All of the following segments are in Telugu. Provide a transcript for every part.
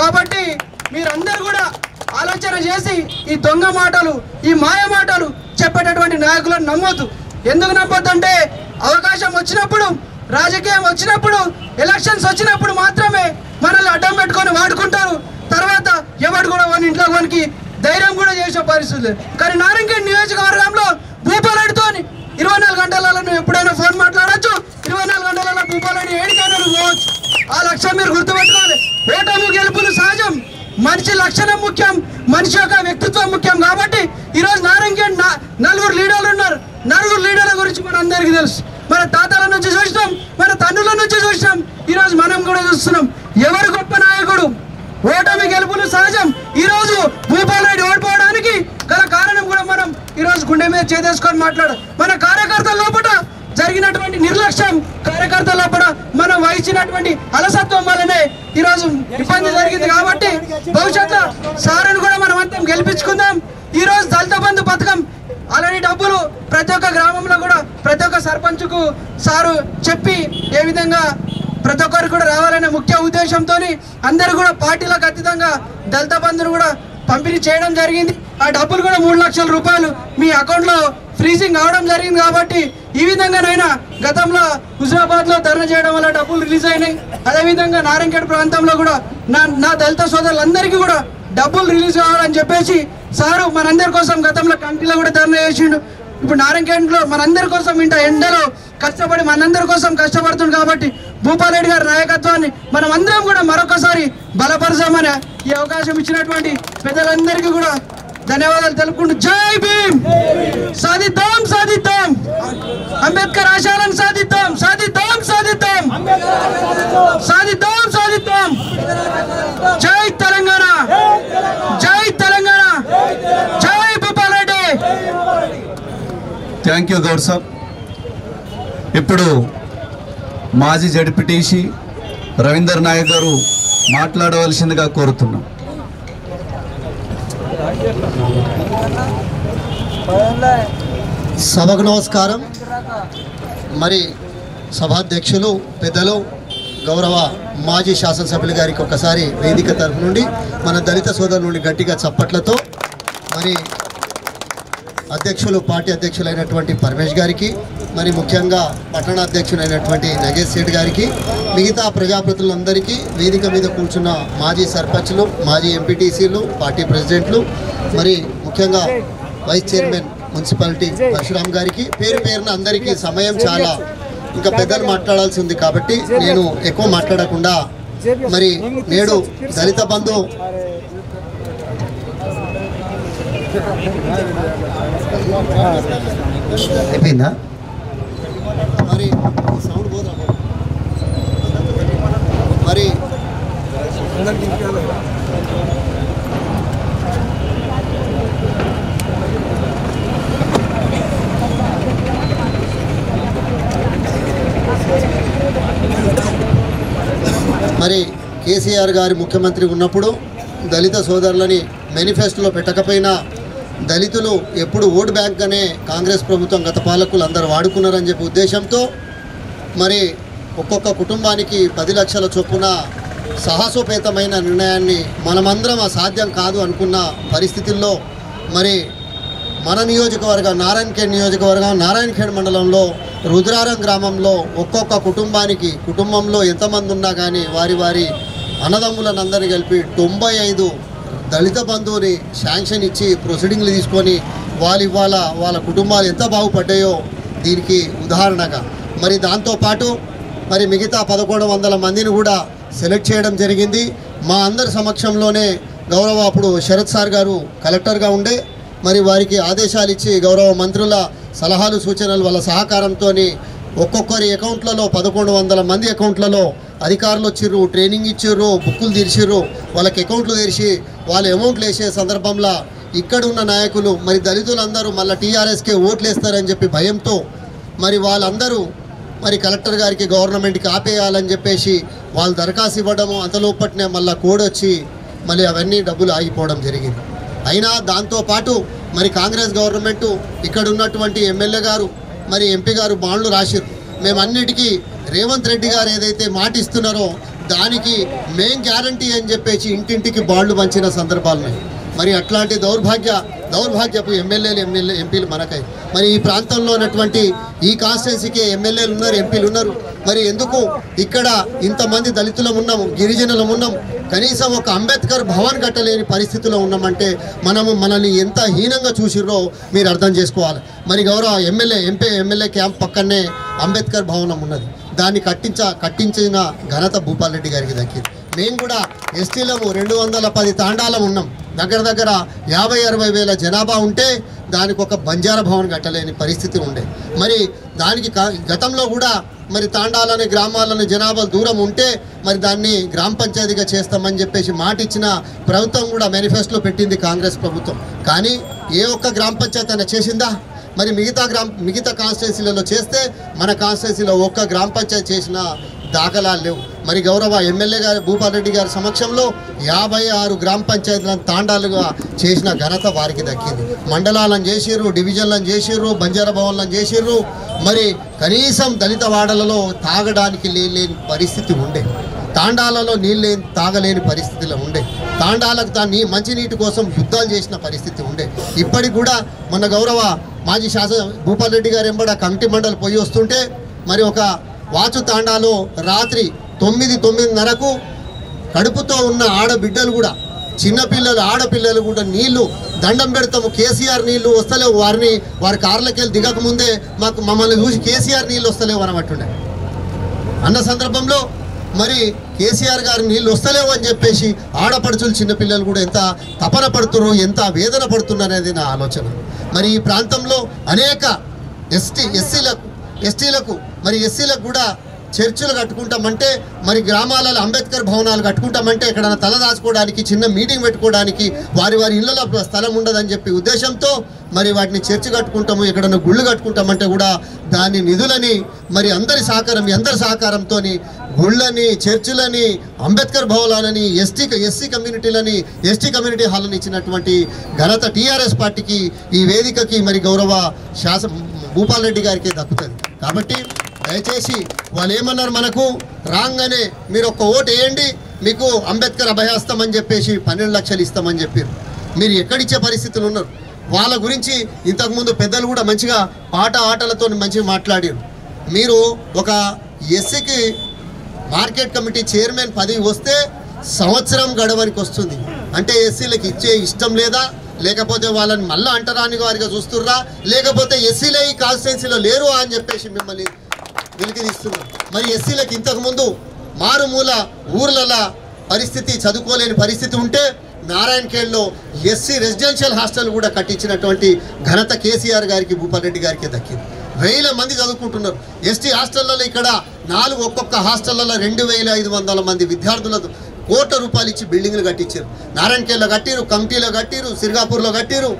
కాబట్టి మీరందరూ కూడా ఆలోచన చేసి ఈ దొంగ మాటలు ఈ మాయ మాటలు చెప్పేటటువంటి నాయకులను నమ్మొద్దు. ఎందుకు నమ్మొద్దు అంటే అవకాశం వచ్చినప్పుడు, రాజకీయం వచ్చినప్పుడు, ఎలక్షన్స్ వచ్చినప్పుడు మాత్రమే మనల్ని అడ్డం పెట్టుకొని వాడుకుంటారు. తర్వాత ఎవడు కూడా వాని ఇంట్లో వానికి ధైర్యం కూడా చేసే పరిస్థితులు. కానీ నారాయణఖేడ్ నియోజకవర్గంలో భూపాలరెడ్డితో 24 గంటలలో నువ్వు ఎప్పుడైనా ఫోన్ మాట్లాడచ్చు, 24 గంటలలో భూపాలరెడ్డి ఏడికైనా నువ్వు పోవచ్చు. ఆ లక్ష్యం మీరు గుర్తుపెట్టుకోవాలి. ఓటము గెలుపులు సహజం, మనిషి లక్షణం ముఖ్యం, మనిషి యొక్క వ్యక్తిత్వం ముఖ్యం. కాబట్టి ఈరోజు నారాయణఖేడ్ 4 లీడర్లు ఉన్నారు. 4 లీడర్ల గురించి మన అందరికీ తెలుసు. మన తాతల నుంచి చూసినాం, మన తండ్రుల నుంచి చూసినాం, ఈరోజు మనం కూడా చూస్తున్నాం. ఎవరు గొప్ప నాయకుడు? ఓటమి గెలుపులు సహజం. ఈరోజు భూపాలరెడ్డి ఓడిపోవడానికి గల కారణం కూడా మనం ఈరోజు గుండె మీద చేదేసుకొని మాట్లాడాలి. మన కార్యకర్తల లోపల జరిగినటువంటి నిర్లక్ష్యం, కార్యకర్తల లోపల మనం వహించినటువంటి అలసత్వం వల్లనే ఈరోజు ఇబ్బంది జరిగింది. కాబట్టి భవిష్యత్తులో సారును కూడా మనం అంతా గెలిపించుకుందాం. ఈరోజు దళిత బంధు పథకం ఆల్రెడీ డబ్బులు ప్రతి ఒక్క గ్రామంలో కూడా ప్రతి ఒక్క సర్పంచ్కు సారు చెప్పి ఏ విధంగా ప్రతి ఒక్కరికి కూడా రావాలనే ముఖ్య ఉద్దేశంతో అందరూ కూడా పార్టీలకు అతీతంగా దళిత బంధును కూడా పంపిణీ చేయడం జరిగింది. ఆ డబ్బులు కూడా 3 లక్షల రూపాయలు మీ అకౌంట్లో ఫ్రీజింగ్ అవడం జరిగింది. కాబట్టి ఈ విధంగానైనా గతంలో హుజరాబాద్లో ధర్నా చేయడం వల్ల డబ్బులు రిలీజ్ అయినాయి. అదేవిధంగా నారాయణఖేడ్ ప్రాంతంలో కూడా నా దళిత సోదరులందరికీ కూడా డబ్బులు రిలీజ్ కావాలని చెప్పేసి సారు మనందరి కోసం గతంలో కమిటీలో కూడా ధర్నా చేసిండు. ఇప్పుడు నారాయణఖేడ్లో మనందరి కోసం ఇంత ఎండలో కష్టపడి మనందరి కోసం కష్టపడుతుంది. కాబట్టి భూపాలరెడ్డి గారి నాయకత్వాన్ని మనం అందరం కూడా మరొకసారి బలపరచామని ఈ అవకాశం ఇచ్చినటువంటి పెద్దలందరికీ కూడా ధన్యవాదాలు తెలుపుకుంటూ జై భీమ్. సాధిద్దాం సాధిద్దాం, అంబేద్కర్ ఆశయాలను సాధిద్దాం సాధిద్దాం సాధిద్దాం సాధిద్దాం సాధిద్దాం. జై తెలంగాణ, జై తెలంగాణ, జై భూపాలరెడ్డి. థ్యాంక్ యూ గౌడ్ సాబ్. ఇప్పుడు మాజీ జడ్పీటీసీ రవీందర్ నాయక్ గారు మాట్లాడవలసిందిగా కోరుతున్నాం. సభకు నమస్కారం. మరి సభాధ్యక్షులు పెద్దలు గౌరవ మాజీ శాసనసభ్యులు గారికి ఒకసారి వేదిక తరఫు నుండి మన దళిత సోదరుల నుండి గట్టిగా చప్పట్లతో, మరి అధ్యక్షులు పార్టీ అధ్యక్షులైనటువంటి పరమేష్ గారికి, మరి ముఖ్యంగా పట్టణ అధ్యక్షులైనటువంటి నగేష్ సేఠ్ గారికి, మిగతా ప్రజాప్రతినిధులందరికీ, వేదిక మీద కూర్చున్న మాజీ సర్పంచ్లు, మాజీ ఎంపీటీసీలు, పార్టీ ప్రెసిడెంట్లు, మరి ముఖ్యంగా వైస్ చైర్మన్ మున్సిపాలిటీ పరశురామ్ గారికి పేరు పేరున అందరికీ సమయం చాలా ఇంకా పెద్దలు మాట్లాడాల్సి ఉంది కాబట్టి నేను ఎక్కువ మాట్లాడకుండా, మరి నేడు దళిత బంధు అయిపోయిందా? మరి సౌండ్ పోదా? మరి మరి కేసీఆర్ గారి ముఖ్యమంత్రి ఉన్నప్పుడు దళిత సోదరులని మేనిఫెస్టోలో పెట్టకపోయినా దళితులు ఎప్పుడు ఓటు బ్యాంక్ అనే కాంగ్రెస్ ప్రభుత్వం గత పాలకులు అందరూ వాడుకున్నారని చెప్పి ఉద్దేశంతో మరి ఒక్కొక్క కుటుంబానికి 10 లక్షల చొప్పున సాహసోపేతమైన నిర్ణయాన్ని మనమందరం అసాధ్యం కాదు అనుకున్న పరిస్థితుల్లో మరి మన నియోజకవర్గం నారాయణఖేడ్ మండలంలో రుద్రారం గ్రామంలో ఒక్కొక్క కుటుంబంలో ఎంతమంది ఉన్నా కానీ వారి అన్నదమ్ములనందరినీ కలిపి 95 దళిత బంధువుని శాంక్షన్ ఇచ్చి ప్రొసీడింగ్లు తీసుకొని వాళ్ళ కుటుంబాలు ఎంత బాగుపడ్డాయో దీనికి ఉదాహరణగా, మరి దాంతోపాటు మరి మిగతా 1100 మందిని కూడా సెలెక్ట్ చేయడం జరిగింది. మా అందరి సమక్షంలోనే గౌరవ అప్పుడు శరత్ సార్ గారు కలెక్టర్గా ఉండే మరి వారికి ఆదేశాలు ఇచ్చి గౌరవ మంత్రుల సలహాలు సూచనలు వాళ్ళ సహకారంతో ఒక్కొక్కరి అకౌంట్లలో 1100 మంది అకౌంట్లలో అధికారులు వచ్చిర్రు, ట్రైనింగ్ ఇచ్చిర్రు, బుక్కులు తెరిచిర్రు. వాళ్ళకి అకౌంట్లు తెరిచి వాళ్ళు అమౌంట్లు వేసే సందర్భంలో ఇక్కడున్న నాయకులు మరి దళితులందరూ మళ్ళీ టీఆర్ఎస్కే ఓట్లు వేస్తారని చెప్పి భయంతో మరి వాళ్ళందరూ మరి కలెక్టర్ గారికి గవర్నమెంట్కి ఆపేయాలని చెప్పేసి వాళ్ళు దరఖాస్తు ఇవ్వడము, అంతలోపట్నే మళ్ళీ కోడ్ వచ్చి మళ్ళీ అవన్నీ డబ్బులు ఆగిపోవడం జరిగింది. అయినా దాంతోపాటు మరి కాంగ్రెస్ గవర్నమెంటు ఇక్కడ ఉన్నటువంటి ఎమ్మెల్యే గారు మరి ఎంపీ గారు బాండ్లు రాసిరు. మేమన్నిటికీ రేవంత్ రెడ్డి గారు ఏదైతే మాట ఇస్తున్నారో దానికి మెయిన్ గ్యారంటీ అని చెప్పేసి ఇంటింటికి బాండ్లు పంచిన సందర్భాలు ఉన్నాయి. మరి అట్లాంటి దౌర్భాగ్యపు ఎంపీలు మనకై మరి ఈ ప్రాంతంలో ఉన్నటువంటి ఈ కాన్స్టిట్యున్సీకి ఎమ్మెల్యేలు ఉన్నారు, ఎంపీలు ఉన్నారు. మరి ఎందుకు ఇక్కడ ఇంతమంది దళితులం ఉన్నాము, గిరిజనులం ఉన్నాం, కనీసం ఒక అంబేద్కర్ భవన్ కట్టలేని పరిస్థితిలో ఉన్నామంటే మనల్ని ఎంత హీనంగా చూసిర్రో మీరు అర్థం చేసుకోవాలి. మరి గౌరవ ఎమ్మెల్యే క్యాంప్ పక్కనే అంబేద్కర్ భవనం ఉన్నది. దాన్ని కట్టించిన ఘనత భూపాల్ రెడ్డి గారికి దక్కింది. మేము కూడా ఎస్టీలము 210 తాండాలం ఉన్నాం. దగ్గర 50-60 వేల జనాభా ఉంటే దానికి ఒక బంజారా భవన్ కట్టలేని పరిస్థితి ఉండే. మరి దానికి గతంలో కూడా మరి తాండాలని గ్రామాలను జనాభా దూరం ఉంటే మరి దాన్ని గ్రామ పంచాయతీగా చేస్తామని చెప్పేసి మాట ఇచ్చిన ప్రభుత్వం కూడా మేనిఫెస్టోలో పెట్టింది కాంగ్రెస్ ప్రభుత్వం. కానీ ఏ ఒక్క గ్రామ పంచాయతీ అయినా చేసిందా? మరి మిగతా కాన్స్టిట్యున్సీలలో చేస్తే మన కాన్స్టిట్యున్సీలో ఒక్క గ్రామ పంచాయతీ చేసిన దాఖలాలు లేవు. మరి గౌరవ ఎమ్మెల్యే గారు భూపాల్ రెడ్డి గారి సమక్షంలో 56 గ్రామ పంచాయతీలను తాండాలుగా చేసిన ఘనత వారికి దక్కింది. మండలాలను చేసిర్రు, డివిజన్లను చేసిర్రు, బంజారా భవన్లను చేసిర్రు. మరి కనీసం దళిత వాడలలో తాగడానికి లేని పరిస్థితి ఉండే, తాండాలలో నీళ్ళు తాగలేని పరిస్థితిలో ఉండే, తాండాలకు మంచినీటి కోసం యుద్ధాలు చేసిన పరిస్థితి ఉండే. ఇప్పటికి కూడా మన గౌరవ మాజీ శాసన భూపాల్ రెడ్డి గారు ఎంబడ కమిటీ మండలి పోయి వస్తుంటే మరి ఒక వాచు తాండాలో రాత్రి 9-9:30కు కడుపుతో ఉన్న ఆడబిడ్డలు కూడా, చిన్నపిల్లలు ఆడపిల్లలు కూడా నీళ్లు దండం పెడతాము, కేసీఆర్ నీళ్లు వస్తలేవు, వారి కార్లకి వెళ్ళి దిగక ముందే మమ్మల్ని చూసి కేసీఆర్ నీళ్ళు వస్తలేవు అనబట్టుండే. అన్న సందర్భంలో మరి కేసీఆర్ గారి నీళ్ళు వస్తలేవు అని చెప్పేసి ఆడపడుచులు చిన్నపిల్లలు కూడా ఎంత తపన పడుతున్నారు, ఎంత వేదన పడుతున్నారు అనేది నా ఆలోచన. మరి ఈ ప్రాంతంలో అనేక ఎస్టీలకు మరి ఎస్సీలకు కూడా చర్చిలు కట్టుకుంటామంటే, మరి గ్రామాలలో అంబేద్కర్ భవనాలు కట్టుకుంటామంటే ఎక్కడైనా తల దాచుకోవడానికి, చిన్న మీటింగ్ పెట్టుకోవడానికి వారి ఇళ్లలో స్థలం ఉండదని చెప్పి ఉద్దేశంతో మరి వాటిని చర్చి కట్టుకుంటాము, ఎక్కడైనా గుళ్ళు కట్టుకుంటామంటే కూడా దాని నిధులని మరి అందరి సహకారంతో గుళ్ళని, చర్చిలని, అంబేద్కర్ భవనాలని, ఎస్సీ కమ్యూనిటీ హాల్ని ఇచ్చినటువంటి ఘనత టీఆర్ఎస్ పార్టీకి, ఈ వేదికకి మరి గౌరవ భూపాల్ రెడ్డి గారికి దక్కుతుంది. కాబట్టి దయచేసి వాళ్ళు ఏమన్నారు, మనకు రాగానే మీరు ఒక్క ఓటు వేయండి, మీకు అంబేద్కర్ అభయాస్తం అని చెప్పేసి 12 లక్షలు ఇస్తామని చెప్పారు. మీరు ఎక్కడిచ్చే పరిస్థితులు ఉన్నారు? వాళ్ళ గురించి ఇంతకుముందు పెద్దలు కూడా మంచిగా ఆటలతో మంచిగా మాట్లాడారు. మీరు ఒక ఎస్సీకి మార్కెట్ కమిటీ చైర్మన్ పదవి వస్తే సంవత్సరం గడవనికి వస్తుంది అంటే ఎస్సీలకు ఇచ్చే ఇష్టం లేదా, లేకపోతే వాళ్ళని మళ్ళీ అంటరాని వారిగా చూస్తుర్రా, లేకపోతే ఎస్సీలే ఈ కాన్స్టిట్యున్సీలో లేరు అని చెప్పేసి మిమ్మల్ని వెలికితీస్తున్నారు. మరి ఎస్సీలకు ఇంతకుముందు మారుమూల ఊర్లలో పరిస్థితి, చదువుకోలేని పరిస్థితి ఉంటే నారాయణఖేడ్లో ఎస్సీ రెసిడెన్షియల్ హాస్టల్ కూడా కట్టించినటువంటి ఘనత కేసీఆర్ గారికి, భూపాల్ రెడ్డి గారికి దక్కింది. 1000 మంది చదువుకుంటున్నారు. ఎస్టీ హాస్టళ్లలో ఇక్కడ ఒక్కొక్క హాస్టళ్లలో 2500 మంది విద్యార్థులకు ₹1,00,00,000 ఇచ్చి బిల్డింగ్లు కట్టించారు. నారాయణఖేడ్లో కట్టిరు, కమిటీలో కట్టిరు, సిర్గాపూర్లో కట్టిరు,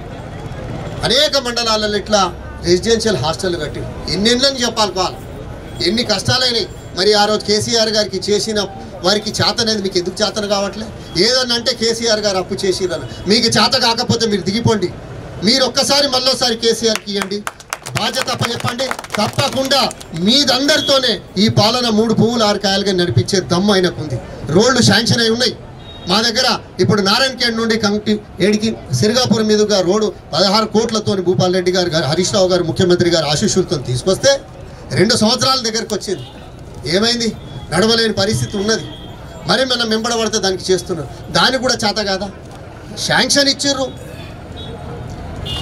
అనేక మండలాలలో ఇట్లా రెసిడెన్షియల్ హాస్టల్ కట్టిరు. ఎన్నెన్నని చెప్పాలి, ఎన్ని కష్టాలైనాయి. మరి ఆ రోజు కేసీఆర్ గారికి చేసిన వారికి చేత అనేది మీకు ఎందుకు చేతన కావట్లే? ఏదన్నంటే కేసీఆర్ గారు అప్పు చేసిరని, మీకు చేత కాకపోతే మీరు దిగిపోండి, మీరు ఒక్కసారి మళ్ళోసారి కేసీఆర్కి ఇవ్వండి, బాధ్యత చెప్పండి. తప్పకుండా మీదందరితోనే ఈ పాలన 3 పువ్వులు 6 కాయలుగా నడిపించే దమ్ము ఆయనకుంది. రోడ్లు శాంక్షన్ అయి ఉన్నాయి మా దగ్గర. ఇప్పుడు నారాయణఖేడ్ నుండి కమిటీ ఏడికి సిర్గాపూర్ మీదుగా రోడ్డు 16 కోట్లతో భూపాల్ రెడ్డి గారు, హరీష్ రావు గారు ముఖ్యమంత్రి గారు ఆశీస్సులతో తీసుకొస్తే 2 సంవత్సరాల దగ్గరకు వచ్చింది. ఏమైంది? నడవలేని పరిస్థితి ఉన్నది. మరి మనం వెంబడబడితే దానికి చేస్తున్నారు. దానికి కూడా చేత కాదా? శాంక్షన్ ఇచ్చిర్రు,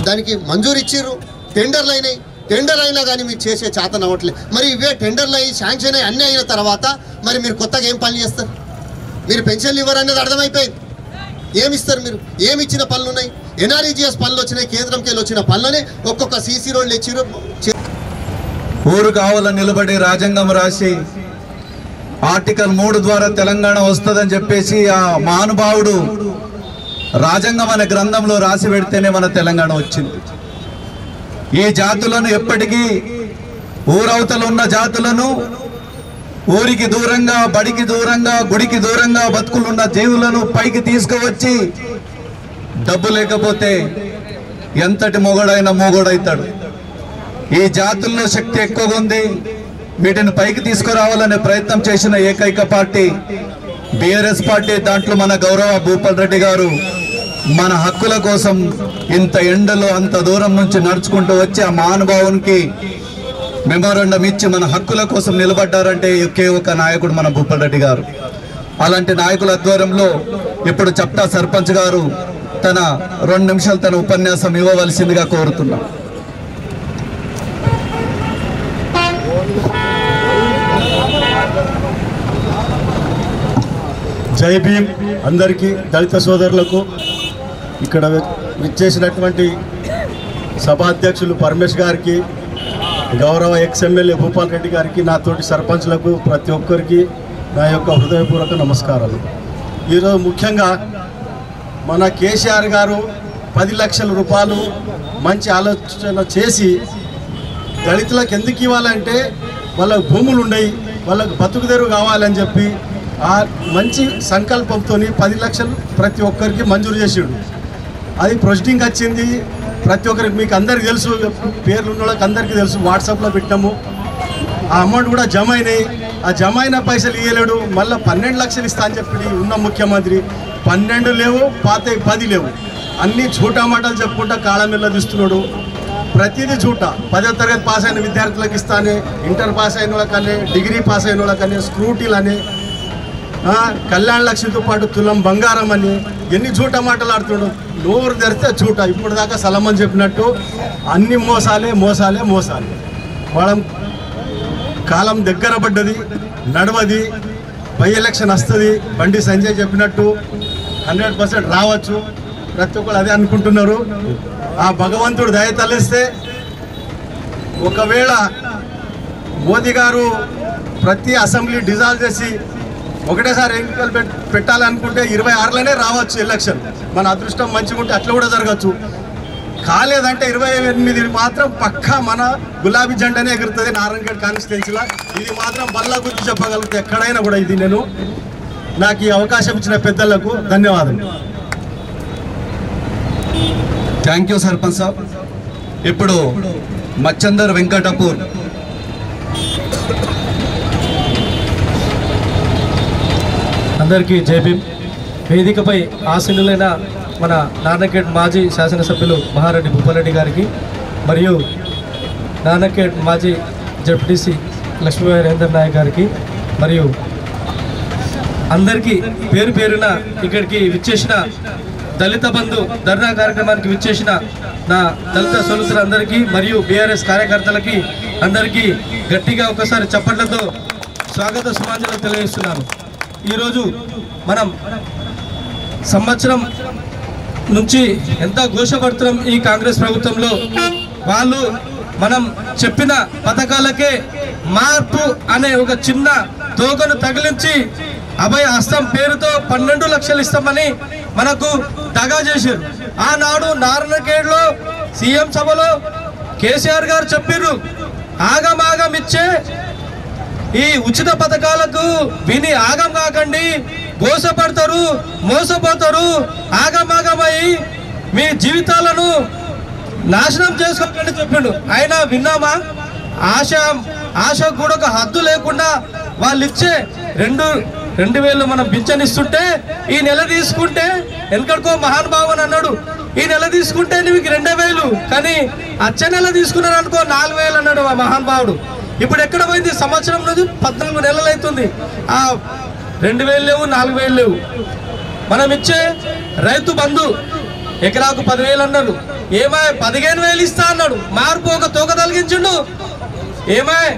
దానికి మంజూరు ఇచ్చిర్రు, టెండర్లు అయినాయి, టెండర్ అయినా కానీ మీరు చేసే చేతన అవ్వట్లేదు. మరి ఇవే టెండర్లు అయ్యి శాంక్షన్ అయ్యి అన్నీ అయిన తర్వాత మరి మీరు కొత్తగా ఏం పనులు చేస్తారు? మీరు పెన్షన్లు ఇవ్వరనేది అర్థమైపోయింది. ఏమిస్తారు మీరు? ఏమి ఇచ్చిన పనులు ఉన్నాయి? ఎన్ఆర్ఈజీఎస్ పనులు వచ్చినాయి, కేంద్రంకి వెళ్ళి వచ్చిన పనులని ఒక్కొక్క సీసీ రోడ్లు ఇచ్చిర్రు. ఊరు కావాలని నిలబడి రాజ్యాంగం రాసి ఆర్టికల్ 3 ద్వారా తెలంగాణ వస్తుందని చెప్పేసి ఆ మహానుభావుడు రాజ్యాంగం అనే గ్రంథంలో రాసి పెడితేనే మన తెలంగాణ వచ్చింది. ఈ జాతులను ఎప్పటికీ ఊరవతలు ఉన్న జాతులను, ఊరికి దూరంగా, బడికి దూరంగా, గుడికి దూరంగా బతుకులున్న జీవులను పైకి తీసుకువచ్చి డబ్బు లేకపోతే ఎంతటి మొగడైనా మొగోడైతాడు. ఈ జాతుల్లో శక్తి ఎక్కువగా ఉంది. వీటిని పైకి తీసుకురావాలనే ప్రయత్నం చేసిన ఏకైక పార్టీ బీఆర్ఎస్ పార్టీ దాంట్లో మన గౌరవ భూపాల్ రెడ్డి గారు మన హక్కుల కోసం ఇంత ఎండలో అంత దూరం నుంచి నడుచుకుంటూ వచ్చి ఆ మహానుభావునికి మెమోరాండం ఇచ్చి మన హక్కుల కోసం నిలబడ్డారంటే ఒకే ఒక నాయకుడు మన భూపాల్ రెడ్డి గారు. అలాంటి నాయకుల ఆధ్వర్యంలో ఇప్పుడు చప్టా సర్పంచ్ గారు తన 2 నిమిషాలు తన ఉపన్యాసం ఇవ్వవలసిందిగా కోరుతున్నాం. జై భీమ్ అందరికీ, దళిత సోదరులకు, ఇక్కడ విచ్చేసినటువంటి సభాధ్యక్షులు పరమేష్ గారికి, గౌరవ ఎమ్మెల్యే భూపాల్ రెడ్డి గారికి, నాతోటి సర్పంచ్లకు ప్రతి ఒక్కరికి నా యొక్క హృదయపూర్వక నమస్కారాలు. ఈరోజు ముఖ్యంగా మన కేసీఆర్ గారు 10 లక్షల రూపాయలు మంచి ఆలోచన చేసి దళితులకు ఎందుకు ఇవ్వాలంటే వాళ్ళకు భూములు ఉన్నాయి, వాళ్ళకు బతుకుదెరువు కావాలని చెప్పి ఆ మంచి సంకల్పంతో 10 లక్షలు ప్రతి ఒక్కరికి మంజూరు చేసాడు. అది ప్రొసీడింగ్ వచ్చింది, ప్రతి ఒక్కరికి మీకు అందరికీ తెలుసు, పేర్లు ఉన్న వాళ్ళకి అందరికీ తెలుసు, వాట్సాప్లో పెట్టాము. ఆ అమౌంట్ కూడా జమ అయినాయి. ఆ జమ అయిన పైసలు ఇవ్వలేడు, మళ్ళీ 12 లక్షలు ఇస్తా అని చెప్పి ఉన్న ముఖ్యమంత్రి 12 లేవు, పాత 10 లేవు, అన్నీ झूठा మాటలు చెప్పుకుంటా కాళ్ళ తీస్తున్నాడు. ప్రతిదీ झूठ. 10వ తరగతి పాస్ అయిన విద్యార్థులకు ఇస్తానే, ఇంటర్ పాస్ అయిన వాళ్ళకనే, డిగ్రీ పాస్ అయిన వాళ్ళకనే స్క్రూటీలని, కళ్యాణ లక్ష్మితో పాటు తులం బంగారం అని ఎన్ని झूठा మాటలు ఆడుతున్నాడు. నోరు తెరిస్తే झूठा. ఇప్పుడు దాకా సలమని చెప్పినట్టు అన్ని మోసాలే మోసాలే మోసాలే. వాళ్ళం కాలం దగ్గర పడ్డది, నడవది, బై ఎలక్షన్ వస్తుంది. బండి సంజయ్ చెప్పినట్టు 100% రావచ్చు, ప్రతి ఒక్కరు అదే అనుకుంటున్నారు. ఆ భగవంతుడు దయ తలిస్తే ఒకవేళ మోదీ గారు ప్రతి అసెంబ్లీ డిజాల్వ్ చేసి ఒకటేసారి ఎన్నికలు పెట్టాలనుకుంటే 26లోనే రావచ్చు ఎలక్షన్. మన అదృష్టం మంచిగా ఉంటే అట్లా కూడా జరగచ్చు. కాలేదంటే 28 మాత్రం పక్కా మన గులాబీ జెండానే ఎగురుతుంది నారాయణగఢ్ కాన్స్టిట్యున్సీలో. ఇది మాత్రం బల్లా గుర్తు చెప్పగలుగుతా ఎక్కడైనా కూడా. ఇది నేను నాకు ఈ అవకాశం ఇచ్చిన పెద్దలకు ధన్యవాదాలు. థ్యాంక్ యూ సర్పంచ్ సాబ్. ఇప్పుడు మచ్చందర్ వెంకటపూర్. అందరికీ జై భీమ్. వేదికపై ఆసీనులైన మన నారాయణఖేడ్ మాజీ శాసనసభ్యులు మహారెడ్డి భూపాల్ రెడ్డి గారికి, మరియు నారాయణఖేడ్ మాజీ జడ్పీటీసీ లక్ష్మీనారాయణ నాయక్ గారికి, మరియు అందరికీ పేరు పేరున ఇక్కడికి విచ్చేసిన దళిత బంధు ధర్నా కార్యక్రమానికి విచ్చేసిన నా దళిత సోదరులందరికీ మరియు బీఆర్ఎస్ కార్యకర్తలకి అందరికీ గట్టిగా ఒకసారి చప్పట్లతో స్వాగత సుమాంజలు తెలియజేస్తున్నాను. ఈరోజు మనం సంవత్సరం నుంచి ఎంత ఘోషపడుతున్నాం ఈ కాంగ్రెస్ ప్రభుత్వంలో. వాళ్ళు మనం చెప్పిన పథకాలకే మార్పు అనే ఒక చిన్న తోకను తగిలించి అభయ హస్తం పేరుతో 12 లక్షలు ఇస్తామని మనకు దగా చేశారు. ఆనాడు నారాయణఖేడ్లో సీఎం సభలో కేసీఆర్ గారు చెప్పారు, ఆగమాగం ఇచ్చే ఈ ఉచిత పథకాలకు విని ఆగం కాకండి, మోసపడతారు, మోసపోతారు, ఆగమాగమై మీ జీవితాలను నాశనం చేసుకోకండి చెప్పిండు. అయినా విన్నామా? ఆశ కూడా ఒక హద్దు లేకుండా వాళ్ళు ఇచ్చే 2,000 మనం పింఛన్ ఇస్తుంటే, ఈ నెల తీసుకుంటే వెనకడికో మహానుభావన్ అన్నాడు, ఈ నెల తీసుకుంటే నీకు 2,000, కానీ వచ్చే నెల తీసుకున్నారు అనుకో 4,000 అన్నాడు ఆ మహానుభావుడు. ఇప్పుడు ఎక్కడ పోయింది? సంవత్సరం నుంచి 14 నెలలు అవుతుంది. ఆ 2,000 లేవు, 4,000 లేవు. మనం ఇచ్చే రైతు బంధు ఎకరాకు 10,000 అన్నారు, ఏమాయ్ 15,000 ఇస్తా అన్నాడు. మార్పు ఒక తోక తొలగించిండు. ఏమాయ్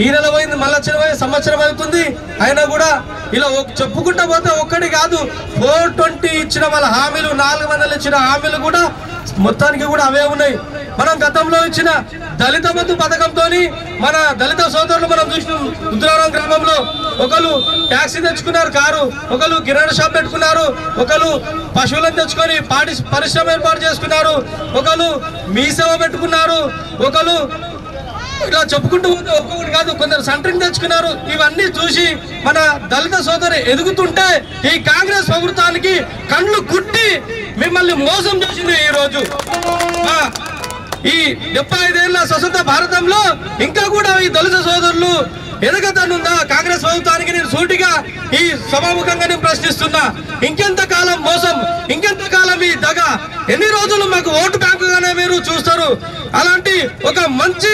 ఈ నెల పోయింది, మళ్ళీ వచ్చిన సంవత్సరం అవుతుంది, అయినా కూడా ఇలా చెప్పుకుంటా పోతే ఒక్కటి కాదు 420 ఇచ్చిన వాళ్ళ హామీలు, 400 ఇచ్చిన హామీలు కూడా మొత్తానికి కూడా అవే ఉన్నాయి. మనం గతంలో ఇచ్చిన దళిత బంధు పథకంతో మన దళిత సోదరులు మనం చూసిన రుద్రవరం గ్రామంలో ఒకరు ట్యాక్సీ తెచ్చుకున్నారు, కారు, ఒకరు కిరాణా షాప్ పెట్టుకున్నారు, ఒకరు పశువులను తెచ్చుకొని పరిశ్రమ ఏర్పాటు చేసుకున్నారు, ఒకరు మీ సేవ పెట్టుకున్నారు, ఒకరు ఇలా చెప్పుకుంటూ పోతే ఒక్కొక్కటి కాదు కొందరు సెంటరింగ్ తెచ్చుకున్నారు. ఇవన్నీ చూసి మన దళిత సోదరు ఎదుగుతుంటే ఈ కాంగ్రెస్ ప్రభుత్వానికి కళ్ళు కుట్టి మిమ్మల్ని మోసం చేసింది. ఈ రోజు ఈ 75 ఏళ్ల స్వతంత్ర భారతంలో ఇంకా కూడా ఈ దళిత సోదరులు ఎదగతనుందా కాంగ్రెస్ ప్రభుత్వానికి? నేను సూటిగా ఈ సభాముఖంగా నేను ప్రశ్నిస్తున్నా. ఇంకెంత కాలం మోసం, ఇంకెంత కాలం ఈ దగ? ఎన్ని రోజులు మాకు ఓటు బ్యాంకుగానే మీరు చూస్తారు? అలాంటి ఒక మంచి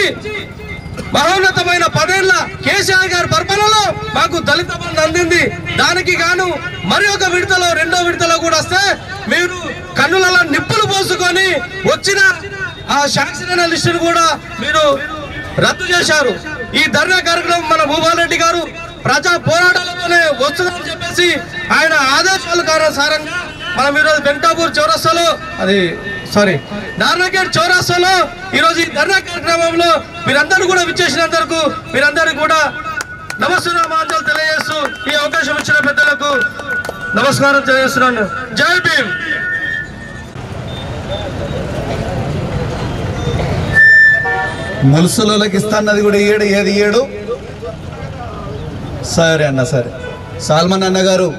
మహోన్నతమైన 10 ఏళ్ల కేసీఆర్ గారి పరిపాలనలో మాకు దళిత బంధు అందింది. దానికి గాను మరి ఒక విడతలో, 2వ విడతలో కూడా వస్తే మీరు కన్నులలో నిప్పులు పోసుకొని వచ్చిన ఆ శాంక్షన్ లిస్టును కూడా మీరు రద్దు చేశారు. ఈ ధర్నా కార్యక్రమం మన భూపాల్ రెడ్డి గారు ప్రజా పోరాటాలతోనే వస్తుందని చెప్పేసి ఆయన ఆదేశాల కారణంగా మనం ఈరోజు వెంకటాపూర్ చౌరస్తాలో నారాయణఖేడ్ చౌరస్తాలో ఈరోజు ఈ ధర్నా కార్యక్రమంలో మీరందరూ కూడా విచ్చేసినందుకు మీరందరికీ కూడా నమస్కారాలు తెలియజేస్తూ ఈ అవకాశం ఇచ్చిన పెద్దలకు నమస్కారం తెలియజేస్తున్నాను. జై భీమ్. ములుసులకి ఇస్తాన్నది కూడా ఏది ఏడు. సరే అన్న, సరే. సాల్మన్ అన్న గారు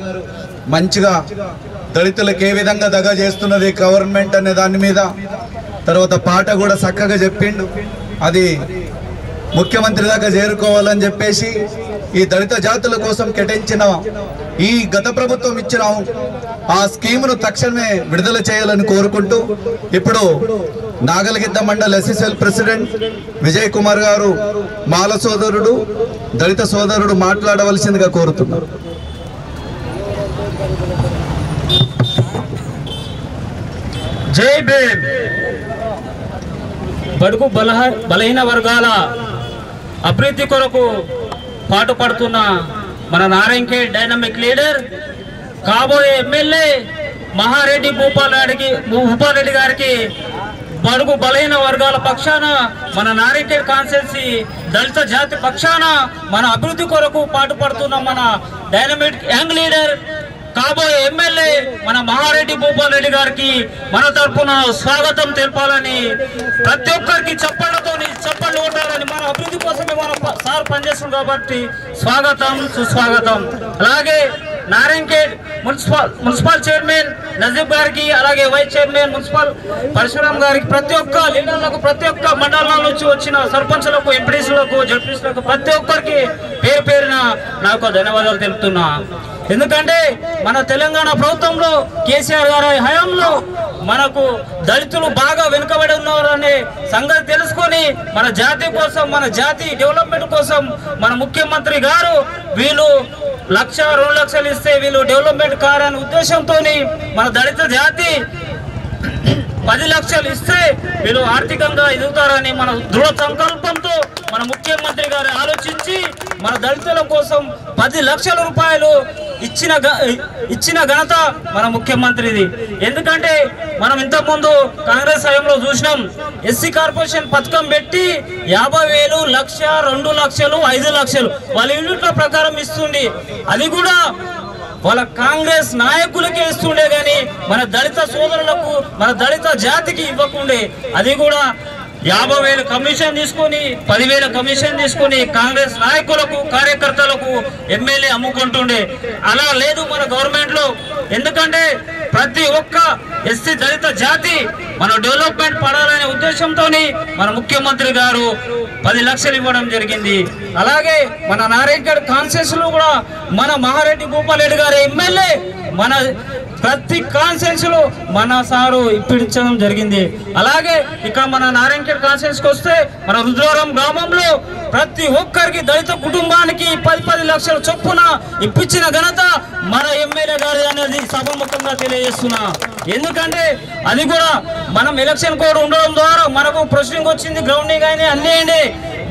మంచిగా దళితులకు ఏ విధంగా దగా చేస్తున్నది గవర్నమెంట్ అనే దాని మీద తర్వాత పాట కూడా చక్కగా చెప్పిండు. అది ముఖ్యమంత్రి దాకా చేరుకోవాలని చెప్పేసి ఈ దళిత జాతుల కోసం కేటాయించిన ఈ గత ప్రభుత్వం ఇచ్చిన ఆ స్కీమును తక్షణమే విడుదల చేయాలని కోరుకుంటూ ఇప్పుడు నాగలగిద్ద మండల్ ఎస్ఎస్ఎల్ ప్రెసిడెంట్ విజయ్ కుమార్ గారు మాల సోదరుడు, దళిత సోదరుడు మాట్లాడవలసిందిగా కోరుతున్నారు. జై భీమ్. బడుగు బలహీన వర్గాల అభివృద్ధి కొరకు పాటుపడుతున్న మన నారాయణఖేడ్ డైనమిక్ లీడర్, కాబోయే ఎమ్మెల్యే మహారెడ్డి భూపాల్ రెడ్డి గారికి బడుగు బలహీన వర్గాల పక్షాన, మన నారాయణఖేడ్ కాన్స్టిట్యున్సీ దళిత జాతి పక్షాన మన అభివృద్ధి కొరకు పాటుపడుతున్న మన డైనమిక్ యంగ్ లీడర్, కాబోయే ఎమ్మెల్యే మన మహారెడ్డి భూపాల్ రెడ్డి గారికి మన తరఫున స్వాగతం తెలపాలని, ప్రతి ఒక్కరికి చప్పట్లు కొట్టాలని, మన అభివృద్ధి కోసమే మన సార్ పనిచేస్తుంది కాబట్టి స్వాగతం సుస్వాగతం. అలాగే నారాయణఖేడ్ మున్సిపల్ చైర్మన్ నజీబ్ గారికి, అలాగే వైస్ చైర్మన్ మున్సిపల్ పరశురామ్ గారికి, ప్రతి ఒక్క లీడర్లకు, ప్రతి ఒక్క మండలాల నుంచి వచ్చిన సర్పంచ్లకు, ఎంపీడీసీలకు, జడ్పీసీలకు ప్రతి ఒక్కరికి పేరు పేరున నాకు ధన్యవాదాలు తెలుపుతున్నా. ఎందుకంటే మన తెలంగాణ ప్రభుత్వంలో కేసీఆర్ గారి హయాంలో మనకు దళితులు బాగా వెనుకబడి ఉన్నారనే సంగతి తెలుసుకొని మన జాతి కోసం, మన జాతి డెవలప్మెంట్ కోసం మన ముఖ్యమంత్రి గారు వీళ్ళు 1,00,000, 2 లక్షలు ఇస్తే వీళ్ళు డెవలప్మెంట్ కారనే ఉద్దేశంతో మన దళిత జాతి 10 లక్షలు ఇస్తే వీళ్ళు ఆర్థికంగా ఎదుగుతారని మన దృఢ సంకల్పంతో మన ముఖ్యమంత్రి గారు ఆలోచించి మన దళితుల కోసం 10 లక్షల రూపాయలు ఇచ్చిన ఘనత మన ముఖ్యమంత్రిది. ఎందుకంటే మనం ఇంతకుముందు కాంగ్రెస్ హయాంలో చూసినాం, ఎస్సీ కార్పొరేషన్ పథకం పెట్టి 50,000, 1,00,000, 2 లక్షలు, 5 లక్షలు వాళ్ళ యూనిట్ల ప్రకారం ఇస్తుంది. అది కూడా వాళ్ళ కాంగ్రెస్ నాయకులకే ఇస్తుండే కానీ మన దళిత సోదరులకు, మన దళిత జాతికి ఇవ్వకుండే. అది కూడా 50,000 కమిషన్ తీసుకొని, 10,000 కమిషన్ తీసుకొని కాంగ్రెస్ నాయకులకు, కార్యకర్తలకు ఎమ్మెల్యే అమ్ముకుంటుండే. అలా లేదు మన గవర్నమెంట్ లో. ఎందుకంటే ప్రతి ఒక్క ఎస్సీ దళిత జాతి మన డెవలప్మెంట్ పడాలనే ఉద్దేశంతో మన ముఖ్యమంత్రి గారు 10 లక్షలు ఇవ్వడం జరిగింది. అలాగే మన నారాయణఖేడ్ కాన్స్టిట్యున్సీలో కూడా మన మహారెడ్డి భూపాల్ రెడ్డి గారి ఎమ్మెల్యే మన ప్రతి కాన్స్టిట్యున్సీలో మన సారు ఇప్పించడం జరిగింది. అలాగే ఇక మన నారాయణఖేడ్ కాన్స్టిట్యున్సీకి వస్తే మన రుద్రవరం గ్రామంలో ప్రతి ఒక్కరికి దళిత కుటుంబానికి 10 లక్షల చొప్పున ఇప్పించిన ఘనత మన ఎమ్మెల్యే గారి అనేది సభాముఖంగా తెలియజేస్తున్నా. ఎందుకంటే అది కూడా మనం ఎలక్షన్ కోడ్ ఉండడం ద్వారా మనకు ప్రొసీడింగ్ వచ్చింది, గ్రౌండింగ్ అయింది, అన్నీ అయింది.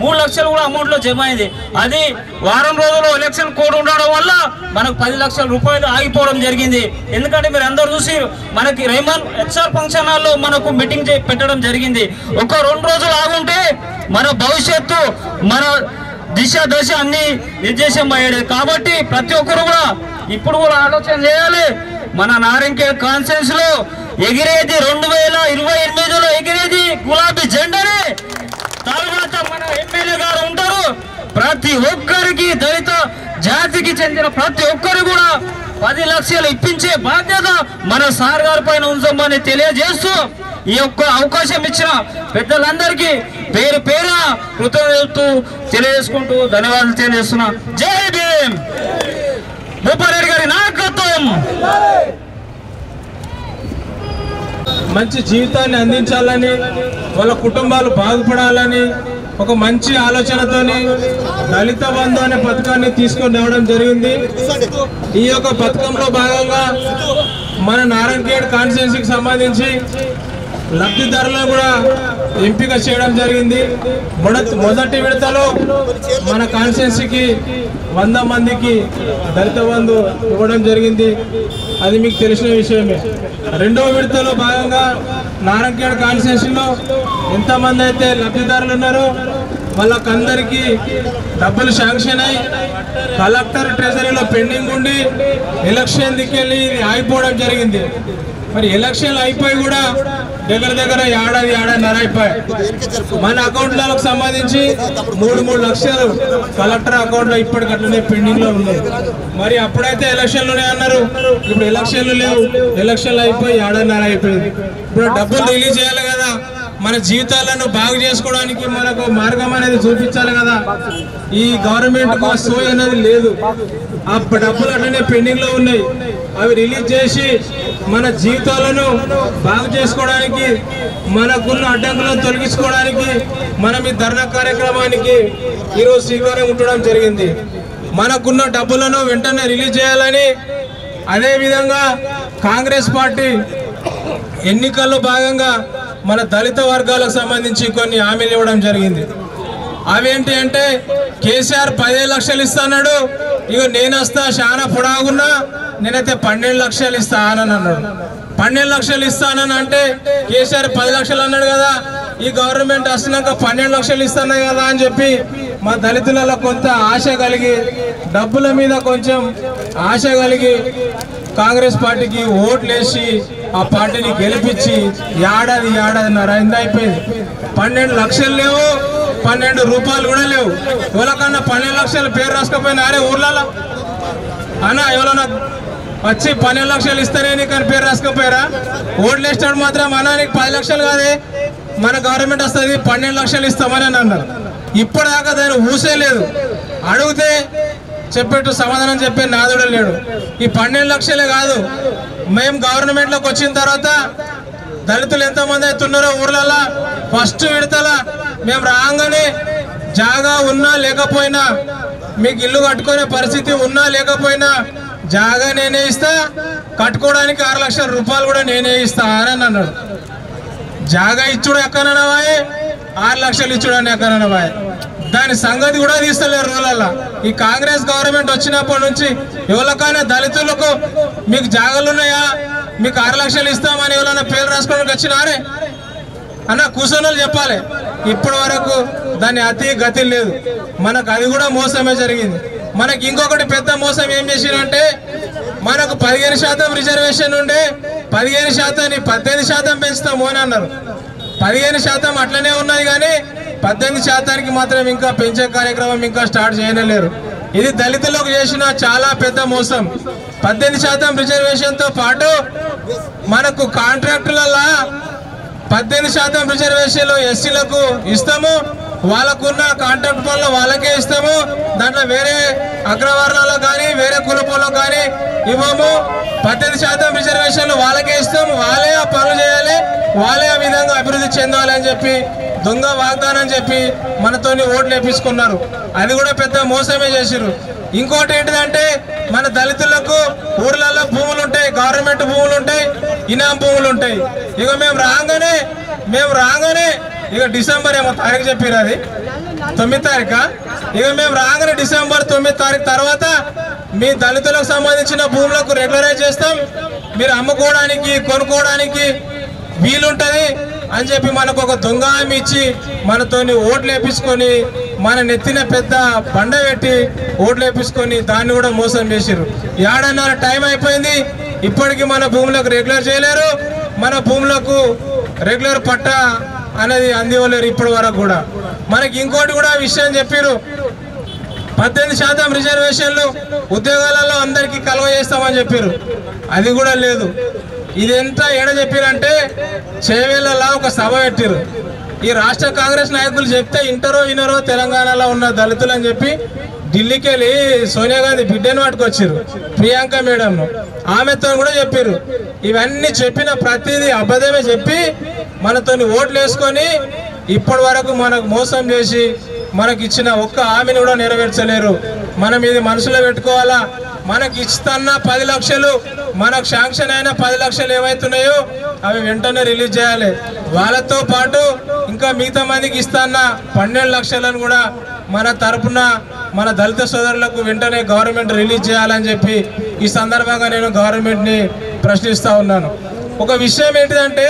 3 లక్షలు కూడా అమౌంట్ లో జమ అయింది. అది వారం రోజుల్లో ఎలక్షన్ కోడ్ ఉండడం వల్ల మనకు 10 లక్షల రూపాయలు ఆగిపోవడం జరిగింది. ఎందుకంటే మీరు అందరూ చూసి మనకి రైమాన్ హెచ్ఆర్ ఫంక్షన్ హాల్లో మనకు మీటింగ్ పెట్టడం జరిగింది. ఒక 2 రోజులు ఆగుంటే మన భవిష్యత్తు, మన దశ అన్ని నిర్దేశం అయ్యాడు. కాబట్టి ప్రతి ఒక్కరు కూడా ఇప్పుడు కూడా ఆలోచన చేయాలి. మన నారాయణఖేడ్ కాన్ఫరెన్స్ లో ఎగిరేది 2028లో ఎగిరేది గులాబీ జెండానే. తర్వాత మన ఎమ్మెల్యే గారు ఉంటారు. ప్రతి ఒక్కరికి దళిత జాతికి చెందిన ప్రతి ఒక్కరు కూడా 10 లక్షలు ఇప్పించే బాధ్యత మన సార్ గారి పైన ఉంచమని తెలియజేస్తూ ఈ యొక్క అవకాశం ఇచ్చిన పెద్దలందరికీ పేరు పేరు కృతజ్ఞతలు తెలియజేసుకుంటూ ధన్యవాదాలు తెలియజేస్తున్నా. జై భీమ్. భూపాల్ రెడ్డి గారి నాయకత్వం. మంచి జీవితాన్ని అందించాలని, వాళ్ళ కుటుంబాలు బాగుపడాలని ఒక మంచి ఆలోచనతోని దళిత బంధు అనే పథకాన్ని తీసుకొని రావడం జరిగింది. ఈ యొక్క పథకంలో భాగంగా మన నారాయణఖేడ్ కాన్స్టిట్యున్సీకి సంబంధించి లబ్ధిదారులను కూడా ఎంపిక చేయడం జరిగింది. మొదటి విడతలో మన కాన్స్టిట్యున్సీకి 100 మందికి దళిత బంధు ఇవ్వడం జరిగింది. అది మీకు తెలిసిన విషయమే. రెండవ విడతలో భాగంగా నారాయణఖేడ్ కాన్స్టిట్యున్సీలో ఎంతమంది అయితే లబ్ధిదారులు ఉన్నారో వాళ్ళకందరికీ డబ్బులు శాంక్షన్ అయి కలెక్టర్ ట్రెజరీలో పెండింగ్ ఉండి ఎలక్షన్ దిక్కెళ్ళి ఇది ఆగిపోవడం జరిగింది. మరి ఎలక్షన్లు అయిపోయి కూడా దగ్గర ఏడాదిన్నర అయిపోయాయి. మన అకౌంట్లకు సంబంధించి 3 లక్షలు కలెక్టర్ అకౌంట్లో ఇప్పటికట్లనే పెండింగ్ లో ఉన్నాయి. మరి అప్పుడైతే ఎలక్షన్లునే అన్నారు, ఇప్పుడు ఎలక్షన్లు లేవు. ఎలక్షన్లు అయిపోయి ఏడాదిన్నర అయిపోయింది. ఇప్పుడు డబ్బులు రిలీజ్ చేయాలి కదా, మన జీవితాలను బాగు చేసుకోవడానికి మనకు మార్గం అనేది చూపించాలి కదా. ఈ గవర్నమెంట్ కు సోయి అనేది లేదు. ఆ డబ్బులు అట్లనే పెండింగ్ లో ఉన్నాయి. అవి రిలీజ్ చేసి మన జీవితాలను బాగు చేసుకోవడానికి, మనకున్న అడ్డంకులను తొలగించుకోవడానికి మనం ఈ ధర్నా కార్యక్రమానికి ఈరోజు శ్రీకారం చుట్టడం జరిగింది. మనకున్న డబ్బులను వెంటనే రిలీజ్ చేయాలని, అదేవిధంగా కాంగ్రెస్ పార్టీ ఎన్నికల్లో భాగంగా మన దళిత వర్గాలకు సంబంధించి కొన్ని హామీలు ఇవ్వడం జరిగింది. అవేంటి అంటే కేసీఆర్ 15 లక్షలు ఇస్తాడు, ఇక నేను వస్తా చాలా పొడాగున్నా నేనైతే 12 లక్షలు ఇస్తానని అన్నాడు. 12 లక్షలు ఇస్తానని అంటే కేసీఆర్ 10 లక్షలు అన్నాడు కదా, ఈ గవర్నమెంట్ వస్తున్నాక 12 లక్షలు ఇస్తాను కదా అని చెప్పి మా దళితులలో కొంత ఆశ కలిగి, డబ్బుల మీద కొంచెం ఆశ కలిగి కాంగ్రెస్ పార్టీకి ఓట్లేసి ఆ పార్టీని గెలిపించి ఏడాదిన్నర అయిపోయింది. 12 లక్షలు లేవు, 12 రూపాయలు కూడా లేవు. ఎవరికన్నా 12 లక్షల పేరు రాసుకపోయినా అరే ఊర్లలో అన్న ఎవరన్నా వచ్చి 12 లక్షలు ఇస్తానే నీకు అని పేరు రాసుకపోయారా? ఓట్లు వేస్తాడు మాత్రం అన్న నీకు 10 లక్షలు కాదే, మన గవర్నమెంట్ వస్తుంది 12 లక్షలు ఇస్తామని అని అన్నారు. ఇప్పటిదాకా దాన్ని ఊసే లేదు. అడిగితే చెప్పేట్టు సమాధానం చెప్పే నాదుడే లేడు. ఈ 12 లక్షలే కాదు, మేము గవర్నమెంట్లోకి వచ్చిన తర్వాత దళితులు ఎంతమంది అవుతున్నారో ఊర్లలో ఫస్ట్ విడతల మేము రాగానే జాగా ఉన్నా లేకపోయినా, మీకు ఇల్లు కట్టుకునే పరిస్థితి ఉన్నా లేకపోయినా జాగా నేనే ఇస్తా, కట్టుకోవడానికి 6 లక్షల రూపాయలు కూడా నేనే ఇస్తా అని అన్నాడు. జాగా ఇచ్చుడు ఎక్కడనవాయే, 6 లక్షలు ఇచ్చుడని ఎక్కడనవాయే. దాని సంగతి కూడా తీస్తలేరు రోజులలో. ఈ కాంగ్రెస్ గవర్నమెంట్ వచ్చినప్పటి నుంచి ఎవరికైనా దళితులకు మీకు జాగాలు ఉన్నాయా, మీకు 6 లక్షలు ఇస్తామని ఎవరైనా పేరు రాసుకోవడానికి వచ్చినారే అన్న కూర్చొని చెప్పాలి. ఇప్పటి వరకు దాని అతి గతి లేదు. మనకు అది కూడా మోసమే జరిగింది. మనకి ఇంకొకటి పెద్ద మోసం ఏం చేసిరంటే, మనకు 15% రిజర్వేషన్ ఉండే 15% 18% పెంచుతాము అని అన్నారు. 15% అట్లనే ఉన్నది కానీ 18% మాత్రం ఇంకా పెంచే కార్యక్రమం ఇంకా స్టార్ట్ చేయలేరు. ఇది దళితులకు చేసిన చాలా పెద్ద మోసం. 18% రిజర్వేషన్తో పాటు మనకు కాంట్రాక్టులలో 18% రిజర్వేషన్లు ఎస్సీలకు ఇస్తాము, వాళ్ళకున్న కాంట్రాక్ట్ పనులు వాళ్ళకే ఇస్తాము. దాంట్లో వేరే అగ్రవర్ణాలకు కానీ వేరే కులపోలకు కానీ ఇవ్వము. 18% రిజర్వేషన్లు వాళ్ళకే ఇస్తాము, వాళ్ళే ఆ పనులు చేయాలి, వాళ్ళే ఆ విధంగా అభివృద్ధి చెందాలి అని చెప్పి దొంగ వాగ్దానం చెప్పి మనతోని ఓట్లు వేపించుకున్నారు. అది కూడా పెద్ద మోసమే చేసిరు. ఇంకోటి ఏంటిదంటే, మన దళితులకు ఊర్లలో భూములు ఉంటాయి, గవర్నమెంట్ భూములు ఉంటాయి, ఇనాం భూములు ఉంటాయి. ఇక మేము రాగానే ఇక డిసెంబర్ ఏమో తారీఖు చెప్పారు, అది 9 తారీఖా. ఇక మేము రాగానే డిసెంబర్ 9 తారీఖు తర్వాత మీ దళితులకు సంబంధించిన భూములకు రెగ్యులరైజ్ చేస్తాం, మీరు అమ్ముకోవడానికి కొనుక్కోవడానికి వీలుంటది అని చెప్పి మనకు ఒక దొంగ హామీ ఇచ్చి మనతోని ఓట్లు వేపించుకొని, మన నెత్తిన పెద్ద బండ పెట్టి ఓట్లు వేపించుకొని దాన్ని కూడా మోసం చేసిరు. ఏడన్నర టైం అయిపోయింది, ఇప్పటికీ మన భూములకు రెగ్యులర్ చేయలేరు, మన భూములకు రెగ్యులర్ పట్టా అనేది అందివ్వలేరు ఇప్పటి వరకు కూడా. మనకి ఇంకోటి కూడా విషయం చెప్పారు, 18% రిజర్వేషన్లు ఉద్యోగాలలో అందరికీ కలువ చేస్తామని చెప్పారు. అది కూడా లేదు. ఇదంతా ఏడ చెప్పారంటే చేవేళ్ళలా ఒక సభ పెట్టిరు. ఈ రాష్ట్ర కాంగ్రెస్ నాయకులు చెప్తే ఇంటరో ఇనరో తెలంగాణలో ఉన్న దళితులు అని చెప్పి ఢిల్లీకి వెళ్ళి సోనియా గాంధీ బిడ్డను పట్టుకొచ్చారు, ప్రియాంక మేడంను. ఆమెతో కూడా చెప్పారు. ఇవన్నీ చెప్పిన ప్రతిదీ అబద్ధమే చెప్పి మనతో ఓట్లు వేసుకొని ఇప్పటి వరకు మనకు మోసం చేసి మనకి ఇచ్చిన ఒక్క హామీని కూడా నెరవేర్చలేరు. మనం ఇది మనసులో పెట్టుకోవాలా. మనకి ఇస్తున్న 10 లక్షలు, మనకు శాంక్షన్ అయిన 10 లక్షలు ఏవైతున్నాయో అవి వెంటనే రిలీజ్ చేయాలి. వాళ్ళతో పాటు ఇంకా మిగతా మందికి ఇస్తున్న 12 లక్షలను కూడా మన తరపున మన దళిత సోదరులకు వెంటనే గవర్నమెంట్ రిలీజ్ చేయాలని చెప్పి ఈ సందర్భంగా నేను గవర్నమెంట్ని ప్రశ్నిస్తూ ఉన్నాను. ఒక విషయం ఏంటిదంటే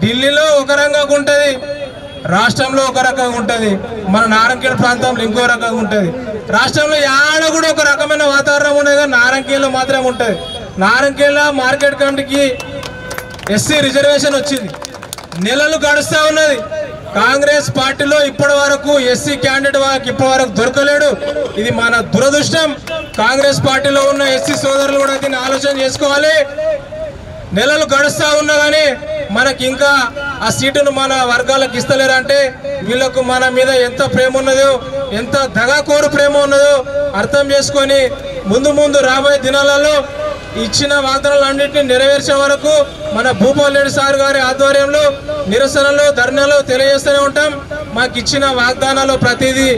ఢిల్లీలో ఒక రకంగా ఉంటుంది, రాష్ట్రంలో ఒక రకంగా ఉంటుంది, మన నారంకేల్ ప్రాంతంలో ఇంకో రకంగా ఉంటుంది. రాష్ట్రంలో యాడ కూడా ఒక రకమైన వాతావరణం ఉండదు, కానీ నారంకేల్లో మాత్రం ఉంటుంది. నారంకేల్లో మార్కెట్ కమిటీకి ఎస్సీ రిజర్వేషన్ వచ్చింది, నెలలు గడుస్తూ ఉన్నది. కాంగ్రెస్ పార్టీలో ఇప్పటి వరకు ఎస్సీ క్యాండిడేట్ వాళ్ళకి ఇప్పటి వరకు దొరకలేడు. ఇది మన దురదృష్టం. కాంగ్రెస్ పార్టీలో ఉన్న ఎస్సీ సోదరులు కూడా దీన్ని ఆలోచన చేసుకోవాలి. నెలలు గడుస్తూ ఉన్నా కానీ మనకి ఇంకా ఆ సీటును మన వర్గాలకు ఇస్తలేరంటే వీళ్ళకు మన మీద ఎంత ప్రేమ ఉన్నదో, ఎంత దగాకోరు ప్రేమ ఉన్నదో అర్థం చేసుకొని ముందు రాబోయే దినాలలో ఇచ్చిన వాగ్దానాలన్నింటినీ నెరవేర్చే వరకు మన భూపాల్ రెడ్డి సార్ గారి ఆధ్వర్యంలో నిరసనలు, ధర్నాలు తెలియజేస్తూనే ఉంటాం. మాకు ఇచ్చిన వాగ్దానాలు ప్రతిదీ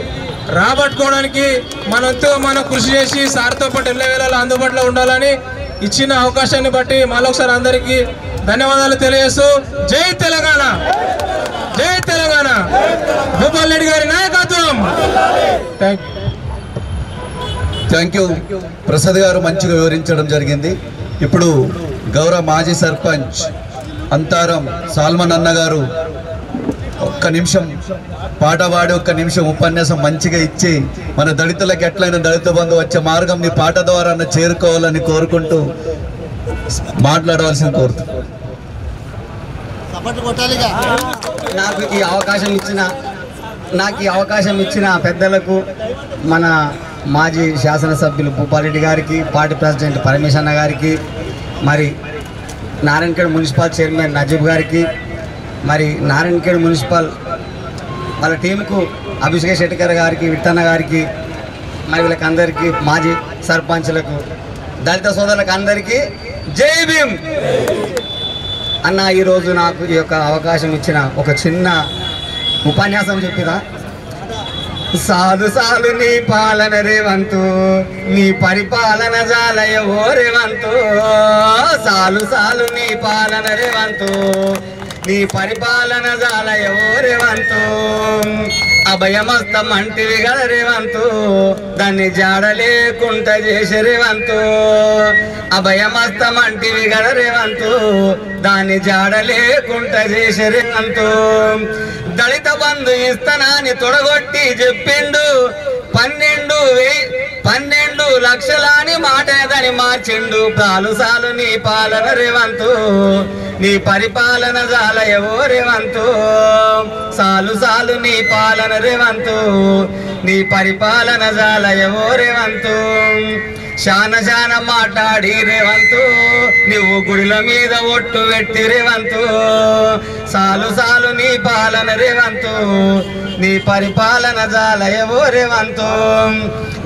రాబట్టుకోవడానికి మనం కృషి చేసి సార్తో పాటు ఎల్లవేళలా అందుబాటులో ఉండాలని ఇచ్చిన అవకాశాన్ని బట్టి మరొకసారి అందరికీ ధన్యవాదాలు తెలియజేస్తూ జై తెలంగాణ, జై తెలంగాణ, భూపాల్ రెడ్డి గారి నాయకత్వం. Thank you. ప్రసాద్ గారు మంచిగా వివరించడం జరిగింది. ఇప్పుడు గౌరవ మాజీ సర్పంచ్ అంతారం సాల్మన్ అన్న గారు ఒక్క నిమిషం పాట పాడి ఒక్క నిమిషం ఉపన్యాసం మంచిగా ఇచ్చి మన దళితులకు ఎట్లయినా దళిత బంధు వచ్చే మార్గం నీ పాట ద్వారా చేరుకోవాలని కోరుకుంటూ మాట్లాడవలసింది కోరుతూ నాకు ఈ అవకాశం ఇచ్చిన పెద్దలకు, మన మాజీ శాసనసభ్యులు భూపారెడ్డి గారికి, పార్టీ ప్రెసిడెంట్ పరమేశ్ అన్న గారికి, మరి నారాయణఖేడ్ మున్సిపల్ చైర్మన్ నజీబ్ గారికి, మరి నారాయణఖేడ్ మున్సిపల్ వాళ్ళ టీంకు అభిషేక్ శెట్టికర్ గారికి, విట్టన్న గారికి, మరి వీళ్ళకి అందరికీ, మాజీ సర్పంచ్లకు, దళిత సోదరులకు అందరికీ జై భీమ్. అన్న ఈరోజు నాకు ఈ యొక్క అవకాశం ఇచ్చిన ఒక చిన్న ఉపన్యాసం చెప్పిదా. సాలు నీ పాలన రేవంతు, నీ పరిపాలన జాలయవో రేవంతు. సాలు నీ పాలన రేవంతు, నీ పరిపాలన జాలయవో రేవంతు. అభయమస్తం అంటివి గల రేవంతు, దాన్ని జాడలేకుంట చేసే రేవంతు. అభయమస్తం అంటివి గల రేవంతు, దాన్ని జాడలేకుంట చేసే రేవంతు. దళిత బంధు ఇస్తనాన్ని తొడగొట్టి చెప్పిండు, 12 లక్షలని మాట దాన్ని మార్చిండు. సాలు నీ పాలన రేవంతు, నీ పరిపాలన జాలయవో రేవంతు. సాలు నీ పాలన రేవంతు, నీ పరిపాలన జాలయవో రేవంతు. శాన మాట్లాడి రేవంతు, నువ్వు గుడిల మీద ఒట్టు పెట్టి రేవంతు. సాలు నీ పాలన రేవంతు, నీ పరిపాలన జాలయవో రేవంతు.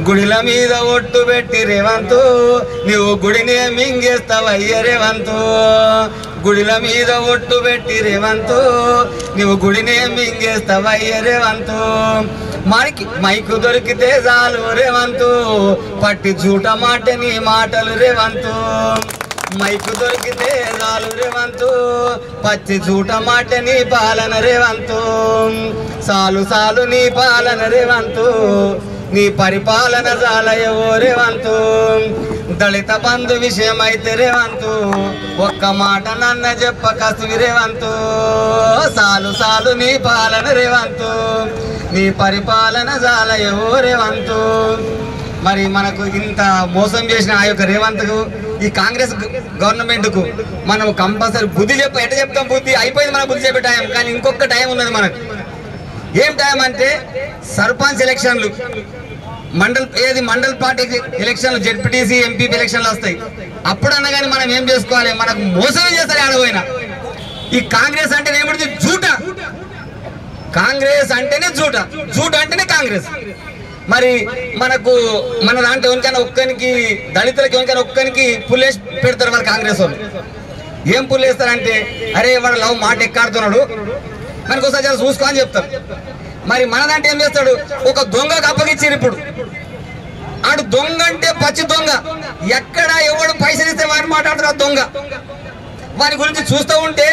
గుడిల మీద ఒట్టు పెట్టి రేవంతు, నువ్వు గుడినే మింగేస్తావయ్య రేవంతు. గుడిల మీద ఒట్టు పెట్టి రేవంతు, నువ్వు గుడినే మింగేస్తావయ్య రేవంతు. మనకి మైకు దొరికితే చాలు రేవంతు, పట్టి జూట మాట నీ మాటలు రేవంతు. మైకు దొరికితే చాలు రేవంతు, పచ్చి జూట మాట నీ పాలన రేవంతు. సాలు నీ పాలన రేవంతు, నీ పరిపాలన జాలయవో రేవంతు. దళిత బంధు విషయం అయితే రేవంతు, ఒక్క మాట నన్న చెప్పకసి రేవంతు. సాలు నీ పాలన రేవంతు, నీ పరిపాలన జాలయవో రేవంతు. మరి మనకు ఇంత మోసం చేసిన ఆ యొక్క రేవంత్కు, ఈ కాంగ్రెస్ గవర్నమెంట్కు మనం కంపల్సరీ బుద్ధి ఎట్ట చెప్తాం. బుద్ధి అయిపోయింది, మన బుద్ధి చెప్పే టైం. కానీ ఇంకొక టైం ఉన్నది మనకు. ఏం టైం అంటే సర్పంచ్ ఎలక్షన్లు, మండల్ పార్టీ ఎలక్షన్లు, జెడ్పీటీసీ ఎంపీ ఎలక్షన్లు వస్తాయి. అప్పుడన్నా కానీ మనం ఏం చేసుకోవాలి, మనకు మోసం చేస్తారు ఆడపోయినా. ఈ కాంగ్రెస్ అంటేనే ఏమిటి? జూట. కాంగ్రెస్ అంటేనే జూట, జూట అంటేనే కాంగ్రెస్. మరి మనకు మన దాంట్లో ఎవరికైనా ఒక్కనికి, దళితులకి ఎవరికైనా ఒక్కనికి పుల్లేసి పెడతారు వాళ్ళు కాంగ్రెస్ వాళ్ళు. ఏం పుల్లేస్తారంటే, అరే వాడు లవ్ మాట ఎక్కాడుతున్నాడు మనకు ఒకసారి చాలా చూసుకో అని చెప్తారు. మరి మన దాంట్లో ఏం చేస్తాడు, ఒక దొంగకు అప్పగిచ్చారు. ఇప్పుడు ఆడు దొంగ అంటే పచ్చి దొంగ, ఎక్కడ ఎవడు పైసలు ఇస్తే వాడిని మాట్లాడుతారు ఆ దొంగ. వాని గురించి చూస్తూ ఉంటే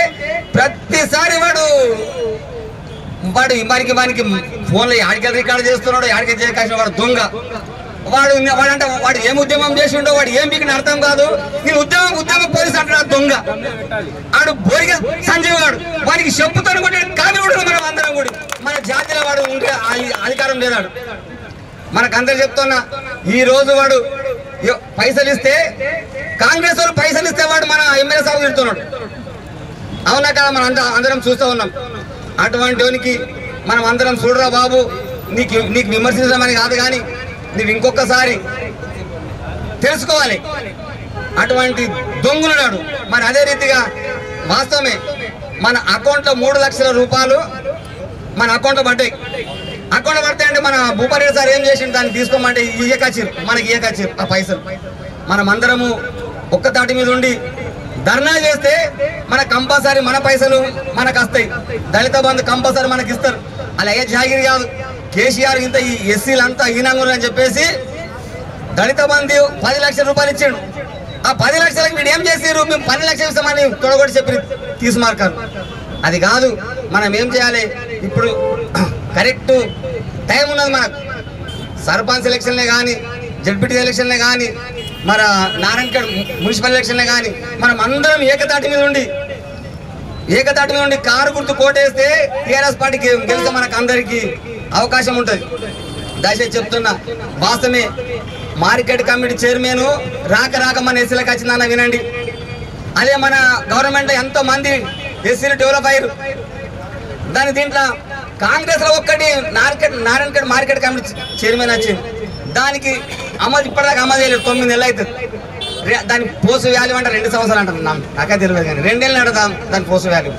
ప్రతిసారి వాడు వానికి ఫోన్లో ఆడికెళ్ళి రికార్డు చేస్తున్నాడు, ఆడికెళ్ళి చేయకాల్సిన వాడు దొంగ. వాడంటే వాడు ఏం ఉద్యమం చేసి ఉండో, వాడు ఏం మీకు అర్థం కాదు. నేను ఉద్యమం పోలీసు అంటాడు దొంగ. ఆడు బోరిగా సంజయ్ వాడు, వానికి చెప్పుతో కాదు కూడా మనం అందరం కూడా మన జాతిలో వాడు ఉంటే అధికారం లేదాడు. మనకందరూ చెప్తున్నా, ఈ రోజు వాడు పైసలు ఇస్తే, కాంగ్రెస్ వాళ్ళు పైసలు ఇస్తే వాడు మన ఎమ్మెల్యే సాగు తిడుతున్నాడు. అవునా కదా? మనం అందరం చూస్తూ ఉన్నాం. అటువంటి వానికి మనం అందరం చూడరా బాబు, నీకు విమర్శించమని కాదు, కానీ నువ్వు ఇంకొకసారి తెలుసుకోవాలి. అటువంటి దొంగలున్నాడు. మరి అదే రీతిగా వాస్తవమే, మన అకౌంట్లో 3 లక్షల రూపాయలు మన అకౌంట్లో పడ్డాయి. అకౌంట్లో పడతాయంటే మన భూపారెడ్డి సార్ ఏం చేసిండు, దాన్ని తీసుకోమంటే మనకి ఇయ్యకచ్చిరు ఆ పైసలు. మనం అందరము ఒక్క తాటి మీద ఉండి ధర్నా చేస్తే మన కంపల్సరీ మన పైసలు మనకు వస్తాయి. దళిత బంధు కంపల్సరీ మనకి ఇస్తారు. అలా అయ్యే జాగిరి కాదు. కేసీఆర్ ఇంత ఈ ఎస్సీలంతా ఈనంగులు అని చెప్పేసి దళిత బంధు 10 లక్షల రూపాయలు ఇచ్చాడు. ఆ 10 లక్షలకు వీడు ఏం చేసారు, మేము 12 లక్షలు ఇస్తామని తొడగొట్టి చెప్పి తీసుమార్కారు. అది కాదు. మనం ఏం చేయాలి, ఇప్పుడు కరెక్ట్ టైం ఉన్నది మనకు. సర్పంచ్ ఎలక్షన్లే కానీ, జడ్పీటీ ఎలక్షన్లే కానీ, మన నారాయణఖేడ్ మున్సిపల్ ఎలక్షన్లే కానీ, మనం అందరం ఏకతాటి మీద ఉండి కారు గుర్తు కోటేస్తే టీఆర్ఎస్ పార్టీకి గెలిస్తే మనకు అందరికీ అవకాశం ఉంటుంది. దయచేసి చెప్తున్నా, వాస్తవమే. మార్కెట్ కమిటీ చైర్మన్ రాక మన ఎస్సీలకు వచ్చిందన్న వినండి. అదే మన గవర్నమెంట్ ఎంతో మంది ఎస్సీలు డెవలప్ అయ్యారు. దీంట్లో కాంగ్రెస్ లో ఒక్కటి నారాయణఖేడ్ మార్కెట్ కమిటీ చైర్మన్ వచ్చింది. దానికి అమలు ఇప్పటిదాకా అమలు చేయలేదు. 9 నెలలు అవుతుంది. దాని పోసు వాల్యూ అంటే 2 సంవత్సరాలు అంటారు. నాకే తెలియదు, కానీ 2 నెలలు నడదాం దాని పోసు వాల్యూ.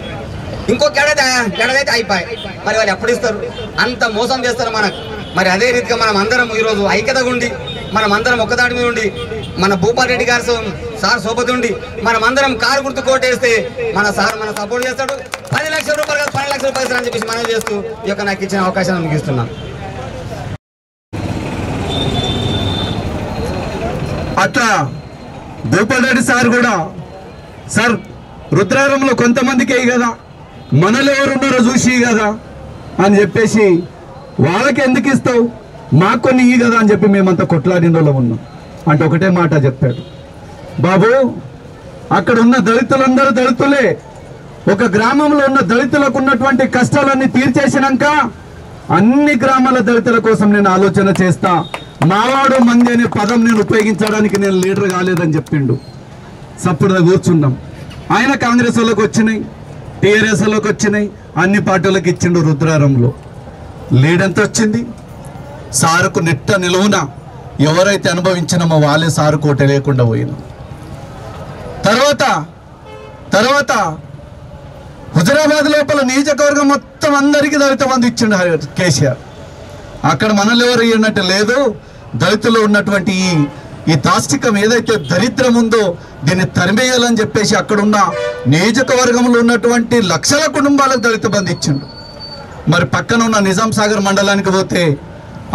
ఇంకొక ఏడాదైతే అయిపోయి. మరి వాళ్ళు ఎప్పుడు ఇస్తారు? అంత మోసం చేస్తారు మనకు. మరి అదే రీతిగా మనం అందరం ఈరోజు ఐక్యతగా ఉండి, మనం అందరం ఒక్కదాటి మీద ఉండి, మన భూపారెడ్డి గారు సార్ సోపతి ఉండి, మనం అందరం కారు గుర్తు కోటేస్తే మన సార్ మన సపోర్ట్ చేస్తాడు. 10 లక్షల రూపాయలు కాదు, 12 లక్షల రూపాయలు అని చెప్పేసి మనం చేస్తూ ఈ యొక్క నాకు ఇచ్చిన అవకాశాన్ని ముగిస్తున్నాను. అట్లా భూపారెడ్డి సార్ కూడా, సార్ రుద్రారంలో కొంతమందికి కదా, మనలో ఎవరున్నారో చూసి కదా అని చెప్పేసి, వాళ్ళకి ఎందుకు ఇస్తావు, మాకు కొన్ని ఇయ్యి కదా అని చెప్పి మేమంతా కొట్లాడినలో ఉన్నాం. అంటే ఒకటే మాట చెప్పాడు, బాబు అక్కడ ఉన్న దళితులందరూ దళితులే. ఒక గ్రామంలో ఉన్న దళితులకు ఉన్నటువంటి కష్టాలన్నీ తీర్చేసినాక అన్ని గ్రామాల దళితుల కోసం నేను ఆలోచన చేస్తా. మావాడు మంది అనే పదం నేను ఉపయోగించడానికి నేను లీడర్ కాలేదని చెప్పిండు. సప్పుడుగా కూర్చున్నాం. ఆయన కాంగ్రెస్ వాళ్ళకి వచ్చినాయి, టీఆర్ఎస్ వాళ్ళకి వచ్చినాయి, అన్ని పార్టీలకు ఇచ్చిండు. రుద్రారంలో లీడ్ ఎంత వచ్చింది? సారుకు నిట్ట నిలువున ఎవరైతే అనుభవించినామో వాళ్ళే సారు కోట లేకుండా పోయినాం. తర్వాత హుజరాబాద్ లోపల నియోజకవర్గం మొత్తం అందరికీ దళిత బంధు ఇచ్చిండు కేసీఆర్. అక్కడ మనల్ని ఎవరు ఇన్నట్టు లేదు. దళితులు ఉన్నటువంటి ఈ తాస్తికం ఏదైతే దరిద్రం ఉందో దీన్ని తరిమేయాలని చెప్పేసి అక్కడున్న నియోజకవర్గంలో ఉన్నటువంటి లక్షల కుటుంబాలకు దళిత బంధు ఇచ్చిండు. మరి పక్కన ఉన్న నిజాం సాగర్ మండలానికి పోతే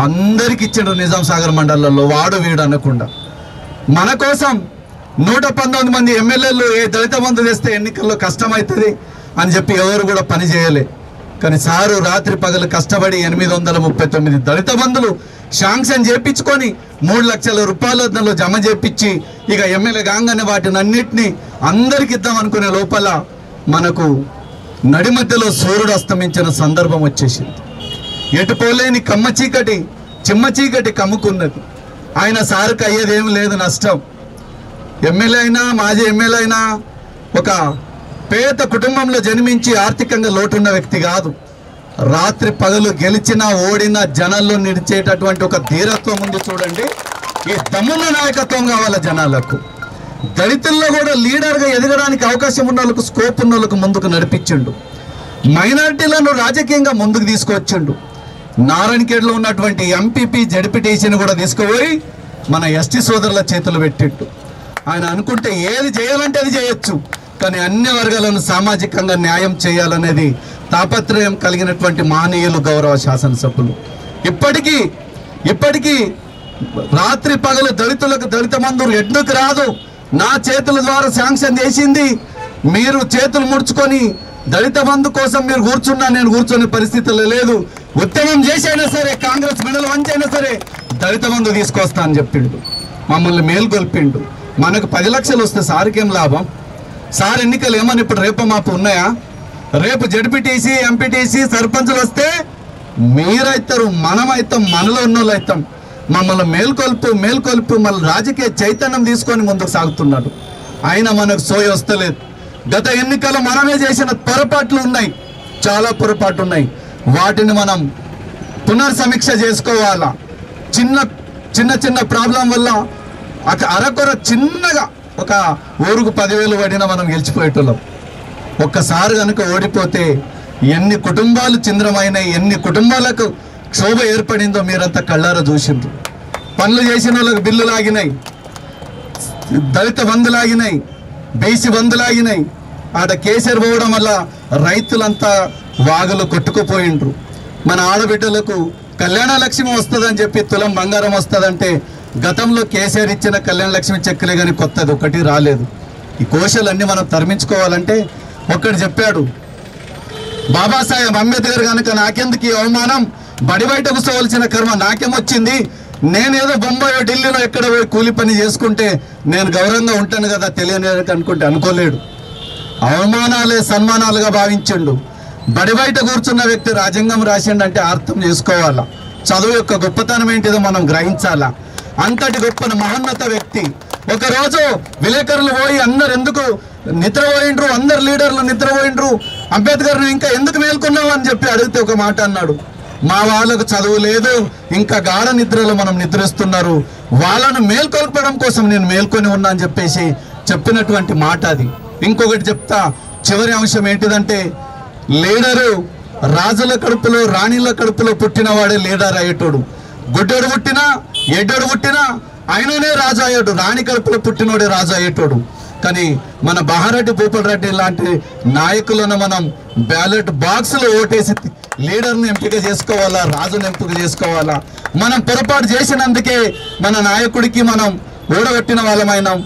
అందరికి ఇచ్చిండు. నిజాం సాగర్ మండలంలో వాడు వీడు అనకుండా మన కోసం 119 మంది ఎమ్మెల్యేలు ఏ దళిత బంధు తెస్తే ఎన్నికల్లో కష్టమవుతుంది అని చెప్పి ఎవరు కూడా పని చేయలే. కానీ సారు రాత్రి పగలు కష్టపడి 839 దళిత బంధులు శాంక్షన్ చేయించుకొని 3 లక్షల రూపాయలు జమ చేపించి ఇక ఎమ్మెల్యే కాగానే వాటిని అన్నిటినీ అందరికి ఇద్దాం అనుకునే లోపల మనకు నడి మధ్యలో సూర్యుడు అస్తమించిన సందర్భం వచ్చేసింది. ఎటుపోలేని చిమ్మ చీకటి కమ్ముకున్నది. ఆయన సారుకు అయ్యేదేం లేదు నష్టం. ఎమ్మెల్యే అయినా మాజీ ఎమ్మెల్యే అయినా ఒక పేద కుటుంబంలో జన్మించి ఆర్థికంగా లోటున్న వ్యక్తి కాదు. రాత్రి పగలు గెలిచినా ఓడినా జనాల్లో నిలిచేటటువంటి ఒక ధీరత్వం ఉంది చూడండి. ఈ దమ్ముల నాయకత్వం కావాలి జనాలకు. దళితుల్లో కూడా లీడర్గా ఎదగడానికి అవకాశం ఉన్న వాళ్ళకు, స్కోప్ ఉన్న వాళ్ళకు ముందుకు నడిపించిండు. మైనారిటీలను రాజకీయంగా ముందుకు తీసుకొచ్చిండు. నారాయణఖేడ్లో ఉన్నటువంటి ఎంపీపీ జడ్పీటీసీని కూడా తీసుకుపోయి మన ఎస్టీ సోదరుల చేతులు పెట్టిండు. ఆయన అనుకుంటే ఏది చేయాలంటే అది చేయొచ్చు, కానీ అన్ని వర్గాలను సామాజికంగా న్యాయం చేయాలనేది తాపత్రయం కలిగినటువంటి మహనీయులు గౌరవ శాసనసభ్యులు. ఇప్పటికీ రాత్రి పగలు దళితులకు దళిత బంధు ఎందుకు రాదు, నా చేతుల ద్వారా శాంక్షన్ చేసింది, మీరు చేతులు ముడుచుకొని దళిత బంధు కోసం మీరు కూర్చున్నా నేను కూర్చొని పరిస్థితుల్లో లేదు, ఉద్యమం చేసైనా సరే కాంగ్రెస్ మెడలు వంచైనా సరే దళిత బంధు తీసుకొస్తా అని చెప్పిండు. మమ్మల్ని మేల్కొల్పిండు. మనకు 10 లక్షలు వస్తే సార్కేం లాభం? సార్ ఎన్నికలు ఏమని ఇప్పుడు రేపు మాపు ఉన్నాయా? రేపు జడ్పీటీసీ ఎంపీటీసీ సర్పంచులు వస్తే మీరైతారు, మనమైతాం, మనలో ఉన్నోళ్ళు అవుతాం. మమ్మల్ని మేల్కొల్పు మళ్ళీ రాజకీయ చైతన్యం తీసుకొని ముందుకు సాగుతున్నాడు. ఆయన మనకు సోయి వస్తలేదు. గత ఎన్నికలు మనమే చేసిన పొరపాట్లు ఉన్నాయి, చాలా పొరపాట్లు ఉన్నాయి. వాటిని మనం పునర్సమీక్ష చేసుకోవాలా. చిన్న ప్రాబ్లం వల్ల అరకొర చిన్నగా ఒక ఊరుకు 10,000 పడినా మనం గెలిచిపోయేటోళ్ళం. ఒక్కసారి కనుక ఓడిపోతే ఎన్ని కుటుంబాలు చింద్రమైనాయి, ఎన్ని కుటుంబాలకు క్షోభ ఏర్పడిందో మీరంతా కళ్ళారా చూసిండ్రు. పనులు చేసిన వాళ్ళకి బిల్లులు ఆగినాయి, దళిత బంధులు ఆగినాయి, బీసీ బంధులు ఆగినాయి. ఆడ కేసీఆర్ పోవడం వల్ల రైతులంతా వాగులు కొట్టుకుపోయిండ్రు. మన ఆడబిడ్డలకు కళ్యాణ లక్ష్మి వస్తుందని చెప్పి తులం బంగారం వస్తుందంటే గతంలో కేసీఆర్ ఇచ్చిన కళ్యాణ లక్ష్మి చెక్కులే కానీ కొత్తది ఒకటి రాలేదు. ఈ కోశాలన్నీ మనం తరిమించుకోవాలంటే ఒక్కడు చెప్పాడు, బాబాసాహెబ్ అంబేద్కర్ కనుక నాకెందుకు ఈ అవమానం, బడి బయట కూర్చోవలసిన కర్మ నాకేమొచ్చింది, నేనేదో బొంబాయి ఢిల్లీలో ఎక్కడ పోయి కూలి పని చేసుకుంటే నేను గౌరవంగా ఉంటాను కదా తెలియని అనుకుంటే అనుకోలేడు. అవమానాలే సన్మానాలుగా భావించిండు. బడి బయట కూర్చున్న వ్యక్తి రాజ్యాంగం రాసిండంటే అర్థం చేసుకోవాలా, చదువు యొక్క గొప్పతనం ఏంటిదో మనం గ్రహించాలా. అంతటి గొప్ప మహోన్నత వ్యక్తి ఒకరోజు విలేకరులు పోయి అందరు ఎందుకు నిద్రపోయిండ్రు, అందరు లీడర్లు నిద్రపోయిండ్రు, అంబేద్కర్ని ఇంకా ఎందుకు మేల్కొన్నావు అని చెప్పి అడిగితే ఒక మాట అన్నాడు, మా వాళ్ళకు చదువు లేదు, ఇంకా గాఢ నిద్రలో మనం నిద్రిస్తున్నారు, వాళ్ళను మేల్కొల్పడం కోసం నేను మేల్కొని ఉన్నా అని చెప్పేసి చెప్పినటువంటి మాట అది. ఇంకొకటి చెప్తా, చివరి అంశం ఏంటిదంటే లీడరు రాజుల కడుపులో రాణిల కడుపులో పుట్టిన వాడే లీడర్ అయ్యేటోడు. గుడ్డోడు పుట్టినా ఎడ్డోడు పుట్టినా ఆయననే రాజు అయ్యాడు, రాణి కడుపులో పుట్టినోడే రాజు అయ్యేటోడు. కానీ మన బహారెడ్డి భూపాల్ రెడ్డి లాంటి నాయకులను మనం బ్యాలెట్ బాక్స్లో ఓటేసి లీడర్ని ఎంపిక చేసుకోవాలా, రాజుని ఎంపిక చేసుకోవాలా. మనం పొరపాటు చేసినందుకే మన నాయకుడికి మనం ఓడగొట్టిన వాళ్ళమైనాం.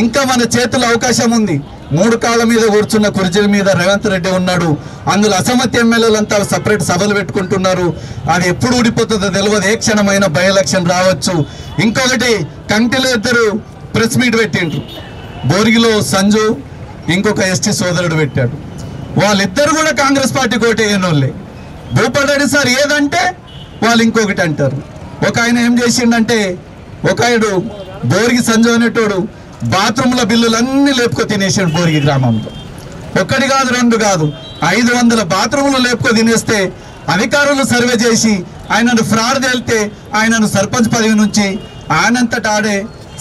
ఇంకా మన చేతుల్లో అవకాశం ఉంది. 3 కాళ్ళ మీద కూర్చున్న కుర్చీల మీద రేవంత్ రెడ్డి ఉన్నాడు. అందులో అసమ్మతి ఎమ్మెల్యేలంతా సపరేట్ సభలు పెట్టుకుంటున్నారు. అది ఎప్పుడు ఊడిపోతుందో తెలియదు, ఏ క్షణమైన బై ఎలక్షన్ రావచ్చు. ఇంకొకటి కంటిలో 2 ప్రెస్ మీట్ పెట్టిండ్రు. బోర్గిలో సంజు, ఇంకొక ఎస్టీ సోదరుడు పెట్టాడు. వాళ్ళిద్దరు కూడా కాంగ్రెస్ పార్టీ కోటేయనోళ్ళే. భూపాల్ రెడ్డి సార్ ఏదంటే వాళ్ళు ఇంకొకటి అంటారు. ఒక ఆయన ఏం చేసిండంటే, ఒక ఆయన బోర్గి సంజు అనేటోడు బాత్రూంల బిల్లులన్నీ లేపుకో తినేసాడు బోర్గి గ్రామంలో. 1 కాదు 2 కాదు 500 బాత్రూంలు లేపుకో తినేస్తే అధికారులు సర్వే చేసి ఆయనను ఫ్రాడ్ తేలితే ఆయనను సర్పంచ్ పదవి నుంచి ఆయనంతటా ఆడే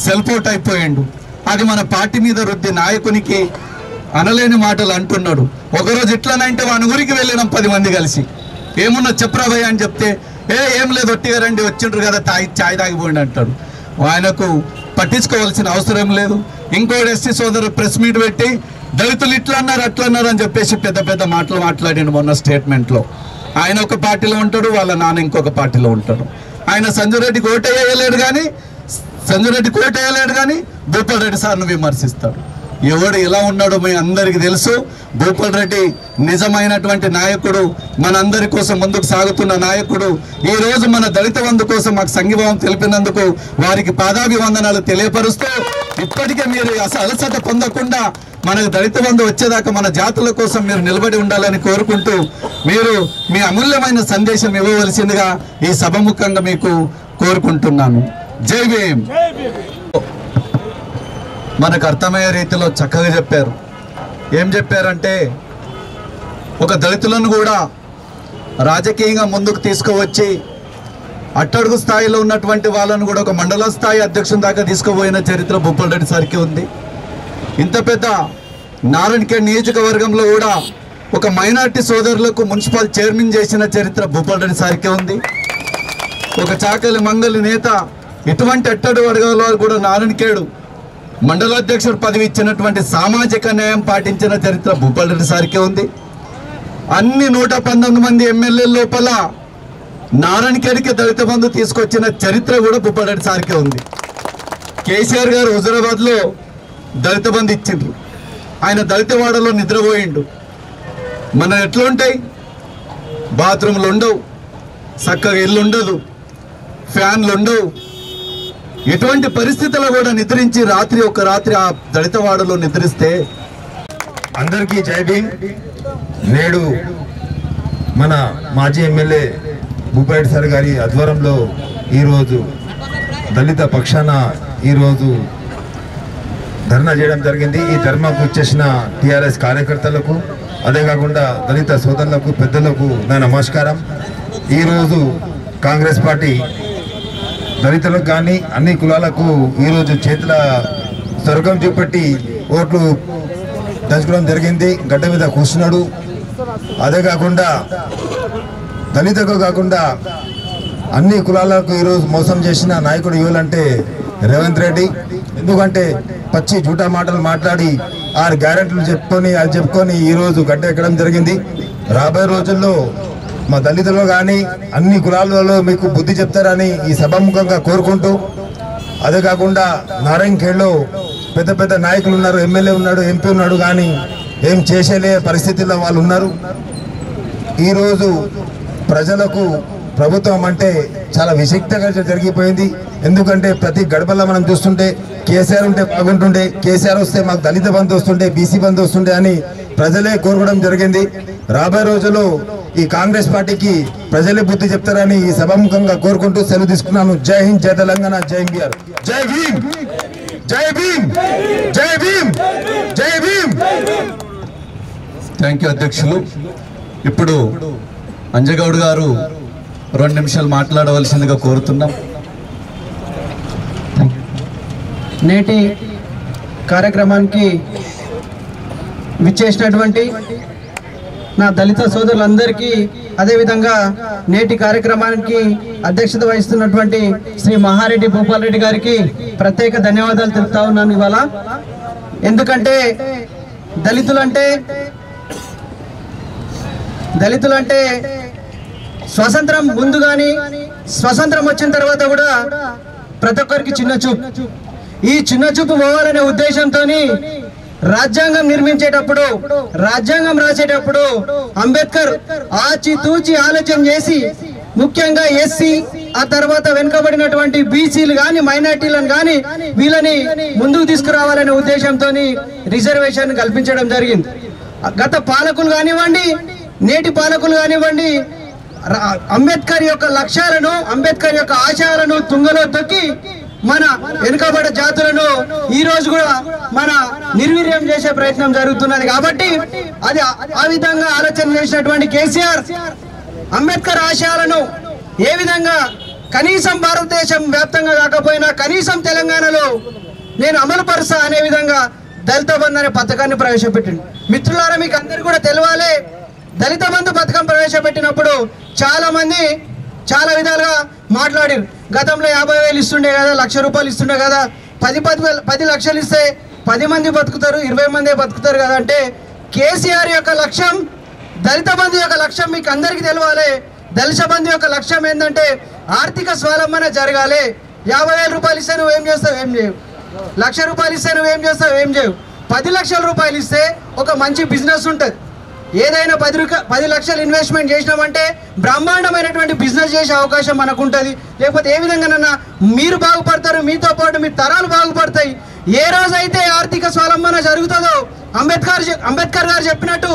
సెల్ఫ్ అవుట్ అయిపోయిండు. అది మన పార్టీ మీద రుద్ది నాయకునికి అనలేని మాటలు అంటున్నాడు. ఒకరోజు ఇట్లనంటే వాని ఊరికి వెళ్ళినాం 10 మంది కలిసి, ఏమున్నా చెప్పరాబయ్య అని చెప్తే ఏం లేదు ఒట్టిగా రండి వచ్చిండ్రు కదా ఛాయ్ తాగిపోయింది అంటాడు. ఆయనకు పట్టించుకోవాల్సిన అవసరం లేదు. ఇంకోటి ఎస్టీ సోదరు ప్రెస్ మీట్ పెట్టి దళితులు ఇట్లా అన్నారు అట్లా అన్నారు అని చెప్పేసి పెద్ద మాటలు మాట్లాడిండు మొన్న స్టేట్మెంట్లో. ఆయన ఒక పార్టీలో ఉంటాడు, వాళ్ళ నాన్న ఇంకొక పార్టీలో ఉంటాడు. ఆయన సంజురెడ్డికి ఓటేయలేడు కానీ భూపాల్ రెడ్డి సార్ను విమర్శిస్తాడు. ఎవడు ఎలా ఉన్నాడో మీ అందరికీ తెలుసు. భూపాల్ రెడ్డి నిజమైనటువంటి నాయకుడు, మనందరి కోసం ముందుకు సాగుతున్న నాయకుడు. ఈ రోజు మన దళిత బంధు కోసం మాకు సంఘీభావం తెలిపినందుకు వారికి పాదాభివందనాలు తెలియపరుస్తూ, ఇప్పటికే మీరు అలసట పొందకుండా మనకు దళిత బంధు వచ్చేదాకా మన జాతుల కోసం మీరు నిలబడి ఉండాలని కోరుకుంటూ, మీరు మీ అమూల్యమైన సందేశం ఇవ్వవలసిందిగా ఈ సభముఖంగా మీకు కోరుకుంటున్నాను. జై భీమ్. మనకు అర్థమయ్యే రీతిలో చక్కగా చెప్పారు. ఏం చెప్పారంటే, ఒక దళితులను కూడా రాజకీయంగా ముందుకు తీసుకువచ్చి అట్టడుగు స్థాయిలో ఉన్నటువంటి వాళ్ళను కూడా ఒక మండల స్థాయి అధ్యక్షుని దాకా తీసుకుపోయిన చరిత్ర భూపాల్ రెడ్డి సార్కి ఉంది. ఇంత పెద్ద నారాయణఖేడ్ నియోజకవర్గంలో కూడా ఒక మైనార్టీ సోదరులకు మున్సిపల్ చైర్మన్ చేసిన చరిత్ర భూపాల్ రెడ్డి సార్కే ఉంది. ఒక చాకలి మంగళి నేత ఇటువంటి అట్టడు వర్గాల కూడా నారాయణఖేడ్ మండలాధ్యక్షుడు పదవి ఇచ్చినటువంటి సామాజిక న్యాయం పాటించిన చరిత్ర భూపాల్ రెడ్డి సార్కే ఉంది. అన్ని 119 మంది ఎమ్మెల్యేల లోపల నారాయణఖేడ్కి దళిత బంధు తీసుకొచ్చిన చరిత్ర కూడా భూపాల్ రెడ్డి సార్కే ఉంది. కేసీఆర్ గారు హుజరాబాద్లో దళిత బంధు ఇచ్చిండ్రు. ఆయన దళితవాడలో నిద్రపోయిండు. మన ఎట్లుంటాయి, బాత్రూమ్లు ఉండవు, చక్కగా ఇల్లు ఉండదు, ఫ్యాన్లు ఉండవు. ఎటువంటి పరిస్థితుల్లో కూడా నిద్రించి ఒక రాత్రి ఆ దళితవాడలో నిద్రిస్తే. అందరికీ జై భీమ్. నేడు మన మాజీ ఎమ్మెల్యే భూపాల్ రెడ్డి సార్ గారి ఆధ్వర్యంలో ఈరోజు దళిత పక్షాన ఈరోజు ధర్నా చేయడం జరిగింది. ఈ ధర్నాకు వచ్చేసిన టీఆర్ఎస్ కార్యకర్తలకు, అదే కాకుండా దళిత సోదరులకు, పెద్దలకు నా నమస్కారం. ఈరోజు కాంగ్రెస్ పార్టీ దళితులకు కానీ అన్ని కులాలకు ఈరోజు చేతుల స్వర్గం చూపెట్టి ఓట్లు దంచుకోవడం జరిగింది. గడ్డ మీద కూర్చున్నాడు. అదే కాకుండా దళితకు కాకుండా అన్ని కులాలకు ఈరోజు మోసం చేసిన నాయకుడు ఎవరంటే రేవంత్ రెడ్డి. ఎందుకంటే పచ్చి జూటా మాటలు మాట్లాడి 6 గ్యారెంటీలు చెప్పుకొని ఈరోజు గడ్డ ఎక్కడం జరిగింది. రాబోయే రోజుల్లో మా దళితులు కానీ అన్ని కులాలలో మీకు బుద్ధి చెప్తారని ఈ సభాముఖంగా కోరుకుంటూ, అదే కాకుండా నారాయణఖేడ్లో పెద్ద పెద్ద నాయకులు ఉన్నారు, ఎమ్మెల్యే ఉన్నాడు, ఎంపీ ఉన్నాడు, కానీ ఏం చేసేలే పరిస్థితుల్లో వాళ్ళు ఉన్నారు. ఈరోజు ప్రజలకు ప్రభుత్వం అంటే చాలా విసిక్తంగా జరిగిపోయింది. ఎందుకంటే ప్రతి గడపలో మనం చూస్తుంటే కేసీఆర్ ఉంటే బాగుంటుండే, కేసీఆర్ వస్తే మాకు దళిత బంధు వస్తుండే, బీసీ బంధు వస్తుండే అని ప్రజలే కోరుకోవడం జరిగింది. రాబోయే రోజుల్లో ఈ కాంగ్రెస్ పార్టీకి ప్రజలే బుద్ధి చెప్తారని ఈ సభాముఖంగా కోరుకుంటూ సెలవు తీసుకున్నాను. జై హింద్, జై తెలంగాణ, జై ఎన్టీఆర్. జై భీమ్, జై భీమ్, జై భీమ్, జై భీమ్. థ్యాంక్ యూ అధ్యక్షులు. ఇప్పుడు అంజగౌడ్ గారు 2 నిమిషాలు మాట్లాడవలసిందిగా కోరుతున్నాం. నేటి కార్యక్రమానికి విచ్చేసినటువంటి నా దళిత సోదరులందరికీ, అదేవిధంగా నేటి కార్యక్రమానికి అధ్యక్షత వహిస్తున్నటువంటి శ్రీ మహారెడ్డి భూపాల్ రెడ్డి గారికి ప్రత్యేక ధన్యవాదాలు తెలుపుతా ఉన్నాను ఇవాళ. ఎందుకంటే దళితులంటే స్వతంత్రం ముందు కానీ స్వతంత్రం వచ్చిన తర్వాత కూడా ప్రతి ఒక్కరికి చిన్న చూపు. ఈ చిన్న చూపు పోవాలనే ఉద్దేశంతో రాజ్యాంగం నిర్మించేటప్పుడు, రాజ్యాంగం రాసేటప్పుడు అంబేద్కర్ ఆచితూచి ఆలోచన చేసి ముఖ్యంగా ఎస్సీ, ఆ తర్వాత వెనుకబడినటువంటి బీసీలు కానీ మైనార్టీలను కానీ వీళ్ళని ముందుకు తీసుకురావాలనే ఉద్దేశంతో రిజర్వేషన్ కల్పించడం జరిగింది. గత పాలకులు కానివ్వండి, నేటి పాలకులు కానివ్వండి, అంబేద్కర్ యొక్క లక్ష్యాలను, అంబేద్కర్ యొక్క ఆశయాలను తుంగలో తొక్కి మన వెనుకబడ్డ జాతులను ఈ రోజు కూడా మన నిర్వీర్యం చేసే ప్రయత్నం జరుగుతున్నది. కాబట్టి అది ఆ విధంగా ఆలోచన చేసినటువంటి కేసీఆర్ అంబేద్కర్ ఆశయాలను ఏ విధంగా కనీసం భారతదేశం వ్యాప్తంగా కాకపోయినా కనీసం తెలంగాణలో నేను అమలు పరుస్తా అనే విధంగా దళిత బంధు అనే పథకాన్ని ప్రవేశపెట్టింది. మిత్రులారా, మీకు అందరు కూడా తెలవాలి, దళిత బంధు పథకం ప్రవేశపెట్టినప్పుడు చాలా మంది చాలా విధాలుగా మాట్లాడారు. గతంలో 50,000 ఇస్తుండే కదా, 1,00,000 రూపాయలు ఇస్తుండే కదా, 10 లక్షలు ఇస్తే 10 మంది బతుకుతారు, 20 మందే బతుకుతారు కదా అంటే కేసీఆర్ యొక్క లక్ష్యం, దళిత బంధు యొక్క లక్ష్యం మీకు అందరికీ తెలవాలి. దళిత బంధు యొక్క లక్ష్యం ఏంటంటే ఆర్థిక స్వావలంబన జరగాలి. 50,000 రూపాయలు ఇస్తే నువ్వేం చేస్తావు, ఏం చేయవు. 1,00,000 రూపాయలు ఇస్తే నువ్వేం చేస్తావు, ఏం చేయవు. 10 లక్షల రూపాయలు ఇస్తే ఒక మంచి బిజినెస్ ఉంటుంది. ఏదైనా 10 లక్షలు ఇన్వెస్ట్మెంట్ చేసినామంటే బ్రహ్మాండమైనటువంటి బిజినెస్ చేసే అవకాశం మనకు ఉంటుంది. లేకపోతే ఏ విధంగానన్నా మీరు బాగుపడతారు, మీతో పాటు మీ తరాలు బాగుపడతాయి. ఏ రోజైతే ఆర్థిక స్వావలంబన జరుగుతుందో, అంబేద్కర్ గారు చెప్పినట్టు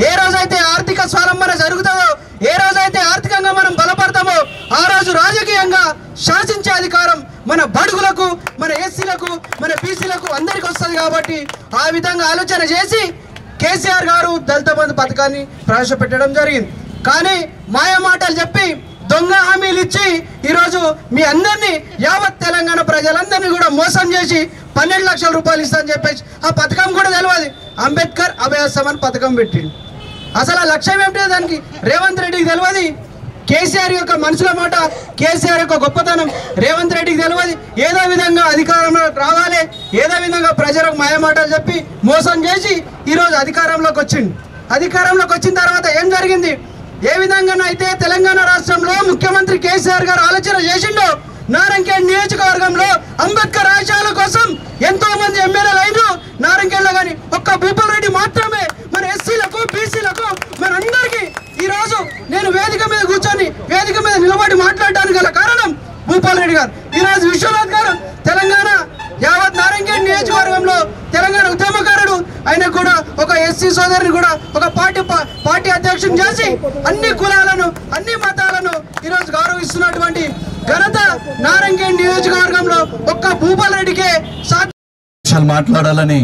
ఏ రోజైతే ఆర్థిక స్వావలంబన జరుగుతుందో, ఏ రోజైతే ఆర్థికంగా మనం బలపడతామో ఆ రోజు రాజకీయంగా శాసించే అధికారం మన బడుగులకు, మన ఎస్సీలకు, మన బీసీలకు అందరికి వస్తుంది. కాబట్టి ఆ విధంగా ఆలోచన చేసి కేసీఆర్ గారు దళిత బంధు పథకాన్ని ప్రవేశపెట్టడం జరిగింది. కానీ మాయ మాటలు చెప్పి దొంగ హామీలు ఇచ్చి ఈరోజు మీ అందరినీ యావత్ తెలంగాణ ప్రజలందరినీ కూడా మోసం చేసి 12 లక్షల రూపాయలు ఇస్తా అని చెప్పేసి ఆ పథకం కూడా తెలియదు. అంబేద్కర్ అభయాసం అని పథకం పెట్టిండు. అసలు ఆ లక్ష్యం ఏమిటో దానికి రేవంత్ రెడ్డికి తెలియదు. కేసీఆర్ యొక్క మనసుల మాట, కేసీఆర్ యొక్క గొప్పతనం రేవంత్ రెడ్డికి తెలియదు. ఏదో విధంగా అధికారంలో రావాలి, ఏదో విధంగా ప్రజలకు మాయమాటలు చెప్పి మోసం చేసి ఈరోజు అధికారంలోకి వచ్చిండు. అధికారంలోకి వచ్చిన తర్వాత ఏం జరిగింది? ఏ విధంగానైతే తెలంగాణ రాష్ట్రంలో ముఖ్యమంత్రి కేసీఆర్ గారు ఆలోచన చేసిండో, నారంకేడ్ నియోజకవర్గంలో అంబేద్కర్ ఆశయాల కోసం ఎంతో మంది ఎమ్మెల్యేలు అయినరు. నారంకేడ్లో కానీ ఒక్క భూపాల్ రెడ్డి మాత్రమే మన ఎస్సీలకు, బీసీలకు, మనందరికీ ఈరోజు నేను వేదిక మీద కూర్చొని వేదిక మీద నిలబడి మాట్లాడడానికి గల కారణం భూపాల్ రెడ్డి గారు. ఈరోజు విశ్వనాథ్ గారు తెలంగాణ యావత్ నారంకేడ్ నియోజకవర్గంలో తెలంగాణ ఉద్యమకారుడు. ఆయన కూడా ఒక ఎస్సీ సోదరుని కూడా ఒక పార్టీ అధ్యక్షుని చేసి అన్ని కులాలను, అన్ని మతాలను ఈరోజు గౌరవిస్తున్నటువంటి ఘనత నారంకేడ్ నియోజకవర్గంలో ఒక్క భూపాల్ రెడ్డికే మాట్లాడాలని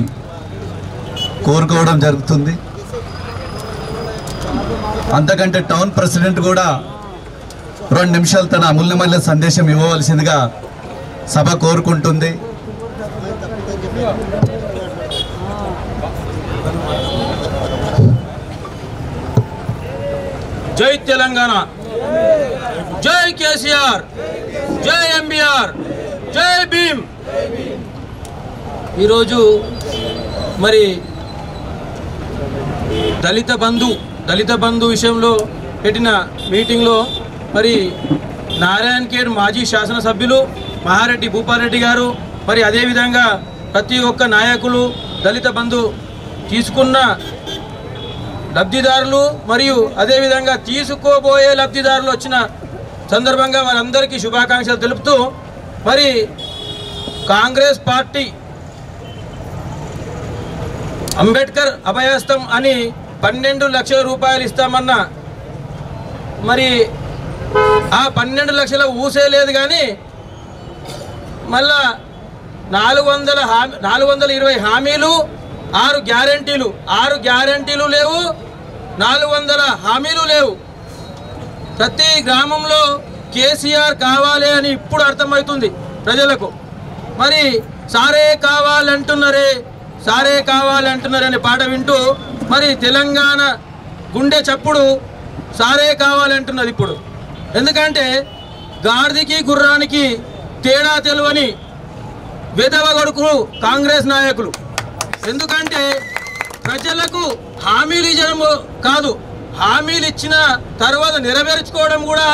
కోరుకోవడం జరుగుతుంది. అంతకంటే టౌన్ ప్రెసిడెంట్ కూడా 2 నిమిషాలు తన అమూల్యమైన సందేశం ఇవ్వవలసిందిగా సభ కోరుకుంటుంది. జై తెలంగాణ, జై కేసీఆర్, జై ఎంబీఆర్, జై భీమ్. ఈరోజు మరి దళిత బంధు విషయంలో పెట్టిన మీటింగ్లో మరి నారాయణఖేడ్ మాజీ శాసనసభ్యులు మహారెడ్డి భూపాల్ రెడ్డి గారు, మరి అదేవిధంగా ప్రతి ఒక్క నాయకులు దళిత బంధు తీసుకున్న లబ్ధిదారులు మరియు అదేవిధంగా తీసుకోబోయే లబ్ధిదారులు వచ్చిన సందర్భంగా వారందరికీ శుభాకాంక్షలు తెలుపుతూ, మరి కాంగ్రెస్ పార్టీ అంబేద్కర్ అభయహస్తం అని 12 లక్షల రూపాయలు ఇస్తామన్న, మరి ఆ 12 లక్షల ఊసే లేదు. కానీ మళ్ళా 420 హామీలు, 6 గ్యారంటీలు లేవు, 400 హామీలు లేవు. ప్రతి గ్రామంలో కేసీఆర్ కావాలి అని ఇప్పుడు అర్థమవుతుంది ప్రజలకు. మరి సారే కావాలంటున్నారే అనే పాట వింటూ మరి తెలంగాణ గుండె చప్పుడు సారే కావాలంటున్నది ఇప్పుడు. ఎందుకంటే గాడిదకి గుర్రానికి తేడా తెలియని విధవ కొడుకులు కాంగ్రెస్ నాయకులు. ఎందుకంటే ప్రజలకు హామీలు ఇవ్వడం కాదు, హామీలు ఇచ్చిన తర్వాత నెరవేర్చుకోవడం కూడా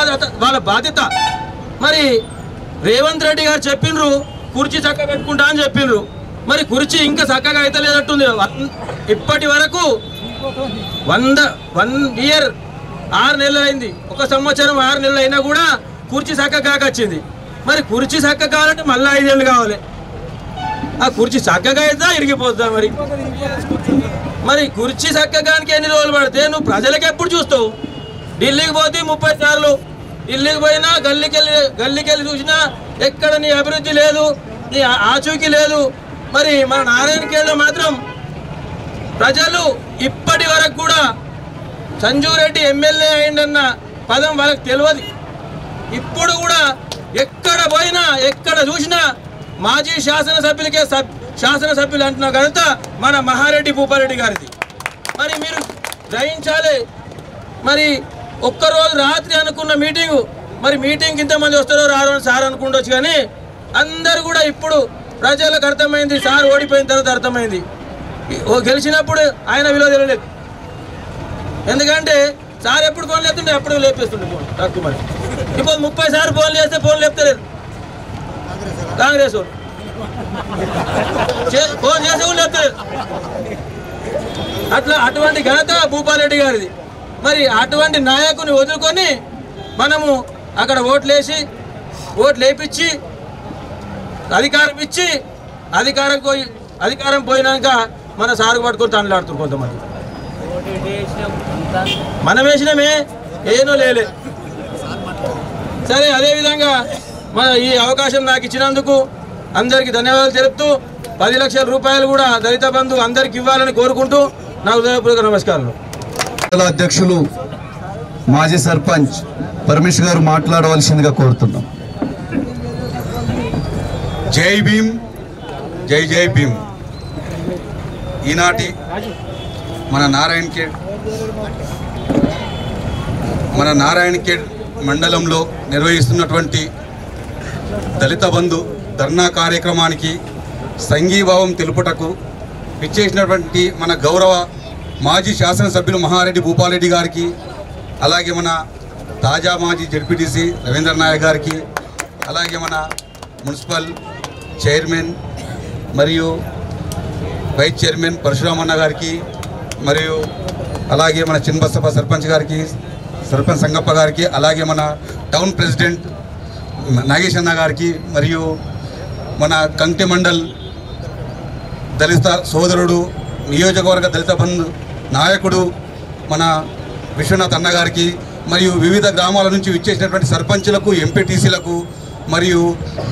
వాళ్ళ బాధ్యత. మరి రేవంత్ రెడ్డి గారు చెప్పిండ్రు కుర్చీ చక్క పెట్టుకుంటా అని చెప్పిండ్రు. మరి కుర్చీ ఇంకా చక్కగా అయితే లేదట్టుంది. ఇప్పటి వరకు 1 ఇయర్ 6 నెలలు అయింది, 1 సంవత్సరం 6 నెలలు అయినా కూడా కుర్చీ చక్క కాకొచ్చింది. మరి కుర్చీ చక్క కావాలంటే మళ్ళీ 5 ఏళ్ళు కావాలి. ఆ కుర్చీ చక్కగా అయితే ఇరిగిపోద్దా? మరి కుర్చీ చక్కగానికి ఎన్ని రోజులు పడితే నువ్వు ప్రజలకు ఎప్పుడు చూస్తావు? ఢిల్లీకి పోతే 30 సార్లు, ఢిల్లీకి పోయినా గల్లీకెళ్ళి చూసినా ఎక్కడ నీ అభివృద్ధి లేదు, నీ ఆచూకీ లేదు. మరి మన నారాయణఖేడ్లో మాత్రం ప్రజలు ఇప్పటి వరకు కూడా సంజీవ్ రెడ్డి ఎమ్మెల్యే అయిందన్న పదం వాళ్ళకి తెలియదు. ఇప్పుడు కూడా ఎక్కడ పోయినా ఎక్కడ చూసినా మాజీ శాసనసభ్యులకే శాసనసభ్యులు అంటున్న ఘనత మన మహారెడ్డి భూపాల్ రెడ్డి గారిది. మరి మీరు గ్రహించాలి. మరి ఒక్కరోజు రాత్రి అనుకున్న మీటింగు, మరి మీటింగ్కి ఇంతమంది వస్తారో రారో సార్ అనుకుంటొచ్చు. కానీ అందరు కూడా ఇప్పుడు ప్రజలకు అర్థమైంది, సార్ ఓడిపోయిన తర్వాత అర్థమైంది. గెలిచినప్పుడు ఆయన విలువ తెలియలేదు. ఎందుకంటే సార్ ఎప్పుడు ఫోన్ లేస్తుంటే ఎప్పుడు లేపేస్తుండే ఫోన్ తక్కువ. మరి ఇప్పుడు 30 సార్లు ఫోన్ చేస్తే ఫోన్ లేపుతలేరు కాంగ్రెస్ వాళ్ళు, ఫోన్ చేసే వాళ్ళు లేపుతలేరు. అటువంటి ఘనత భూపాల్ రెడ్డి గారిది. మరి అటువంటి నాయకుని వదులుకొని మనము అక్కడ ఓట్లు వేయించి అధికారం ఇచ్చి అధికారం పోయినాక మన సారు పట్టుకొని తండ్లాడుతున్నారు కొంతమంది. మనం వేసినమే ఏనో లేలే. సరే, అదేవిధంగా మన ఈ అవకాశం నాకు ఇచ్చినందుకు అందరికీ ధన్యవాదాలు తెలుపుతూ 10 లక్షల రూపాయలు కూడా దళిత బంధు అందరికి ఇవ్వాలని కోరుకుంటూ నా హృదయపూర్వక నమస్కారాలు. అధ్యక్షులు, మాజీ సర్పంచ్ పరమేశ్ గారు మాట్లాడవలసిందిగా కోరుతున్నాం. జై భీమ్, జై జై భీమ్. ఈనాటి మన నారాయణఖేడ్ మండలంలో నిర్వహిస్తున్నటువంటి దళిత బంధు ధర్నా కార్యక్రమానికి సంఘీభావం తెలుపుటకు ఇచ్చేసినటువంటి మన గౌరవ మాజీ శాసనసభ్యులు మహారెడ్డి భూపాలరెడ్డి గారికి, అలాగే మన తాజా మాజీ జడ్పీటీసీ రవీంద్ర నాయక్ గారికి, అలాగే మన మున్సిపల్ చైర్మన్ మరియు వైస్ చైర్మన్ పరశురామన్న గారికి, మరియు అలాగే మన చిన్నబసప్ప సర్పంచ్ గారికి, సర్పంచ్ సంగప్ప గారికి, అలాగే మన టౌన్ ప్రెసిడెంట్ నాగేష్ అన్న గారికి, మరియు మన కంటి మండల్ దళిత సోదరుడు, నియోజకవర్గ దళిత బంధు నాయకుడు మన విశ్వనాథ్ అన్న గారికి, మరియు వివిధ గ్రామాల నుంచి విచ్చేసినటువంటి సర్పంచులకు, ఎంపీటీసీలకు మరియు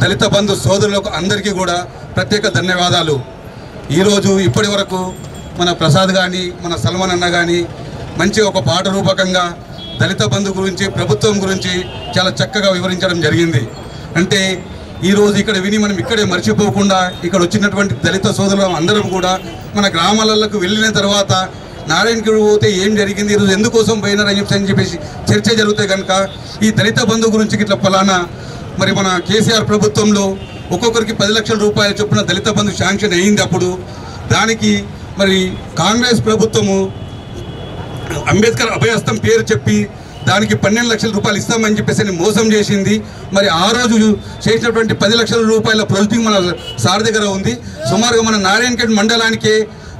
దళిత బంధు సోదరులకు అందరికీ కూడా ప్రత్యేక ధన్యవాదాలు. ఈరోజు ఇప్పటి వరకు మన ప్రసాద్ కానీ, మన సల్మాన్ అన్న కానీ మంచి ఒక పాట రూపకంగా దళిత బంధు గురించి, ప్రభుత్వం గురించి చాలా చక్కగా వివరించడం జరిగింది. అంటే ఈరోజు ఇక్కడ విని మనం ఇక్కడే మర్చిపోకుండా ఇక్కడ వచ్చినటువంటి దళిత సోదరులు అందరం కూడా మన గ్రామాలకు వెళ్ళిన తర్వాత నారాయణఖేడ్ పోతే ఏం జరిగింది, ఈరోజు ఎందుకోసం పోయినారని చెప్పేసి చర్చ జరిగితే కనుక ఈ దళిత బంధు గురించి ఇట్లా ఫలానా మరి మన కేసీఆర్ ప్రభుత్వంలో ఒక్కొక్కరికి 10 లక్షల రూపాయల చొప్పున దళిత బంధు శాంక్షన్ అయింది. అప్పుడు దానికి మరి కాంగ్రెస్ ప్రభుత్వము అంబేద్కర్ అభయహస్తం పేరు చెప్పి దానికి 12 లక్షల రూపాయలు ఇస్తామని చెప్పేసి మోసం చేసింది. మరి ఆ రోజు చేసినటువంటి 10 లక్షల రూపాయల ప్రొసీడింగ్ మన సార్ దగ్గర ఉంది. సుమారుగా మన నారాయణఖేడ్ మండలానికి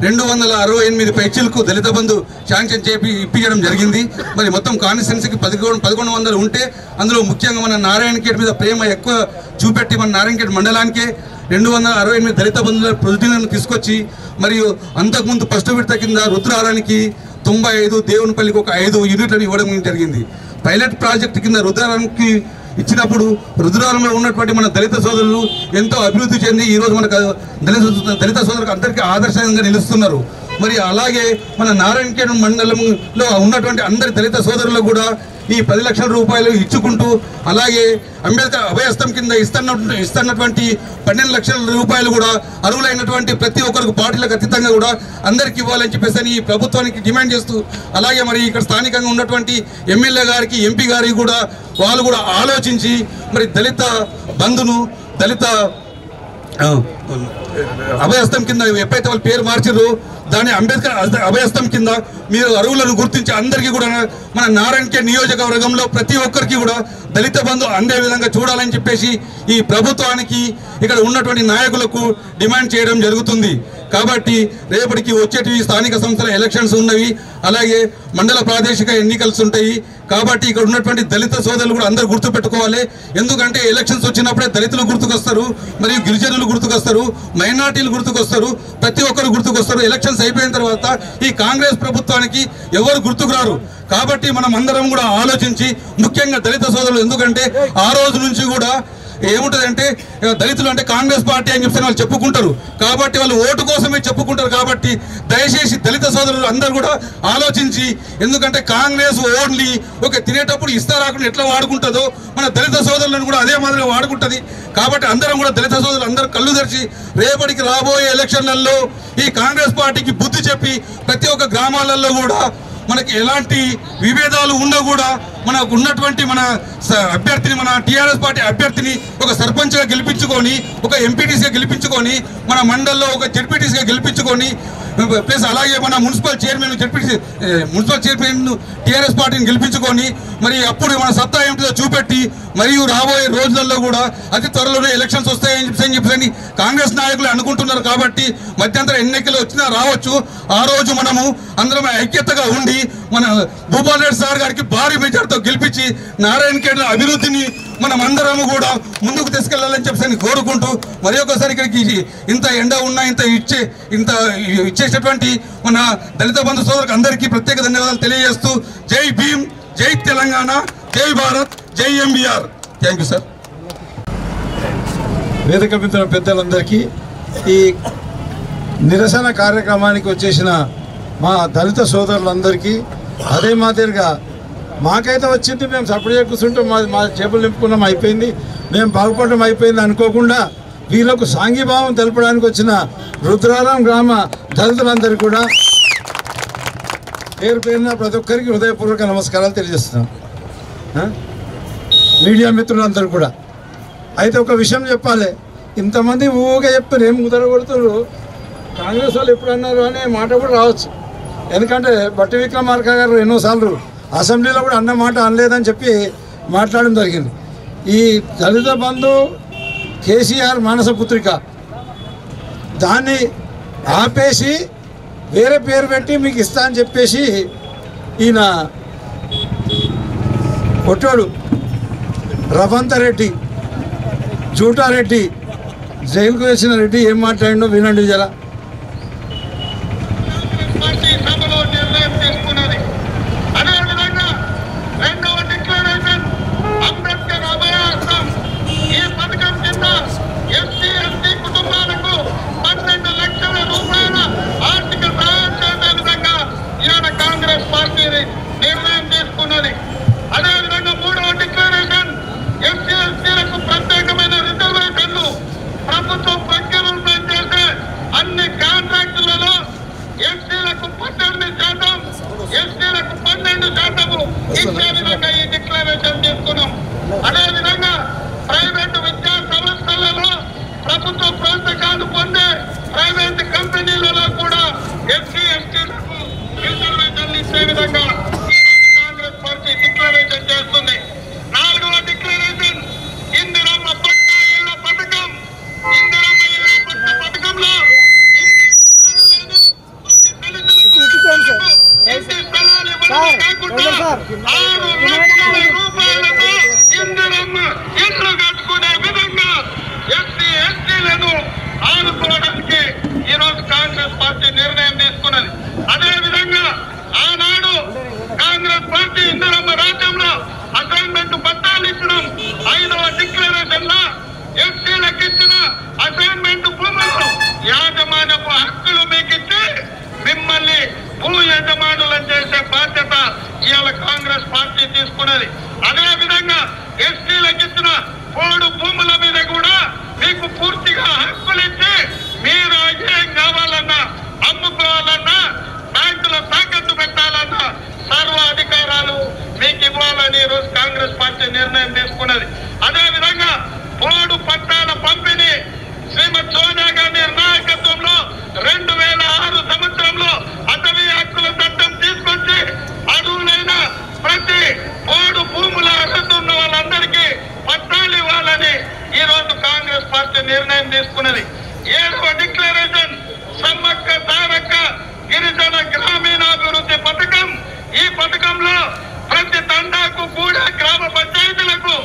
268 పైచీలకు దళిత బంధు శాంక్షన్ ఇప్పించడం జరిగింది. మరి మొత్తం కాన్స్టిట్యున్సీకి 1100 ఉంటే అందులో ముఖ్యంగా మన నారాయణఖేడ్ మీద ప్రేమ ఎక్కువ చూపెట్టి మన నారాయణఖేడ్ మండలానికే 268 దళిత బంధువుల ప్రొసీడింగ్లను తీసుకొచ్చి, మరియు అంతకుముందు ఫస్ట్ విడత కింద రుద్రారానికి 95, దేవునిపల్లికి ఒక 5 యూనిట్లను ఇవ్వడం జరిగింది. పైలట్ ప్రాజెక్ట్ కింద రుద్రారానికి ఇచ్చినప్పుడు రుద్రారంలో ఉన్నటువంటి మన దళిత సోదరులు ఎంతో అభివృద్ధి చెంది ఈరోజు మనకు దళిత సోదరులకు అందరికీ ఆదర్శంగా నిలుస్తున్నారు. మరి అలాగే మన నారాయణఖేడ్ మండలంలో ఉన్నటువంటి అందరి దళిత సోదరులకు కూడా ఈ 10 లక్షల రూపాయలు ఇచ్చుకుంటూ, అలాగే అంబేద్కర్ అభయహస్తం కింద ఇస్తున్నటువంటి 12 లక్షల రూపాయలు కూడా అర్హులైనటువంటి ప్రతి ఒక్కరికి పార్టీలకు అతీతంగా కూడా అందరికి ఇవ్వాలని చెప్పేసి ఈ ప్రభుత్వానికి డిమాండ్ చేస్తూ, అలాగే మరి ఇక్కడ స్థానికంగా ఉన్నటువంటి ఎమ్మెల్యే గారికి, ఎంపీ గారికి కూడా వాళ్ళు కూడా ఆలోచించి మరి దళిత బంధును, దళిత అభయహస్తం కింద ఎప్పుడైతే వాళ్ళు పేరు మార్చారో దాని అంబేద్కర్ అభయహస్తం కింద మీరు అర్హులను గుర్తించి అందరికీ కూడా మన నారాయణఖేడ్ నియోజకవర్గంలో ప్రతి ఒక్కరికి కూడా దళిత బంధు అందే విధంగా చూడాలని చెప్పేసి ఈ ప్రభుత్వానికి ఇక్కడ ఉన్నటువంటి నాయకులకు డిమాండ్ చేయడం జరుగుతుంది. కాబట్టి రేపటికి వచ్చేటివి స్థానిక సంస్థల ఎలక్షన్స్ ఉన్నవి, అలాగే మండల ప్రాదేశిక ఎన్నికలు ఉంటాయి. కాబట్టి ఇక్కడ ఉన్నటువంటి దళిత సోదరులు కూడా అందరూ గుర్తుపెట్టుకోవాలి. ఎందుకంటే ఎలక్షన్స్ వచ్చినప్పుడే దళితులు గుర్తుకొస్తారు, మరియు గిరిజనులు గుర్తుకొస్తారు, మైనార్టీలు గుర్తుకొస్తారు, ప్రతి ఒక్కరు గుర్తుకొస్తారు. ఎలక్షన్స్ అయిపోయిన తర్వాత ఈ కాంగ్రెస్ ప్రభుత్వానికి ఎవరు గుర్తుకు రారు. కాబట్టి మనం అందరం కూడా ఆలోచించి, ముఖ్యంగా దళిత సోదరులు, ఎందుకంటే ఆ రోజు నుంచి కూడా ఏముంటుందంటే దళితులు అంటే కాంగ్రెస్ పార్టీ అని చెప్పి వాళ్ళు చెప్పుకుంటారు. కాబట్టి వాళ్ళు ఓటు కోసమే చెప్పుకుంటారు. కాబట్టి దయచేసి దళిత సోదరులు అందరూ కూడా ఆలోచించి, ఎందుకంటే కాంగ్రెస్ ఓన్లీ ఒక తినేటప్పుడు ఇస్తారాకుండా ఎట్లా వాడుకుంటుందో మన దళిత సోదరులను కూడా అదే మాదిరిగా వాడుకుంటుంది. కాబట్టి అందరం కూడా దళిత సోదరులు అందరూ కళ్ళు తెరిచి రేపటికి రాబోయే ఎలక్షన్లలో ఈ కాంగ్రెస్ పార్టీకి బుద్ధి చెప్పి ప్రతి ఒక్క గ్రామాలలో కూడా మనకి ఎలాంటి విభేదాలు ఉన్నా కూడా మనకు ఉన్నటువంటి మన అభ్యర్థిని, మన టీఆర్ఎస్ పార్టీ అభ్యర్థిని ఒక సర్పంచ్గా గెలిపించుకొని, ఒక ఎంపీటీసీగా గెలిపించుకొని, మన మండల్లో ఒక జెడ్పీటీసీగా గెలిపించుకొని, ప్లస్ అలాగే మన మున్సిపల్ చైర్మన్ టీఆర్ఎస్ పార్టీని గెలిపించుకొని, మరి అప్పుడు మన సత్తా ఏమిటో చూపెట్టి, మరియు రాబోయే రోజులలో కూడా అతి త్వరలోనే ఎలక్షన్స్ వస్తాయని చెప్పని కాంగ్రెస్ నాయకులు అనుకుంటున్నారు. కాబట్టి మధ్యంతర ఎన్నికలు వచ్చినా రావచ్చు. ఆ రోజు మనము అందరం ఐక్యతగా ఉండి మన భూపాలరెడ్డి సార్ గారికి భారీ మెజార్టీతో గెలిపించి నారాయణఖేడ్ అభివృద్ధిని మనం అందరము కూడా ముందుకు తీసుకెళ్లాలని చెప్పి కోరుకుంటూ, మరి ఒకసారి ఇక్కడికి ఇంత ఎండ ఉన్నా ఇంత ఇచ్చేటటువంటి మన దళిత బంధు సోదరులకు అందరికీ ప్రత్యేక ధన్యవాదాలు తెలియజేస్తూ, జై భీమ్, జై తెలంగాణ, జై భారత్, జై ఎంబీఆర్. Thank you sir. వేదిక మిత్రుల పెద్దలందరికీ, ఈ నిరసన కార్యక్రమానికి వచ్చేసిన మా దళిత సోదరులందరికీ, అదే మాదిరిగా మాకైతే వచ్చింది, మేము సపరేట్ కూర్చుంటాం, మా చేపలు నింపుకున్నాం, అయిపోయింది, మేము బాగుపడడం అయిపోయింది అనుకోకుండా వీళ్ళకు సాంఘీభావం తెలపడానికి వచ్చిన రుద్రారం గ్రామ దళితులందరికీ కూడా పేరు పేరున ప్రతి ఒక్కరికి హృదయపూర్వక నమస్కారాలు తెలియజేస్తున్నాం. మీడియా మిత్రులందరూ కూడా. అయితే ఒక విషయం చెప్పాలి, ఇంతమంది ఊగా చెప్తారు, ఏం ముదర కొడుతున్నారు, కాంగ్రెస్ వాళ్ళు ఎప్పుడు అన్నారు అనే మాట కూడా రావచ్చు. ఎందుకంటే బట్టి విక్రమార్క గారు ఎన్నోసార్లు అసెంబ్లీలో కూడా అన్న మాట అనలేదని చెప్పి మాట్లాడడం జరిగింది. ఈ దళిత బంధు కేసీఆర్ మానస పుత్రిక దాన్ని ఆపేసి వేరే పేరు పెట్టి మీకు ఇస్తా అని చెప్పేసి ఈయన కొట్టాడు రవంతరెడ్డి, జూటారెడ్డి, జైలుకు వేసిన రెడ్డి ఏం మాట్లాడిండో వినండి జరా. నిర్ణయం తీసుకున్నది. అదేవిధంగా 3వ డిక్లరేషన్ ఎస్సీ ఎస్టీలకు ప్రత్యేకమైన రిజర్వేషన్లు ప్రభుత్వం ప్రఖ్యాపన చేసే అన్ని కాంట్రాక్టులలో ఎస్సీలకు 18%, ఎస్టీలకు 12% ఇచ్చే విధంగా ఈ డిక్లరేషన్ తీసుకున్నాం. అదేవిధంగా ప్రైవేటు విద్యా సంస్థలలో ప్రభుత్వ ప్రోత్సాహాలు పొందే ప్రైవేట్ కంపెనీలలో కూడా ఎస్సీ ఎస్టీలకు రిజర్వేషన్లు ఇచ్చే విధంగా కాంగ్రెస్ పార్టీ డిక్లరేషన్ చేస్తుంది. 4వ డిక్లరేషన్ ఇందిరమ్మ పట్టా ఇళ్ల పథకం. ఇందిరమ్మ ఇళ్ల పట్టా పథకంలో ఇంటి స్థలాలు ఇవ్వడం కాకుండా 6 లక్షల రూపాయలతో ఇందిరమ్మ ఇళ్లు కట్టుకునే విధంగా ఎస్సీ ఎస్టీలను ఆదుకోవడానికి ఈరోజు కాంగ్రెస్ పార్టీ నిర్ణయం తీసుకున్నది. అదేవిధంగా ఆనాడు కాంగ్రెస్ పార్టీ ఇందిరమ్మ రాజ్యంలో అసైన్మెంట్ పట్టాలు ఇచ్చడం 5వ డిక్లరేషన్ లో ఎస్టీలకు ఇచ్చిన అసైన్మెంట్ భూములు యాజమాన్యపు హక్కులు మీకు ఇచ్చి మిమ్మల్ని భూ యజమానులను చేసే బాధ్యత ఇవాళ కాంగ్రెస్ పార్టీ తీసుకున్నది. అదేవిధంగా ఎస్టీలకు ఇచ్చిన పోడు భూముల మీద కూడా మీకు పూర్తిగా హక్కులు ఇచ్చి మీరు ఏం కావాలన్నా అమ్ముకోవాలన్నా బ్యాంకుల తాకట్టు పెట్టాలన్నా సర్వ అధికారాలు మీకు ఇవ్వాలని ఈరోజు కాంగ్రెస్ పార్టీ నిర్ణయం తీసుకున్నది. అదేవిధంగా పోడు పట్టాల పంపిణీ శ్రీమతి సోనియా గాంధీ నాయకత్వంలో 2006 సంవత్సరంలో అటవీ హక్కుల చట్టం తీసుకొచ్చి అడుగులైన ప్రతి పోడు భూముల అర్హత ఉన్న వాళ్ళందరికీ పట్టాలు ఇవ్వాలని ఈరోజు కాంగ్రెస్ పార్టీ నిర్ణయం తీసుకున్నది. 7వ డిక్లరేషన్ సమ్మక్క సారక్క గిరిజన గ్రామీణాభివృద్ధి పథకం. ఈ పథకంలో ప్రతి తండాకు కూడా గ్రామ పంచాయతీలకు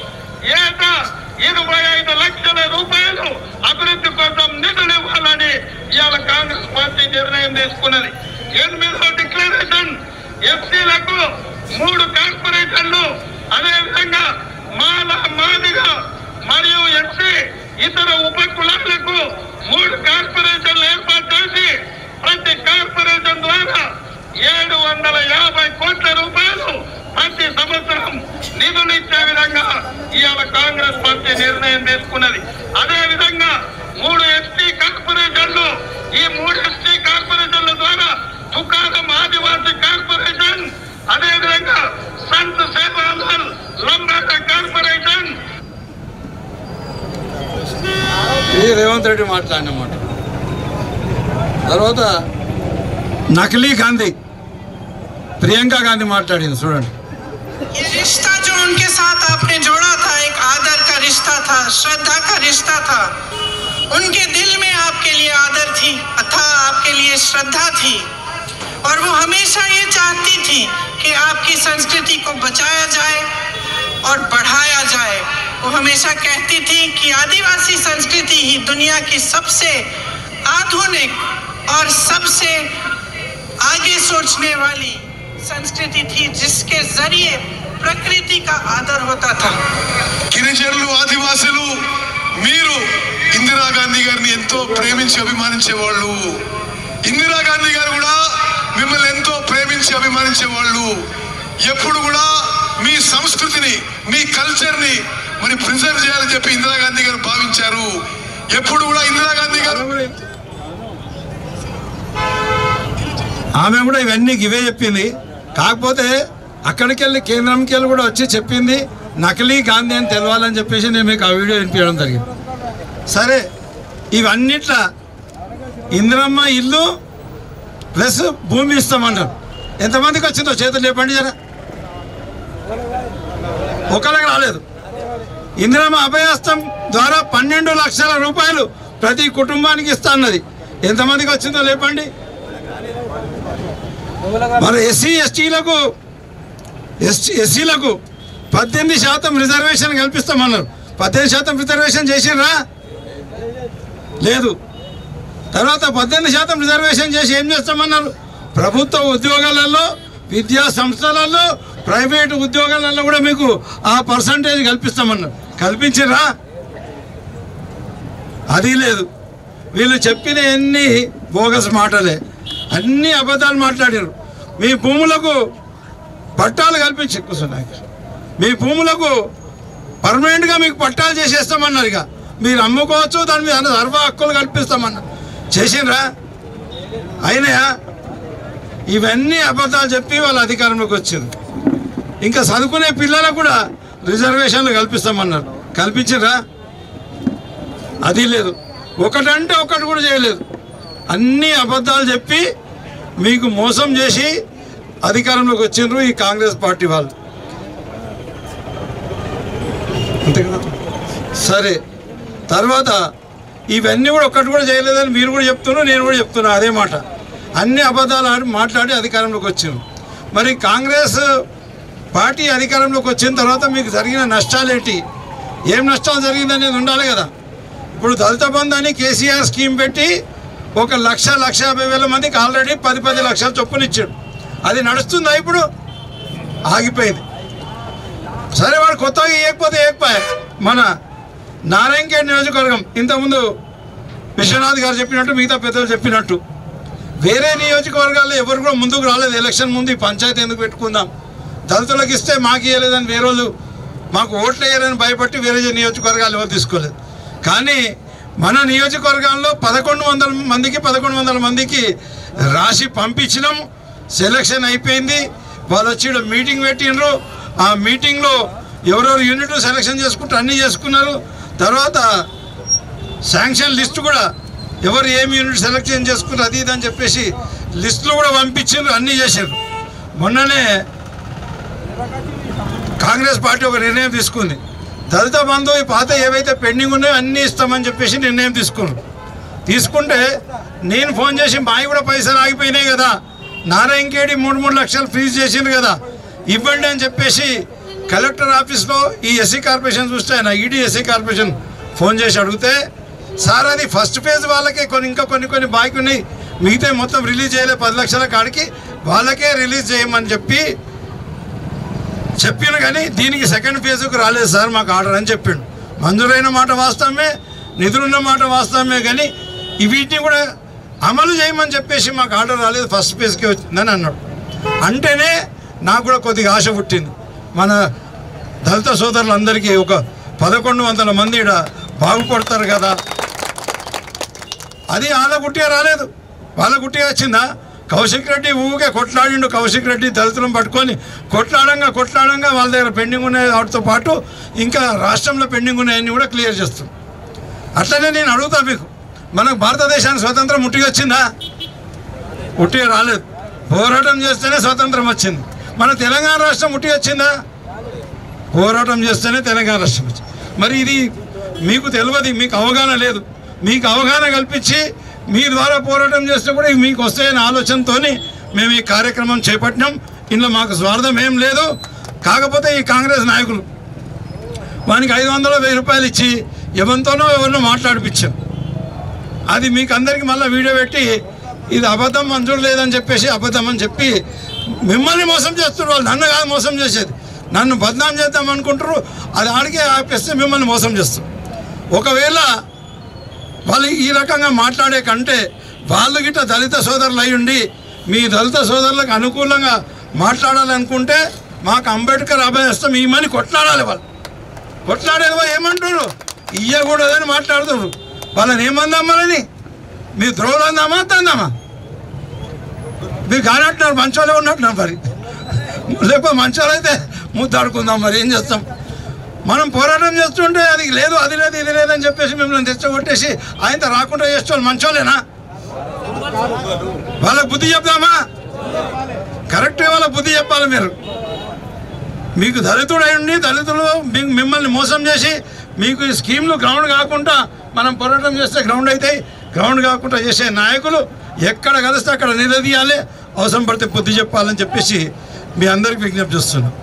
ఏటా 25 లక్షల రూపాయలు అభివృద్ధి కోసం నిధులు ఇవ్వాలని ఇవాళ కాంగ్రెస్ పార్టీ నిర్ణయం తీసుకున్నది. 8వ డిక్లరేషన్ ఎస్సీలకు 3 కార్పొరేషన్లు, అదేవిధంగా మాల మాదిగ మరియు ఎస్సీ ఇతర ఉప కులాలకు 3 కార్పొరేషన్లు ఏర్పాటు చేసి ప్రతి కార్పొరేషన్ ద్వారా 750 కోట్ల రూపాయలు ప్రతి సంవత్సరం నిధులు ఇచ్చే విధంగా ఇవాళ కాంగ్రెస్ పార్టీ నిర్ణయం తీసుకున్నది. అదేవిధంగా 3 ఎస్టీ కార్పొరేషన్లు, ఈ 3 ఎస్టీ కార్పొరేషన్ల ద్వారా తుకారం ఆదివాసీ కార్పొరేషన్, అదేవిధంగా సంత్ సేవాలాల్ లంబాట కార్పొరేషన్. రేవంత్ రెడ్డి మాట్లాడినమాట. తర్వాత నకిలీ గాంధీ प्रियंका गांधी माట్లాడింది చూడండి. ये रिश्ता जो उनके साथ आपने जोड़ा था एक आदर का रिश्ता था, श्रद्धा का रिश्ता था. उनके दिल में आपके लिए आदर थी अथा आपके लिए श्रद्धा थी और वो हमेशा ये चाहती थी कि आपकी संस्कृति को बचाया जाए और बढ़ाया जाए. वो हमेशा कहती थी कि आदिवासी संस्कृति ही दुनिया की सबसे आधुनिक और सबसे आगे सोचने वाली संस्कृति थी जिसके जरिए प्रकृति का आदर होता था. గిరిజనులు ఆదివాసులు మీరు ఇందిరాగాంధీ గారిని ఎంతో ప్రేమించి అభిమానించేవాళ్ళు. ఇందిరాగాంధీ గారు కూడా మిమ్మల్ని ఎంతో ప్రేమించి అభిమానించేవాళ్ళు. ఎప్పుడు కూడా మీ సంస్కృతిని మీ కల్చర్ని మరి ప్రిజర్వ్ చేయాలని చెప్పి ఇందిరాగాంధీ గారు భావించారు. ఎప్పుడు కూడా ఇందిరాగాంధీ గారు ఆమె కూడా ఇవన్నీ ఇవే చెప్పింది. కాకపోతే అక్కడికి వెళ్ళి కేంద్రంకి వెళ్ళి కూడా వచ్చి చెప్పింది నకిలీ గాంధీ అని తెలవాలని చెప్పేసి నేను మీకు ఆ వీడియో వినిపించడం జరిగింది. సరే, ఇవన్నిట్లా ఇందిరమ్మ ఇల్లు ప్లస్ భూమి ఇస్తామంటారు. ఎంతమందికి వచ్చిందో చేతులు లేపండి జరా. ఒకళ్ళకి రాలేదు. ఇందిరమ్మ అభయహస్తం ద్వారా 12 లక్షల రూపాయలు ప్రతి కుటుంబానికి ఇస్తా అన్నది. ఎంతమందికి వచ్చిందో లేపండి. మరి ఎస్సీలకు 18% రిజర్వేషన్ కల్పిస్తామన్నారు. 18% రిజర్వేషన్ చేసిర్రా? లేదు. తర్వాత 18% రిజర్వేషన్ చేసి ఏం చేస్తామన్నారు? ప్రభుత్వ ఉద్యోగాలలో, విద్యా సంస్థలలో, ప్రైవేటు ఉద్యోగాలలో కూడా మీకు ఆ పర్సంటేజ్ కల్పిస్తామన్నారు. కల్పించిర్రా? అది లేదు. వీళ్ళు చెప్పిన ఎన్ని బోగస్ మాటలే, అన్ని అబద్ధాలు మాట్లాడారు. మీ భూములకు పట్టాలు కల్పించి కూర్చున్నాయి. మీ భూములకు పర్మనెంట్గా మీకు పట్టాలు చేసేస్తామన్నారు. ఇక మీరు అమ్ముకోవచ్చు, దాని మీద సర్వ హక్కులు కల్పిస్తామన్నారు. చేసిండ్రా? అయినాయా? ఇవన్నీ అబద్ధాలు చెప్పి వాళ్ళ అధికారంలోకి వచ్చింది. ఇంకా చదువుకునే పిల్లలకు కూడా రిజర్వేషన్లు కల్పిస్తామన్నారు. కల్పించిండ్రా? అది లేదు. ఒకటంటే ఒకటి కూడా చేయలేదు. అన్ని అబద్ధాలు చెప్పి మీకు మోసం చేసి అధికారంలోకి వచ్చిండ్రు ఈ కాంగ్రెస్ పార్టీ వాళ్ళు. అంతే కదా? సరే, తర్వాత ఇవన్నీ కూడా ఒక్కటి కూడా చేయలేదని మీరు కూడా చెప్తున్నారు, నేను కూడా చెప్తున్నా అదే మాట. అన్ని అబద్ధాలు మాట్లాడి అధికారంలోకి వచ్చిండ్రు. మరి కాంగ్రెస్ పార్టీ అధికారంలోకి వచ్చిన తర్వాత మీకు జరిగిన నష్టాలేంటి? ఏం నష్టాలు జరిగిందనేది ఉండాలి కదా. ఇప్పుడు దళిత బంధు అని కేసీఆర్ స్కీమ్ పెట్టి 1,50,000 మందికి ఆల్రెడీ 10 లక్షల చొప్పున ఇచ్చాడు. అది నడుస్తుందా? ఇప్పుడు ఆగిపోయింది. సరే, వాడు కొత్తగా ఏకపోయా. మన నారాయణఖేడ్ నియోజకవర్గం ఇంతకుముందు విశ్వనాథ్ గారు చెప్పినట్టు, మిగతా పెద్దలు చెప్పినట్టు వేరే నియోజకవర్గాల్లో ఎవరు కూడా ముందుకు రాలేదు. ఎలక్షన్ ముందు ఈ పంచాయతీ ఎందుకు పెట్టుకుందాం, దళితులకు ఇస్తే మాకు ఇవ్వలేదని వేరే వాళ్ళు మాకు ఓట్లు వేయాలని భయపట్టి వేరే నియోజకవర్గాలు ఎవరు తీసుకోలేదు. కానీ మన నియోజకవర్గాల్లో 1100 మందికి రాసి పంపించినాం. సెలక్షన్ అయిపోయింది. వాళ్ళు వచ్చి మీటింగ్ పెట్టిండ్రు. ఆ మీటింగ్లో ఎవరెవరు యూనిట్ సెలక్షన్ చేసుకుంటూ అన్నీ చేసుకున్నారు. తర్వాత శాంక్షన్ లిస్టు కూడా ఎవరు ఏమి యూనిట్ సెలక్షన్ చేసుకున్నారు అది ఇది అని చెప్పేసి లిస్టులు కూడా పంపించారు, అన్నీ చేశారు. మొన్ననే కాంగ్రెస్ పార్టీ ఒక నిర్ణయం తీసుకుంది. దళిత బంధు పాత ఏవైతే పెండింగ్ ఉన్నాయో అన్నీ ఇస్తామని చెప్పేసి నిర్ణయం తీసుకుంటే నేను ఫోన్ చేసి మావి కూడా పైసలు ఆగిపోయినాయి కదా, నారాయణఖేడి 3 లక్షలు ఫ్రీజ్ చేసిండ్రు కదా, ఇవ్వండి అని చెప్పేసి కలెక్టర్ ఆఫీస్లో ఈ ఎస్సీ కార్పొరేషన్ చూస్తే ఆయన ఈడీ ఎస్సీ కార్పొరేషన్ ఫోన్ చేసి అడిగితే, సార్ అది ఫస్ట్ ఫేజ్ వాళ్ళకే ఇంకా కొన్ని బాకీ ఉన్నాయి, మిగతా మొత్తం రిలీజ్ చేయలే 10 లక్షల కాడికి వాళ్ళకే రిలీజ్ చేయమని చెప్పిన కానీ దీనికి సెకండ్ ఫేజ్కు రాలేదు సార్ మాకు ఆర్డర్ అని చెప్పిండు. మంజూరైన మాట వాస్తవమే, నిధులున్న మాట వాస్తవమే, కానీ వీటిని కూడా అమలు చేయమని చెప్పేసి మాకు ఆర్డర్ రాలేదు, ఫస్ట్ ఫేజ్కి వచ్చిందని అన్నాడు. అంటేనే నాకు కూడా కొద్దిగా ఆశ పుట్టింది. మన దళిత సోదరులందరికీ ఒక 1100 మంది ఇక్కడ బాగుపడతారు కదా. అది వాళ్ళ గుట్టిగా రాలేదు, వాళ్ళ గుట్టిగా వచ్చిందా? కౌశిక్ రెడ్డి ఊకే కొట్లాడిండు. కౌశిక్ రెడ్డి దళితులను పట్టుకొని కొట్లాడంగా వాళ్ళ దగ్గర పెండింగ్ ఉన్న వాటితో పాటు ఇంకా రాష్ట్రంలో పెండింగ్ ఉన్నాయన్నీ కూడా క్లియర్ చేస్తాం. అట్లనే నేను అడుగుతా మీకు, మనకు భారతదేశానికి స్వతంత్రం ముట్టిగా వచ్చిందా? ముట్టిగా రాలేదు. పోరాటం చేస్తేనే స్వతంత్రం వచ్చింది. మన తెలంగాణ రాష్ట్రం ముట్టిగా వచ్చిందా? పోరాటం చేస్తేనే తెలంగాణ రాష్ట్రం వచ్చింది. మరి ఇది మీకు తెలియదు, మీకు అవగాహన లేదు. మీకు అవగాహన కల్పించి మీ ద్వారా పోరాటం చేస్తే కూడా మీకు వస్తాయనే ఆలోచనతో మేము ఈ కార్యక్రమం చేపట్టినాం. ఇందులో మాకు స్వార్థం ఏం లేదు. కాకపోతే ఈ కాంగ్రెస్ నాయకులు వానికి 500-1000 రూపాయలు ఇచ్చి ఎవరినో మాట్లాడిపించాం. అది మీకు అందరికీ మళ్ళీ వీడియో పెట్టి ఇది అబద్ధం, మంజూరు లేదని చెప్పేసి అబద్ధం అని చెప్పి మిమ్మల్ని మోసం చేస్తున్నారు. వాళ్ళు నన్ను కాదు మోసం చేసేది, నన్ను బద్నాం చేద్దాం అనుకుంటారు. అది ఆడికే ఆపేస్తే మిమ్మల్ని మోసం చేస్తారు. ఒకవేళ వాళ్ళు ఈ రకంగా మాట్లాడే కంటే వాళ్ళు గిట్ట దళిత సోదరులు అయి ఉండి మీ దళిత సోదరులకు అనుకూలంగా మాట్లాడాలనుకుంటే మాకు అంబేద్కర్ అభయహస్తం ఇవ్వమని కొట్లాడాలి. వాళ్ళు కొట్లాడేది ఏమంటారు, ఇయ్యకూడదని మాట్లాడుతున్నారు. వాళ్ళని ఏమందామని మీ ద్రోహులు అందామా తందామా? మీరు కానట్టున్నారు, మంచోళ్ళే ఉన్నట్టున్నారు. మరి లేకపోతే మంచోళ్ళు అయితే ముద్దాడుకుందాం. మరి ఏం చేస్తాం? మనం పోరాటం చేస్తుంటే అది లేదు అది లేదు ఇది లేదని చెప్పేసి మిమ్మల్ని తెచ్చగొట్టేసి ఆయనతో రాకుండా చేసేవాళ్ళు మంచోళ్ళేనా? వాళ్ళకి బుద్ధి చెప్దామా? కరెక్ట్గా వాళ్ళకి బుద్ధి చెప్పాలి. మీరు మీకు దళితుడు అయ్యండి, దళితులు మిమ్మల్ని మోసం చేసి మీకు ఈ స్కీమ్లు గ్రౌండ్ కాకుండా మనం పోరాటం చేస్తే గ్రౌండ్ అవుతాయి. గ్రౌండ్ కాకుండా చేసే నాయకులు ఎక్కడ కలిస్తే అక్కడ నిలదీయాలి, అవసరం పడితే బుద్ధి చెప్పాలని చెప్పేసి మీ అందరికి విజ్ఞప్తి చేస్తున్నాం.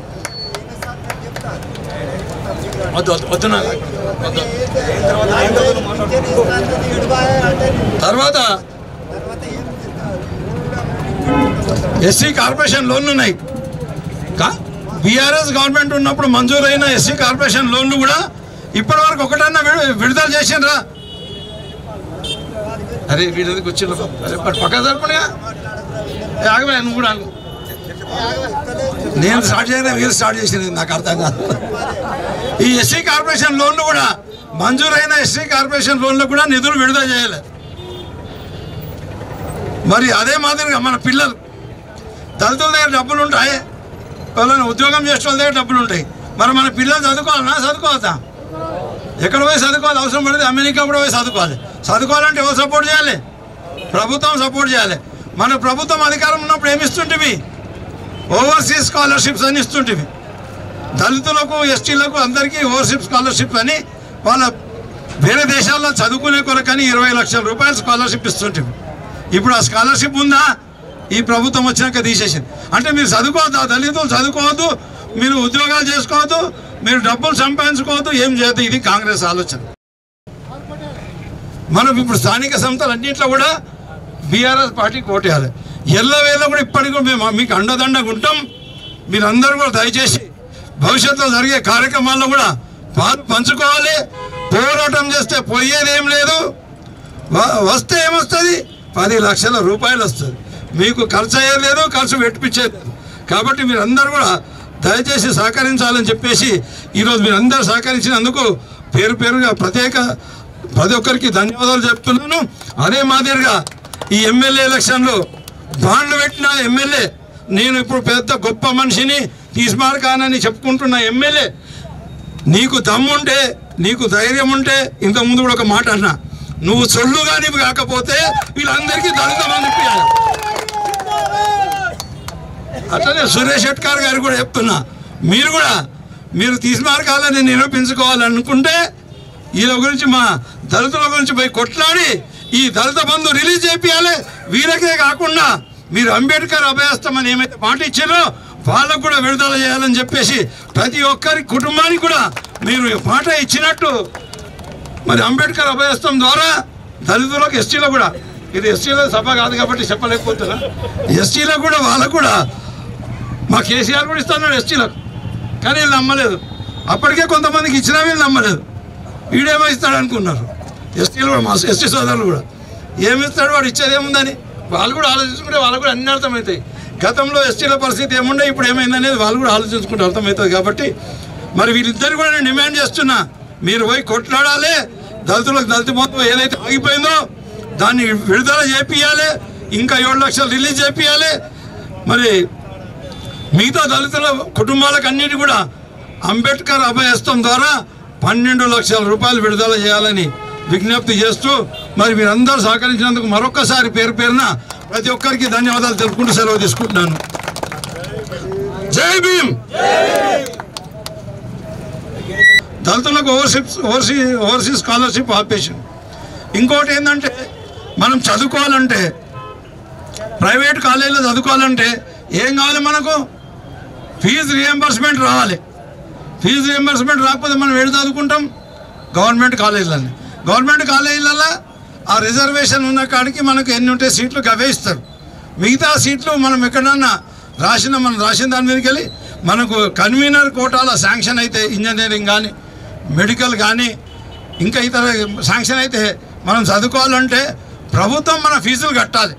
తర్వాత ఎస్సీ కార్పొరేషన్ లోన్లు ఉన్నాయి. బీఆర్ఎస్ గవర్నమెంట్ ఉన్నప్పుడు మంజూరైన ఎస్సీ కార్పొరేషన్ లోన్లు కూడా ఇప్పటి వరకు ఒకటన్నా విడుదల చేసిండ్రా? అరే వీడికి వచ్చి పక్క జరుపుగా ఆగమే నువ్వు కూడా నేను స్టార్ట్ చేయగా వీళ్ళు స్టార్ట్ చేసింది నాకు అర్థం కాదు. ఈ ఎస్సీ కార్పొరేషన్ లోన్లు కూడా మంజూరైన ఎస్సీ కార్పొరేషన్ లోన్లు కూడా నిధులు విడుదల చేయాలి. మరి అదే మాదిరిగా మన పిల్లలు దళితుల దగ్గర డబ్బులు ఉంటాయి, వాళ్ళని ఉద్యోగం చేసే వాళ్ళ దగ్గర డబ్బులు ఉంటాయి. మరి మన పిల్లలు చదువుకోవాలన్నా చదువుకోవద్దా? ఎక్కడ పోయి చదువుకోవాలి? అవసరం పడితే అమెరికా కూడా పోయి చదువుకోవాలి. చదువుకోవాలంటే ఎవరు సపోర్ట్ చేయాలి? ప్రభుత్వం సపోర్ట్ చేయాలి. మన ప్రభుత్వం అధికారం ఉన్నప్పుడు ఏమి ఇస్తుంటివి? ఓవర్సీస్ స్కాలర్షిప్స్ అని ఇస్తుంటివి. దళితులకు ఎస్టీలకు అందరికీ ఓవర్సీస్ స్కాలర్షిప్స్ అని వాళ్ళ వేరే దేశాల్లో చదువుకునే కొరకని 20 లక్షల రూపాయలు స్కాలర్షిప్ ఇస్తుంటివి. ఇప్పుడు ఆ స్కాలర్షిప్ ఉందా? ఈ ప్రభుత్వం వచ్చినాక తీసేసింది. అంటే మీరు చదువుకోవద్దు, దళితులు చదువుకోవద్దు, మీరు ఉద్యోగాలు చేసుకోవద్దు, మీరు డబ్బులు సంపాదించుకోవద్దు, ఏం చేయదు. ఇది కాంగ్రెస్ ఆలోచన. మనం ఇప్పుడు స్థానిక సంస్థలు అన్నింటిలో కూడా బీఆర్ఎస్ పార్టీకి ఓటేయాలి. ఎల్లవేళ కూడా ఇప్పటికి కూడా మేము మీకు అండదండగా ఉంటాం. మీరందరూ కూడా దయచేసి భవిష్యత్తులో జరిగే కార్యక్రమాల్లో కూడా పంచుకోవాలి. పోరాటం చేస్తే పోయేదేం లేదు, వస్తే ఏమొస్తుంది? 10 లక్షల రూపాయలు వస్తుంది. మీకు ఖర్చు అయ్యేది లేదు, ఖర్చు పెట్టించేది లేదు. కాబట్టి మీరందరూ కూడా దయచేసి సహకరించాలని చెప్పేసి ఈరోజు మీరందరూ సహకరించినందుకు పేరు పేరుగా ప్రతి ఒక్కరికి ధన్యవాదాలు చెప్తున్నాను. అదే మాదిరిగా ఈ ఎమ్మెల్యే ఎలక్షన్లో బాండ్లు పెట్టిన ఎమ్మెల్యే, నేను ఇప్పుడు పెద్ద గొప్ప మనిషిని తీసుమార్కానని చెప్పుకుంటున్న ఎమ్మెల్యే, నీకు దమ్ముంటే నీకు ధైర్యం ఉంటే ఇంతకుముందు కూడా ఒక మాట అన్నా, నువ్వు సొల్లుగా నీవు కాకపోతే వీళ్ళందరికీ దళిత బంధు ఇప్పించాలి. అట్లనే సురేష్ షెట్కార్ గారు కూడా చెప్తున్నా, మీరు తీసుమార్కాలని నిరూపించుకోవాలనుకుంటే వీళ్ళ గురించి మా దళితుల గురించి పోయి కొట్లాడి ఈ దళిత బంధు రిలీజ్ చేయాలి. వీళ్ళకే కాకుండా మీరు అంబేద్కర్ అభయహస్తం అని ఏమైతే మాట ఇచ్చారో వాళ్ళకు కూడా విడుదల చేయాలని చెప్పేసి ప్రతి ఒక్కరి కుటుంబానికి కూడా మీరు మాట ఇచ్చినట్టు మరి అంబేద్కర్ అభయహస్తం ద్వారా దళితులకు ఎస్టీలో కూడా, ఇది ఎస్టీల సభ కాదు కాబట్టి చెప్పలేకపోతున్నా, ఎస్టీలకు కూడా వాళ్ళకు కూడా మా కేసీఆర్ కూడా ఇస్తున్నాడు ఎస్టీలకు. కానీ వీళ్ళు నమ్మలేదు. అప్పటికే కొంతమందికి ఇచ్చినా వీళ్ళు నమ్మలేదు. వీడేమో ఇస్తాడు అనుకున్నారు. ఎస్టీలు కూడా మా ఎస్టీ సోదరులు కూడా ఏమిస్తాడు, వాడు ఇచ్చేది ఏముందని వాళ్ళు కూడా ఆలోచించుకుంటే వాళ్ళకు కూడా అన్ని అర్థమవుతాయి. గతంలో ఎస్టీల పరిస్థితి ఏముండే ఇప్పుడు ఏమైందనేది వాళ్ళు కూడా ఆలోచించుకుంటే అర్థమవుతుంది. కాబట్టి మరి వీళ్ళిద్దరు కూడా నేను డిమాండ్ చేస్తున్నా, మీరు పోయి కొట్లాడాలి. దళితులకు దళిత మొత్తం ఏదైతే ఆగిపోయిందో దాన్ని విడుదల చేపియాలి. ఇంకా 7 లక్షలు రిలీజ్ చేపియాలి. మరి మిగతా దళితుల కుటుంబాలకు అన్నిటి కూడా అంబేద్కర్ అభయహస్తం ద్వారా 12 లక్షల రూపాయలు విడుదల చేయాలని విజ్ఞప్తి చేస్తూ మరి మీరందరూ సహకరించినందుకు మరొక్కసారి పేరు పేరున ప్రతి ఒక్కరికి ధన్యవాదాలు తెలుపుకుంటూ సెలవు తీసుకుంటున్నాను. జై భీమ్. దళితులకు ఓవర్సీస్ స్కాలర్షిప్ ఆపేషన్. ఇంకోటి ఏంటంటే మనం చదువుకోవాలంటే ప్రైవేట్ కాలేజీలో చదువుకోవాలంటే ఏం కావాలి? మనకు ఫీజు రియంబర్స్మెంట్ రావాలి. ఫీజు రియంబర్స్మెంట్ రాకపోతే మనం ఏడు చదువుకుంటాం? గవర్నమెంట్ కాలేజీలని. గవర్నమెంట్ కాలేజీలలో ఆ రిజర్వేషన్ ఉన్న కాడికి మనకు ఎన్ని ఉంటే సీట్లు అవే ఇస్తారు. మిగతా సీట్లు మనం ఎక్కడన్నా మనం రాసిన దాని మీదకి వెళ్ళి మనకు కన్వీనర్ కోటాల శాంక్షన్ అయితే ఇంజనీరింగ్ కానీ మెడికల్ కానీ ఇంకా ఇతర శాంక్షన్ అయితే మనం చదువుకోవాలంటే ప్రభుత్వం మన ఫీజులు కట్టాలి.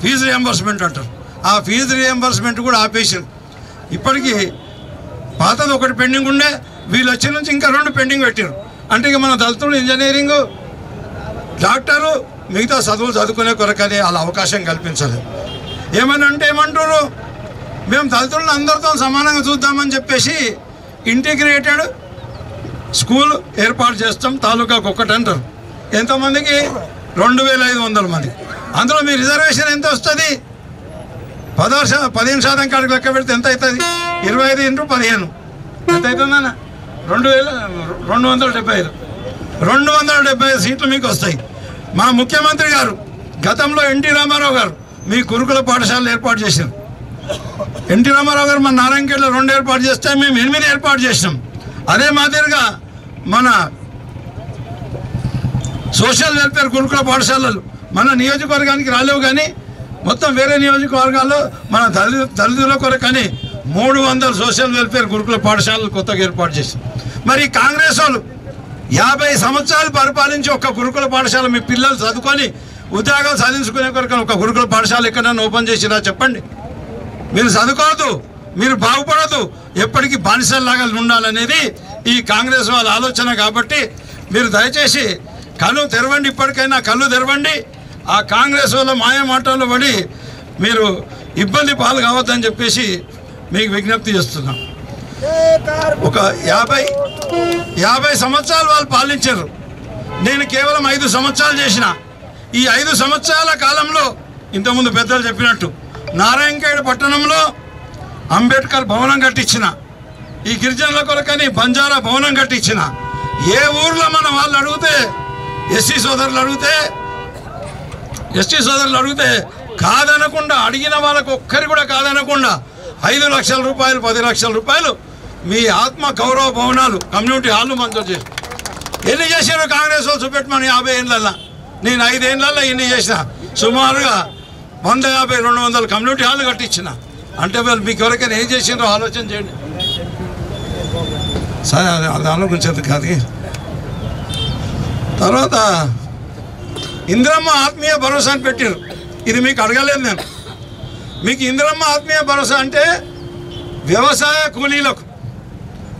ఫీజు రియంబర్స్మెంట్ అంటారు. ఆ ఫీజు రియంబర్స్మెంట్ కూడా ఆపేసారు. ఇప్పటికీ పాతది ఒకటి పెండింగ్ ఉండే, వీళ్ళు వచ్చిన నుంచి ఇంకా 2 పెండింగ్ పెట్టారు. అంటే ఇక మన దళితులు ఇంజనీరింగు, డాక్టరు, మిగతా చదువులు చదువుకునే కొరకని వాళ్ళ అవకాశం కల్పించలేదు. ఏమని అంటే ఏమంటారు, మేము దళితులను అందరితో సమానంగా చూద్దామని చెప్పేసి ఇంటిగ్రేటెడ్ స్కూల్ ఏర్పాటు చేస్తాం, తాలూకాకు ఒక్కటి అంటారు. ఎంతమందికి? 2500 మంది. అందులో మీ రిజర్వేషన్ ఎంత వస్తుంది? 15% కాడికి లెక్క పెడితే ఎంత అవుతుంది? 25 × 15 ఎంత అవుతుందన్న? 275. 275 సీట్లు మీకు వస్తాయి. మా ముఖ్యమంత్రి గారు గతంలో ఎన్టీ రామారావు గారు మీ గురుకుల పాఠశాలలు ఏర్పాటు చేశారు. ఎన్టీ రామారావు గారు మన నారాయణఖేడ్లో 2 ఏర్పాటు చేస్తే మేము 8 ఏర్పాటు చేసినాం. అదే మాదిరిగా మన సోషల్ వెల్ఫేర్ గురుకుల పాఠశాలలు మన నియోజకవర్గానికి రాలేవు, కానీ మొత్తం వేరే నియోజకవర్గాల్లో మన దళితుల కొరకని 300 సోషల్ వెల్ఫేర్ గురుకుల పాఠశాలలు కొత్తగా ఏర్పాటు చేశాం. మరి కాంగ్రెస్ వాళ్ళు 50 సంవత్సరాలు పరిపాలించి ఒక్క గురుకుల పాఠశాల మీ పిల్లలు చదువుకొని ఉద్యోగాలు సాధించుకునే కొరకు ఒక గురుకుల పాఠశాల ఎక్కడైనా ఓపెన్ చేసినా చెప్పండి. మీరు చదువుకోవద్దు, మీరు బాగుపడదు, ఎప్పటికీ బానిసల్లాగా ఉండాలనేది ఈ కాంగ్రెస్ వాళ్ళ ఆలోచన. కాబట్టి మీరు దయచేసి కళ్ళు తెరవండి, ఇప్పటికైనా కళ్ళు తెరవండి. ఆ కాంగ్రెస్ వాళ్ళ మాయ మాటల్లో పడి మీరు ఇబ్బంది పాలు కావద్దని చెప్పేసి మీకు విజ్ఞప్తి చేస్తున్నాం. ఒక 50 సంవత్సరాలు వాళ్ళు పాలించారు, నేను కేవలం 5 సంవత్సరాలు చేసిన. ఈ 5 సంవత్సరాల కాలంలో ఇంతకుముందు పెద్దలు చెప్పినట్టు నారాయణఖేడ్ పట్టణంలో అంబేద్కర్ భవనం కట్టించిన, ఈ గిరిజనుల కొరకని బంజారా భవనం కట్టించిన. ఏ ఊర్లో మన వాళ్ళు అడిగితే ఎస్టీ సోదరులు అడిగితే కాదనకుండా, అడిగిన వాళ్ళకు ఒక్కరి కూడా కాదనకుండా 5 లక్షల రూపాయలు 10 లక్షల రూపాయలు మీ ఆత్మ గౌరవ భవనాలు కమ్యూనిటీ హాళ్ళు మంజూరు చేసి. ఎన్ని చేశారు కాంగ్రెస్ వాళ్ళు చూపెట్టమని? 50 ఏళ్ళల్లో నేను 5 ఏళ్ళల్లో ఎన్ని చేసిన? సుమారుగా 150-200 కమ్యూనిటీ హాళ్ళు కట్టించిన. అంటే వాళ్ళు మీకు ఎవరికైనా ఏం చేసిండ్రో ఆలోచన చేయండి. సరే, అది ఆలోచించేది కాదు. తర్వాత ఇందిరమ్మ ఆత్మీయ భరోసా అని పెట్టారు. ఇది మీకు అడగలేదు నేను. మీకు ఇందిరమ్మ ఆత్మీయ భరోసా అంటే వ్యవసాయ కూలీలకు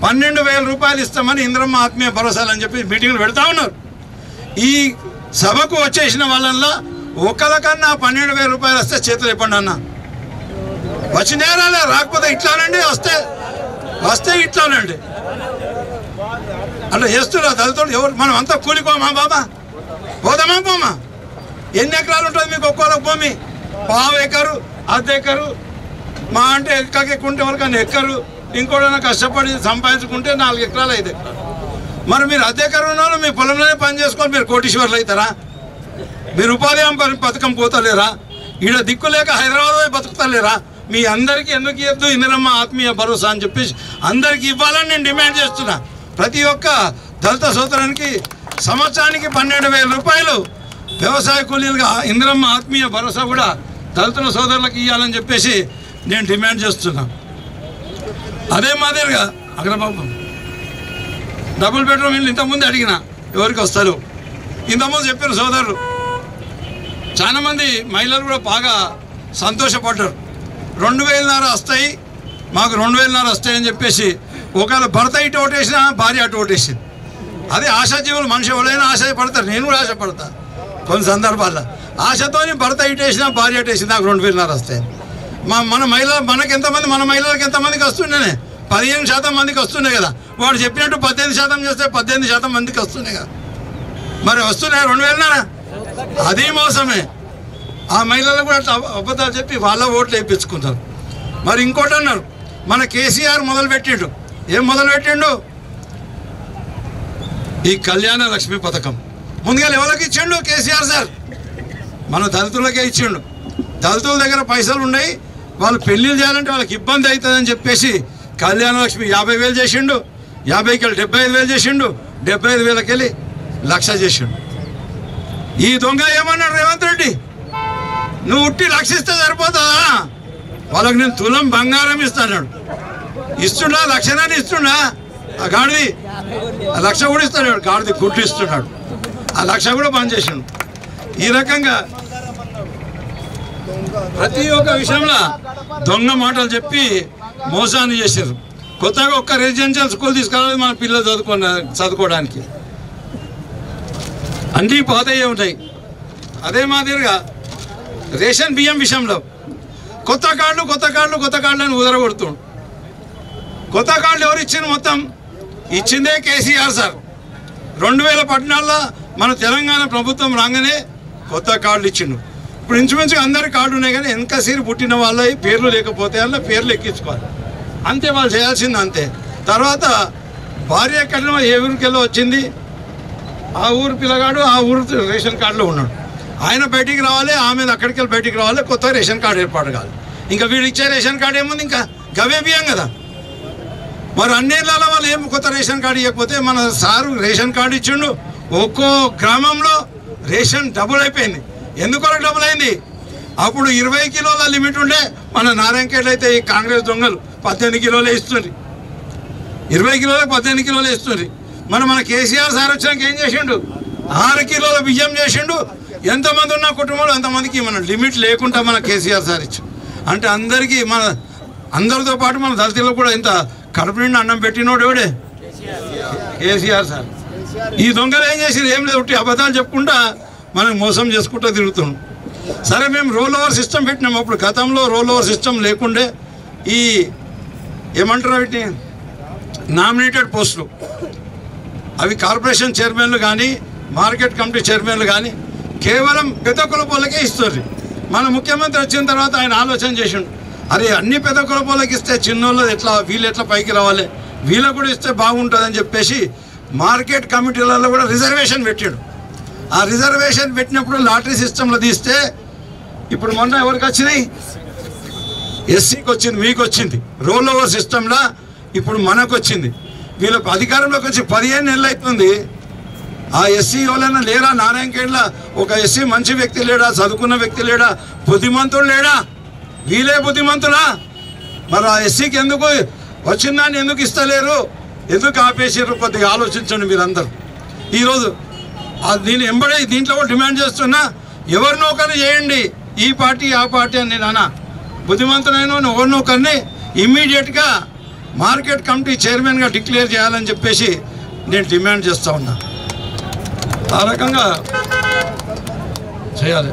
12,000 రూపాయలు ఇస్తామని ఇందిరమ్మ ఆత్మీయ భరోసాలు అని చెప్పి మీటింగ్లు పెడతా ఉన్నారు. ఈ సభకు వచ్చేసిన వాళ్ళల్లో ఒకరికన్నా 12,000 రూపాయలు వస్తే చేతులు ఇవ్వండి అన్న. వచ్చినా రాలే, రాకపోతే ఇట్లానండి, వస్తే ఇట్లానండి. అట్లా చేస్తున్నా దళితులు. ఎవరు మనం అంతా కూలిపోమా బాబా? పోదామా పోమా? ఎన్ని ఎకరాలు ఉంటుంది మీకు? ఒక్కోళ్ళకి భూమి 1/2 ఎకరు, 1/2 ఎకరు, మా అంటే ఎక్కకుంటే వరకు ఎక్కరు, ఇంకోటైనా కష్టపడి సంపాదించుకుంటే 4 ఎకరాలు 5 ఎకరాలు. మరి మీరు 1/2 ఎకరు ఉన్నారో మీ పొలంలోనే పని చేసుకొని మీరు కోటీశ్వర్లు అవుతారా? మీరు ఉపాధి హామీ పథకం పోతలేరా? ఈడ దిక్కు లేక హైదరాబాద్ పోయి బతుకుతలేరా? మీ అందరికీ ఎందుకు ఇవ్వద్దు ఇందిరమ్మ ఆత్మీయ భరోసా అని చెప్పేసి అందరికీ ఇవ్వాలని నేను డిమాండ్ చేస్తున్నా. ప్రతి ఒక్క దళిత సోదరునికి సంవత్సరానికి 12,000 రూపాయలు వ్యవసాయ కూలీలుగా ఇందిరమ్మ ఆత్మీయ భరోసా కూడా దళితుల సోదరులకు ఇవ్వాలని చెప్పేసి నేను డిమాండ్ చేస్తున్నా. అదే మాదిరిగా అగ్రబాబు డబుల్ బెడ్రూమ్ ఇల్లు ఇంతకుముందు అడిగిన ఎవరికి వస్తారు? ఇంతకుముందు చెప్పారు సోదరులు, చాలామంది మహిళలు కూడా బాగా సంతోషపడ్డారు. 2,500 వస్తాయి, మాకు 2,500 వస్తాయని చెప్పేసి. ఒకవేళ భర్త ఇటు ఓటేసినా భార్య అటు ఓటేసింది. అదే ఆశాజీవులు, మనిషి ఎవరైనా ఆశపడతారు, నేను కూడా ఆశపడతా. కొన్ని సందర్భాల్లో ఆశతోని భర్త ఇటేసినా భార్య అటేసింది, నాకు 2,500 వస్తాయి. మన మనకి ఎంతమంది, మన మహిళలకు ఎంతమందికి వస్తుండే? 15% మందికి వస్తున్నాయి కదా. వాడు చెప్పినట్టు 18% చేస్తే 18% మందికి వస్తున్నాయి కదా. మరి వస్తున్నాయి 2,500? అది మోసమే. ఆ మహిళలు కూడా అబద్ధాలు చెప్పి వాళ్ళ ఓట్లు వేయించుకుంటారు. మరి ఇంకోటి అన్నారు, మన కేసీఆర్ మొదలుపెట్టిండు. ఏం మొదలుపెట్టిండు? ఈ కళ్యాణ లక్ష్మి పథకం. ముందుగా ఎవరికి ఇచ్చిండు కేసీఆర్ సార్? మన దళితులకే ఇచ్చిండు. దళితుల దగ్గర పైసలు ఉన్నాయి, వాళ్ళు పెళ్ళిళ్ళు చేయాలంటే వాళ్ళకి ఇబ్బంది అవుతుందని చెప్పేసి కళ్యాణ లక్ష్మి 50,000 చేసిండు, 50,000 వెళ్ళి 75,000 చేసిండు, 75,000 వెళ్ళి 1,00,000 చేసిండు. ఈ దొంగ ఏమన్నాడు రేవంత్ రెడ్డి? నువ్వు ఉట్టి 1,00,000 ఇస్తే సరిపోతుందా? వాళ్ళకి నేను తులం బంగారం ఇస్తాడు. ఇస్తుండా? 1,00,000 ఇస్తుండా? ఆ గాడిది 1,00,000 కూడా ఇస్తాడు. గాడిది గుడ్డు ఇస్తున్నాడు. ఆ 1,00,000 కూడా బంద్ చేసిండు. ఈ రకంగా ప్రతి ఒక్క విషయంలో దొంగ మాటలు చెప్పి మోసాన్ని చేశారు. కొత్తగా ఒక్క రెసిడెన్షియల్ స్కూల్ తీసుకురావాలి మన పిల్లలు చదువుకోవడానికి. అన్నీ పాతయ్యే ఉంటాయి. అదే మాదిరిగా రేషన్ బియ్యం విషయంలో కొత్త కార్డులు అని ఉదరగొడుతుండు. కొత్త కార్డులు ఎవరు ఇచ్చింది? మొత్తం ఇచ్చిందే కేసీఆర్ సార్. 2014లో మన తెలంగాణ ప్రభుత్వం రాగానే కొత్త కార్డులు ఇచ్చిండు. ఇప్పుడు ఇంచుమించుగా అందరి కార్డు ఉన్నాయి, కానీ వెనక సీరు పుట్టిన వాళ్ళ పేర్లు లేకపోతే అలా పేర్లు ఎక్కించుకోవాలి అంతే. వాళ్ళు చేయాల్సింది అంతే. తర్వాత భార్య కట్నం ఏ ఊరికెళ్ళి వచ్చింది, ఆ ఊరు పిల్లగాడు ఆ ఊరు రేషన్ కార్డులో ఉన్నాడు. ఆయన బయటికి రావాలి, ఆమె అక్కడికి వెళ్ళి బయటికి రావాలి, కొత్త రేషన్ కార్డు ఏర్పాటు కాదు. ఇంకా వీడు ఇచ్చే రేషన్ కార్డు ఏముంది, ఇంకా గవే బియ్యం కదా. మరి అన్నేళ్ళలో వాళ్ళు ఏం కొత్త రేషన్ కార్డు ఇవ్వకపోతే మన సారు రేషన్ కార్డు ఇచ్చిండు. ఒక్కో గ్రామంలో రేషన్ డబుల్ అయిపోయింది. ఎందుకొరకు డబుల్ అయింది? అప్పుడు 20 కిలోల లిమిట్ ఉండే, మన నారాయణఖేడ్ అయితే ఈ కాంగ్రెస్ దొంగలు 18 కిలోలే ఇస్తుంది. 20 కిలోలకు 18 కిలోలే ఇస్తుంది. మన కేసీఆర్ సార్ వచ్చినాక ఏం చేసిండు? 6 కిలోల బియ్యం చేసిండు. ఎంతమంది ఉన్న కుటుంబంలో అంతమందికి మన లిమిట్ లేకుండా మన కేసీఆర్ సార్ ఇచ్చు. అంటే అందరికీ అందరితో పాటు మన దళితులకు కూడా ఇంత కడుపు నిండి అన్నం పెట్టినోడు ఎవడే? కేసీఆర్ సార్. ఈ దొంగలు ఏం చేసి ఏం లేదు, అబద్ధాలు చెప్పుకుంటా మనకు మోసం చేసుకుంటూ తిరుగుతున్నాం. సరే, మేము రోల్ ఓవర్ సిస్టమ్ పెట్టినాం. అప్పుడు గతంలో రోల్ ఓవర్ సిస్టమ్ లేకుండే ఈ ఏమంటారు వీటిని నామినేటెడ్ పోస్టులు, అవి కార్పొరేషన్ చైర్మన్లు కానీ మార్కెట్ కమిటీ చైర్మన్లు కానీ కేవలం పెద్ద కులపోళ్ళకే ఇస్తారు. మన ముఖ్యమంత్రి వచ్చిన తర్వాత ఆయన ఆలోచన చేసిండు, అరే అన్ని పెద్ద కులపోళ్ళకి ఇస్తే చిన్నోళ్ళు వీళ్ళు ఎట్లా పైకి రావాలి, వీళ్ళకు కూడా ఇస్తే బాగుంటుందని చెప్పేసి మార్కెట్ కమిటీలలో కూడా రిజర్వేషన్ పెట్టాడు. ఆ రిజర్వేషన్ పెట్టినప్పుడు లాటరీ సిస్టంలో తీస్తే ఇప్పుడు మొన్న ఎవరికి వచ్చినాయి? ఎస్సీకి వచ్చింది, మీకు వచ్చింది. రోల్ ఓవర్ సిస్టంలో ఇప్పుడు మనకు వచ్చింది. వీళ్ళకు అధికారంలోకి వచ్చి 15 నెలలు అవుతుంది. ఆ ఎస్సీ ఎవరైనా లేరా? నారాయణఖేడ్లో ఒక ఎస్సీ మంచి వ్యక్తి లేడా? చదువుకున్న వ్యక్తి లేడా? బుద్ధిమంతుడు లేడా? వీళ్ళే బుద్ధిమంతులా? మరి ఆ ఎస్సీకి ఎందుకు వచ్చిందాన్ని ఎందుకు ఇస్తలేరు? ఎందుకు ఆపేసారు? కొద్దిగా ఆలోచించండి మీరందరూ. ఈరోజు దీన్ని ఎంబడే దీంట్లో కూడా డిమాండ్ చేస్తున్నా, ఎవరినో ఒకరిని చేయండి, ఈ పార్టీ ఆ పార్టీ అని నేను అన్నా. బుద్ధిమంతునైన ఎవరినో ఒకరిని ఇమ్మీడియట్గా మార్కెట్ కమిటీ చైర్మన్గా డిక్లేర్ చేయాలని చెప్పేసి నేను డిమాండ్ చేస్తూ ఉన్నా. ఆ రకంగా చేయాలి.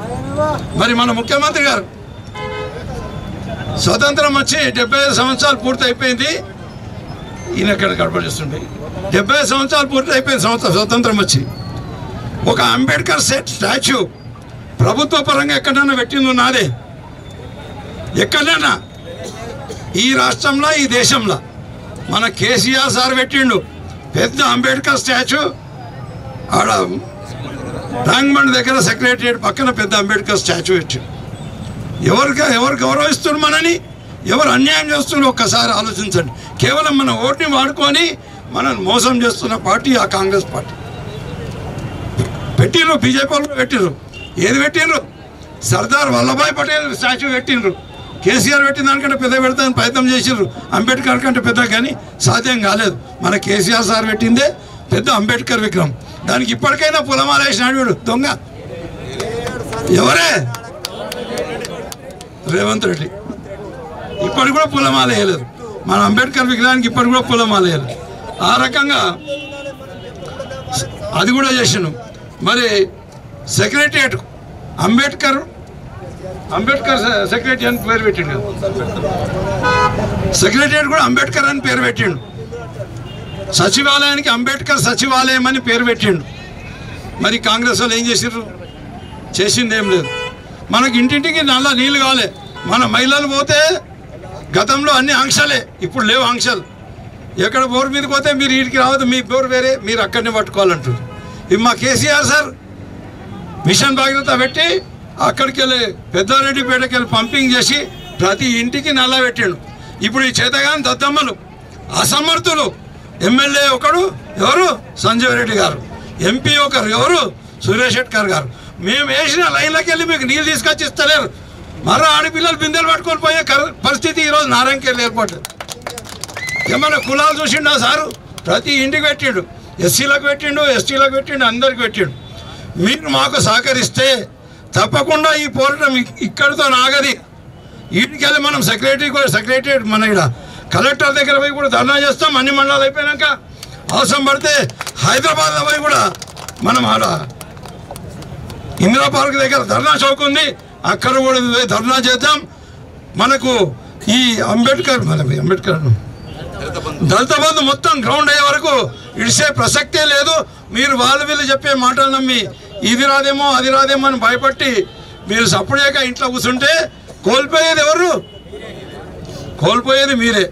మరి మన ముఖ్యమంత్రి గారు స్వతంత్రం వచ్చి 75 సంవత్సరాలు పూర్తి అయిపోయింది. ఈయన ఎక్కడ గడపడి చేస్తుండే 75 సంవత్సరాలు పూర్తి అయిపోయింది స్వతంత్రం వచ్చి. ఒక అంబేద్కర్ స్టాచ్యూ ప్రభుత్వ పరంగా ఎక్కడైనా పెట్టిందో నాదే? ఎక్కడైనా ఈ రాష్ట్రంలో ఈ దేశంలో మన కేసీఆర్ సార్ పెట్టిండు పెద్ద అంబేద్కర్ స్టాచ్యూ. ఆడ ట్యాంక్ బండ్ దగ్గర సెక్రటరియట్ పక్కన పెద్ద అంబేద్కర్ స్టాచ్యూ పెట్టిండు. ఎవరు గౌరవిస్తున్నారు మనని, ఎవరు అన్యాయం చేస్తున్నారు ఒక్కసారి ఆలోచించండి. కేవలం మన ఓటుని వాడుకొని మనం మోసం చేస్తున్న పార్టీ ఆ కాంగ్రెస్ పార్టీ. పెట్టిండ్రు, బీజేపీ వాళ్ళు పెట్టిండ్రు. ఏది పెట్టిండ్రు? సర్దార్ వల్లభాయ్ పటేల్ స్టాచ్యూ పెట్టిండ్రు. కేసీఆర్ పెట్టిన దానికంటే పెద్ద పెడతాను ప్రయత్నం చేసిండ్రు, అంబేద్కర్ కంటే పెద్ద, కానీ సాధ్యం కాలేదు. మన కేసీఆర్ సార్ పెట్టిందే పెద్ద అంబేద్కర్ విగ్రహం. దానికి ఇప్పటికైనా పులమాల వేసినాడు వీడు దొంగ. ఎవరే? రేవంత్ రెడ్డి. ఇప్పటికి కూడా పులమాల వేయలేదు. మన అంబేద్కర్ విగ్రహానికి ఇప్పటికి కూడా పులమాల వేయలేదు. ఆ రకంగా అది కూడా చేసాను. మరి సెక్రటరియట్ అంబేద్కర్ సెక్రటరీ అని పేరు పెట్టిండు. సెక్రటరియట్ కూడా అంబేద్కర్ అని పేరు పెట్టిండు. సచివాలయానికి అంబేద్కర్ సచివాలయం అని పేరు పెట్టిండు. మరి కాంగ్రెస్ వాళ్ళు ఏం చేసిర్రు? చేసింది ఏం లేదు. మనకి ఇంటింటికి నల్ల నీళ్ళు కావాలి. మన మహిళలు పోతే గతంలో అన్ని ఆంక్షలే, ఇప్పుడు లేవు ఆంక్షలు. ఎక్కడ బోర్ మీదకి పోతే మీరు ఇంటికి రావద్దు, మీ బోర్ వేరే, మీరు అక్కడనే పట్టుకోవాలంటారు. ఇవి మా కేసీఆర్ సార్ మిషన్ భాగీరథ పెట్టి అక్కడికి వెళ్ళి పెద్దారెడ్డిపేటకి వెళ్ళి పంపింగ్ చేసి ప్రతి ఇంటికి నల్ల పెట్టిండు. ఇప్పుడు ఈ చేతగాని దద్దమ్మలు అసమర్థులు. ఎమ్మెల్యే ఒకడు ఎవరు? సంజయ్ రెడ్డి గారు. ఎంపీ ఒకరు ఎవరు? సురేష్ శెట్కర్ గారు. మేము వేసిన లైన్లోకి వెళ్ళి మీకు నీళ్ళు తీసుకొచ్చి ఇస్తలేరు. మరో ఆడపిల్లలు బిందెలు పట్టుకొని పోయే పరిస్థితి ఈరోజు నారాయణఖేడ్ ఏర్పడ్డది. ఏమన్నా కులాలు చూసిండా సారు? ప్రతి ఇంటికి పెట్టిండు. ఎస్సీలకు పెట్టిండు, ఎస్టీలకు పెట్టిండు, అందరికి పెట్టిండు. మీరు మాకు సహకరిస్తే తప్పకుండా ఈ పోరాటం ఇక్కడితో నాగది. వీటికెళ్ళి మనం సెక్రటరీ మన ఇక్కడ కలెక్టర్ దగ్గర పోయి కూడా ధర్నా చేస్తాం. అన్ని మండలాలు అయిపోయాక అవసరం పడితే హైదరాబాద్లో పోయి కూడా మనం ఆడ ఇందిరా పార్క్ దగ్గర ధర్నా చౌక్ ఉంది, అక్కడ కూడా ధర్నా చేద్దాం. మనకు ఈ అంబేద్కర్ దళిత బంధు మొత్తం గ్రౌండ్ అయ్యే వరకు ఇడిసే ప్రసక్తే లేదు. మీరు వాళ్ళు వీళ్ళు చెప్పే మాటలు నమ్మి ఇది రాదేమో అది రాదేమో అని భయపట్టి మీరు సప్పుడేక ఇంట్లో కూర్చుంటే కోల్పోయేది ఎవరు? కోల్పోయేది మీరే.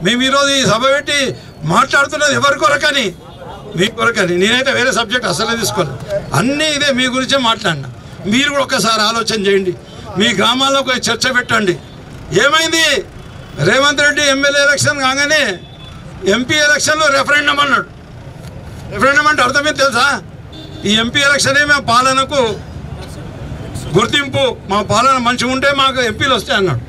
మేము ఈరోజు ఈ సభ పెట్టి మాట్లాడుతున్నది ఎవరి కొరకని? మీ కొరకని. నేనైతే వేరే సబ్జెక్ట్ అసలే తీసుకోను, అన్నీ ఇదే మీ గురించే మాట్లాడినా. మీరు కూడా ఒక్కసారి ఆలోచన చేయండి, మీ గ్రామాల్లో ఒక చర్చ పెట్టండి. ఏమైంది? రేవంత్ రెడ్డి ఎమ్మెల్యే ఎలక్షన్ కాగానే ఎంపీ ఎలక్షన్లో రెఫరెండం అన్నాడు. రెఫరెండం అంటే అర్థమేం తెలుసా? ఈ ఎంపీ ఎలక్షనే మేము పాలనకు గుర్తింపు, మా పాలన మంచిగా ఉంటే మాకు ఎంపీలు వస్తాయి అన్నాడు.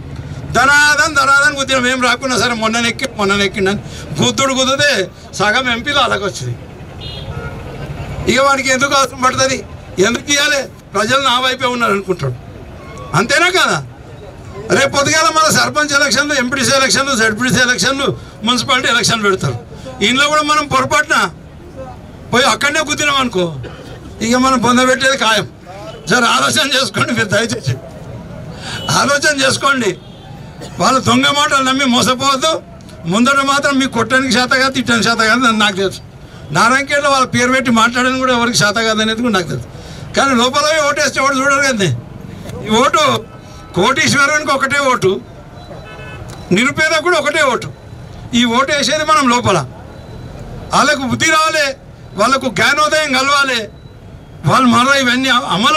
ధనాదన్ గుద్దిన ఏం రాకున్నా సరే మొన్ననెక్కిండని గుద్దుతే సగం ఎంపీలు అలాగ వచ్చింది. ఇక వాడికి ఎందుకు అవసరం పడుతుంది? ఎందుకు ఇవ్వాలి? ప్రజలు నా వైపే ఉన్నారు అనుకుంటాడు. అంతేనా కదా? రేపు పొద్దుగాల మన సర్పంచ్ ఎలక్షన్లు, ఎంపీటీసీ ఎలక్షన్లు, జడ్పీటీసీ ఎలక్షన్లు, మున్సిపాలిటీ ఎలక్షన్లు పెడతారు. ఇంట్లో కూడా మనం పొరపాటున పోయి అక్కడనే గుద్దినాం అనుకో, ఇక మనం పొందబెట్టేది ఖాయం. జర ఆలోచన చేసుకోండి, మీరు దయచేసి ఆలోచన చేసుకోండి. వాళ్ళు దొంగ మాటలు నమ్మి మోసపోవద్దు. ముందర మాత్రం మీకు కొట్టడానికి చేత కాదు, తిట్టడానికి చేత కాదు అని నాకు తెలుసు. నారాయణఖేడ్లో వాళ్ళ పేరు పెట్టి మాట్లాడని కూడా ఎవరికి చేత కాదు అనేది కూడా నాకు తెలుసు. కానీ లోపల ఓటేస్తే ఓటు చూడరు కదండి. ఈ ఓటు కోటీశ్వరునికి ఒకటే ఓటు, నిరుపేద కూడా ఒకటే ఓటు. ఈ ఓటు వేసేది మనం లోపల. వాళ్ళకు బుద్ధి రావాలి, వాళ్ళకు జ్ఞానోదయం కలవాలి, వాళ్ళు మరో ఇవన్నీ అమలు